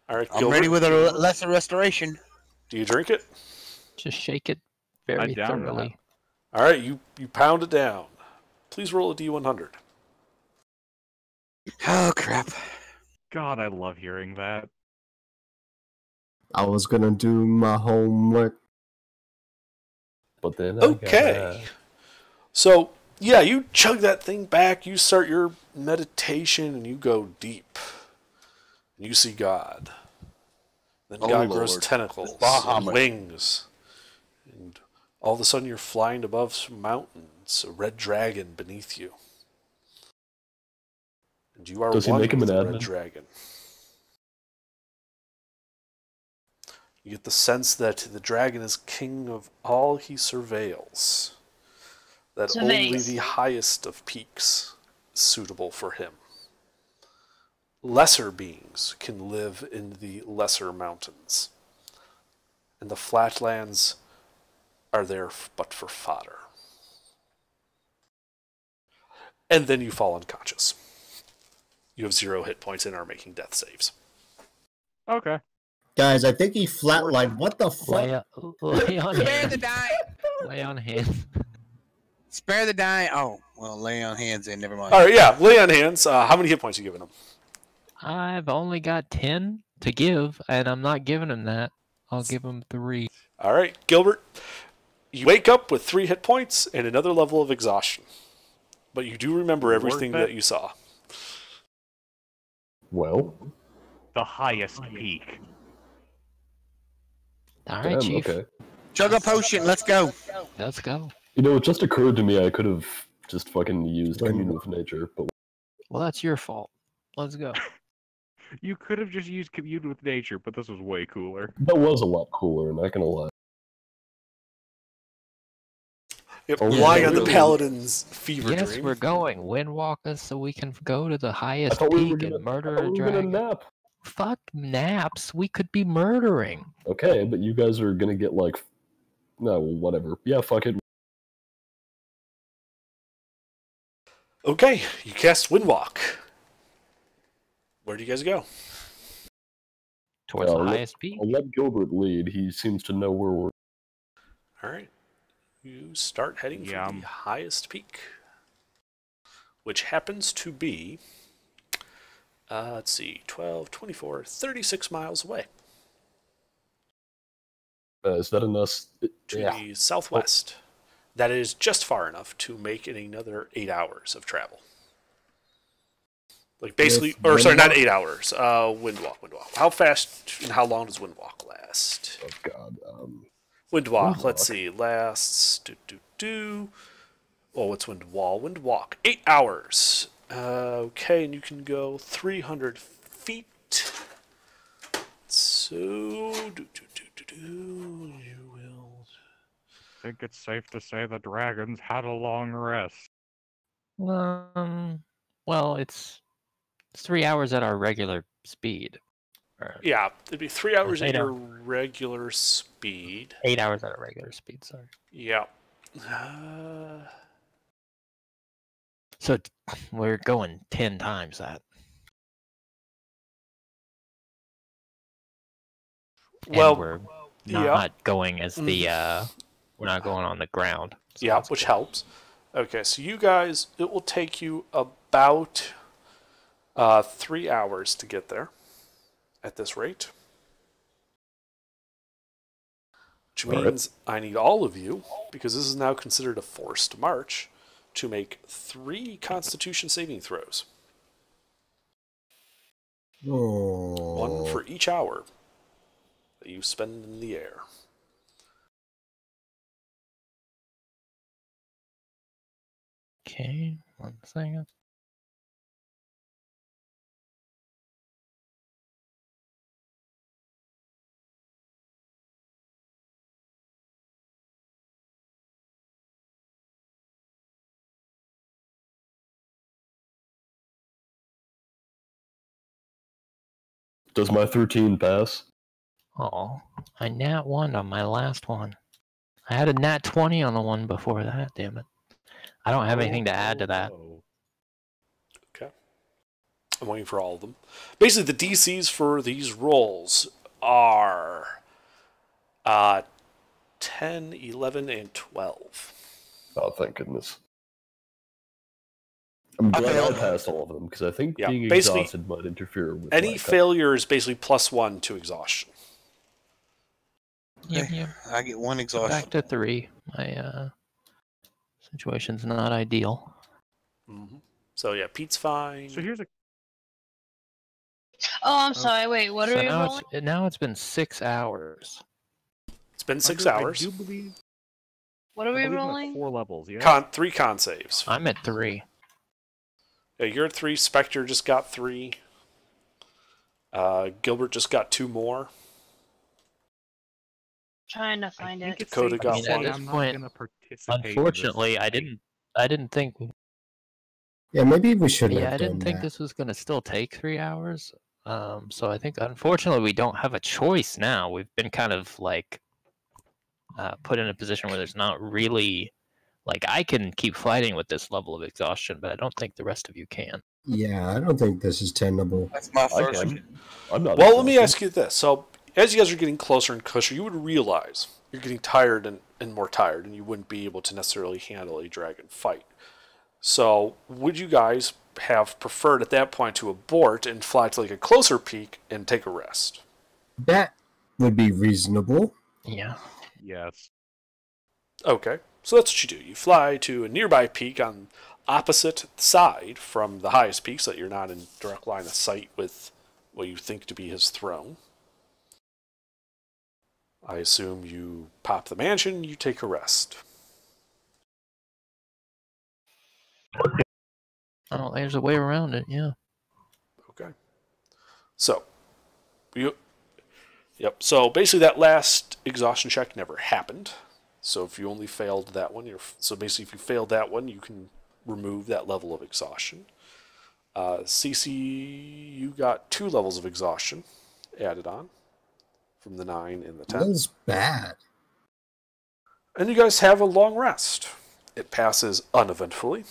All right, I'm Gilbert, ready with a lesser restoration. do you drink it? Just shake it very doubt that. thoroughly. All right, you pound it down. Please roll a d100. Oh crap! God, I love hearing that. I was gonna do my homework. But then I Okay. got So, yeah, you chug that thing back, you start your meditation, and you go deep. And you see God. Then Oh, God grows Lord. tentacles and Bahamut. wings. And all of a sudden you're flying above some mountains, a red dragon beneath you. And you are Does he one make him with an the red admin? dragon. You get the sense that the dragon is king of all he surveils. That only Surveys. the highest of peaks is suitable for him. Lesser beings can live in the lesser mountains. And the flatlands are there but for fodder. And then you fall unconscious. You have 0 hit points and are making death saves. Okay. Guys, I think he flatlined. What the Lay, fuck? lay on Spare hands. the die. Lay on hands. Spare the die. Oh, well, lay on hands and never mind. All right, yeah, lay on hands. How many hit points are you giving him? I've only got 10 to give, and I'm not giving him that. I'll give him 3. All right, Gilbert, you wake up with 3 hit points and another level of exhaustion. But you do remember everything Worth it. that you saw. well. The highest peak. All right, Damn, Chief. okay. Chug a potion. Let's go. Let's go. You know, it just occurred to me I could have just fucking used Commune with Nature, but Well, that's your fault. Let's go. You could have just used Commune with Nature, but this was way cooler. that was a lot cooler, not gonna lie. Yep, Oh, relying yeah, on the really. paladin's fever Yes, dream. we're going. Windwalk us so we can go to the I highest thought we were peak gonna, and murder I thought a we were gonna dragon. nap. Fuck naps. We could be murdering. Okay, but you guys are gonna get like, no, whatever. Yeah, fuck it. Okay, you cast Windwalk. Where do you guys go? Towards Yeah, the I'll let- highest peak. I'll let Gilbert lead. He seems to know where we're. All right. You start heading for Yum. the highest peak, which happens to be, let's see, 12, 24, 36 miles away Is that enough? to Yeah. the southwest. That is just far enough to make it another 8 hours of travel. Like basically, With or sorry, not Windwalk? 8 hours. Windwalk. How fast and how long does Windwalk last? Oh god. Windwalk, let's Windwalk. see, lasts. Oh, what's Windwall? Windwalk, 8 hours. Okay, and you can go 300 feet. So, you will. I think it's safe to say the dragons had a long rest. Well, it's 3 hours at our regular speed. Or Yeah, it'd be 3 hours at 8 your hours. regular speed. 8 hours at our regular speed, sorry. Yeah. So we're going 10 times that. And Well, we're yeah. not going as the we're not going on the ground. So Yeah, that's which good. helps. Okay, so you guys, it will take you about 3 hours to get there at this rate. Which All right. means I need all of you, because this is now considered a forced march, to make 3 Constitution saving throws. Oh. 1 for each hour that you spend in the air. Okay, 1 second. Does my 13 pass? Oh, I nat 1 on my last one. I had a nat 20 on the one before that, damn it. I don't have anything to add to that. Okay. I'm waiting for all of them. Basically, the DCs for these rolls are 10, 11, and 12. Oh, thank goodness. I'm glad I failed. passed all of them because I think Yeah, being basically, exhausted might interfere with Any my failure is basically +1 to exhaustion. Yep, Okay. yep. I get one exhaustion. Back to 3. My situation's not ideal. So yeah, Pete's fine. So here's a Oh, I'm sorry. Wait, what are So we now rolling? now it's been 6 hours. It's been 6 Hunter, hours. I do believe. What are we I believe I'm at rolling? 4 levels. Yeah. 3 con saves. I'm at 3. Yeah, you're at 3. Spectre just got 3. Gilbert just got 2 more. Trying to I find think it. it's Dakota safe to got say one. At this I'm not point, gonna participate in this Unfortunately, I fight. didn't think. Yeah, maybe we shouldn't Yeah, have I done didn't think that. this was gonna still take 3 hours. So I think unfortunately we don't have a choice now. We've been kind of like put in a position where there's not really like I can keep fighting with this level of exhaustion, but I don't think the rest of you can. Yeah, I don't think this is tenable. That's my I first. can. I'm not. Well, let me exhausted. ask you this. So, as you guys are getting closer and closer, you would realize you're getting tired and more tired, and you wouldn't be able to necessarily handle a dragon fight. So, would you guys have preferred at that point to abort and fly to like a closer peak and take a rest? That would be reasonable. Yeah. Yes. Okay, so that's what you do. You fly to a nearby peak on opposite side from the highest peak so that you're not in direct line of sight with what you think to be his throne. I assume you pop the mansion, you take a rest. Oh, there's a way around it. Yeah. Okay. So, yep. So basically, that last exhaustion check never happened. So if you only failed that one, so basically if you failed that one, you can remove that level of exhaustion. CC, you got 2 levels of exhaustion added on from the 9 and the 10. That's bad. And you guys have a long rest. It passes uneventfully.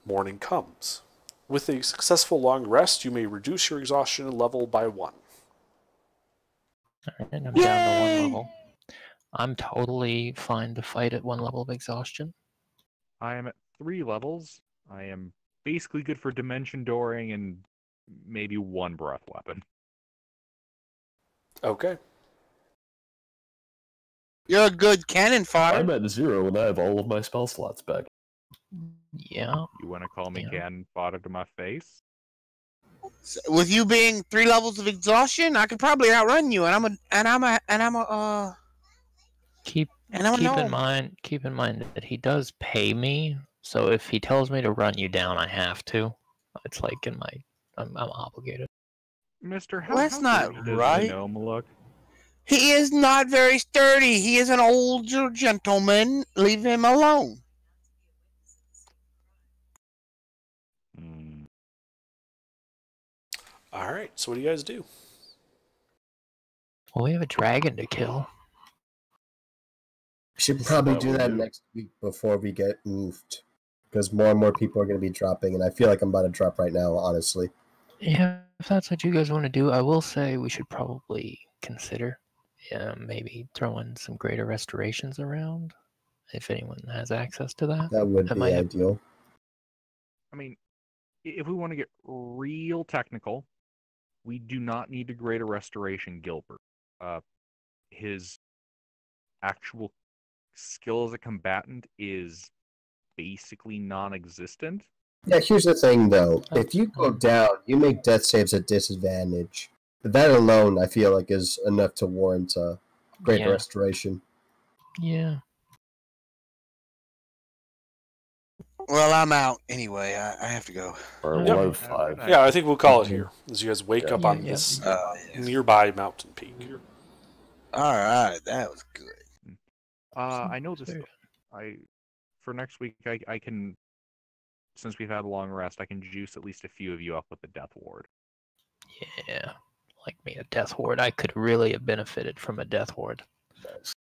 Morning comes. With a successful long rest, you may reduce your exhaustion level by 1. All right, I'm down to 1 level. I'm totally fine to fight at 1 level of exhaustion. I am at 3 levels. I am basically good for dimension dooring and maybe 1 breath weapon. Okay. You're a good cannon fodder. I'm at 0 and I have all of my spell slots back. Yeah. You want to call me Yeah. cannon fodder to my face? With you being 3 levels of exhaustion, I could probably outrun you, and Keep And I'm a in gnome. mind that he does pay me. So if he tells me to run you down, I have to. It's like I'm obligated. Mister, Well, that's not sturdy does right. the gnome look? He is not very sturdy. He is an older gentleman. Leave him alone. All right. So what do you guys do? Well, we have a dragon to kill. We should probably That do would that do. next week before we get moved. Because more and more people are going to be dropping, and I feel like I'm about to drop right now, honestly. Yeah, if that's what you guys want to do, I will say we should probably consider maybe throwing some greater restorations around if anyone has access to that. That would I be might have- ideal. I mean, if we want to get real technical, we do not need to grade a restoration Gilbert. His actual skill as a combatant is basically non-existent. Yeah, here's the thing, though. If you go down, you make death saves at disadvantage. But that alone, I feel like, is enough to warrant a greater Yeah. restoration. Yeah. Well, I'm out anyway. I have to go. Or Yep. 1 of 5. Yeah, I think we'll call it here as you guys wake Yeah. up on Yeah, this Yes. nearby mountain peak. All right, that was good. I know this. Sorry. For next week, I can, since we've had a long rest, I can juice at least a few of you up with the death ward. Yeah. Like me, a death ward. I could really have benefited from a death ward. Nice.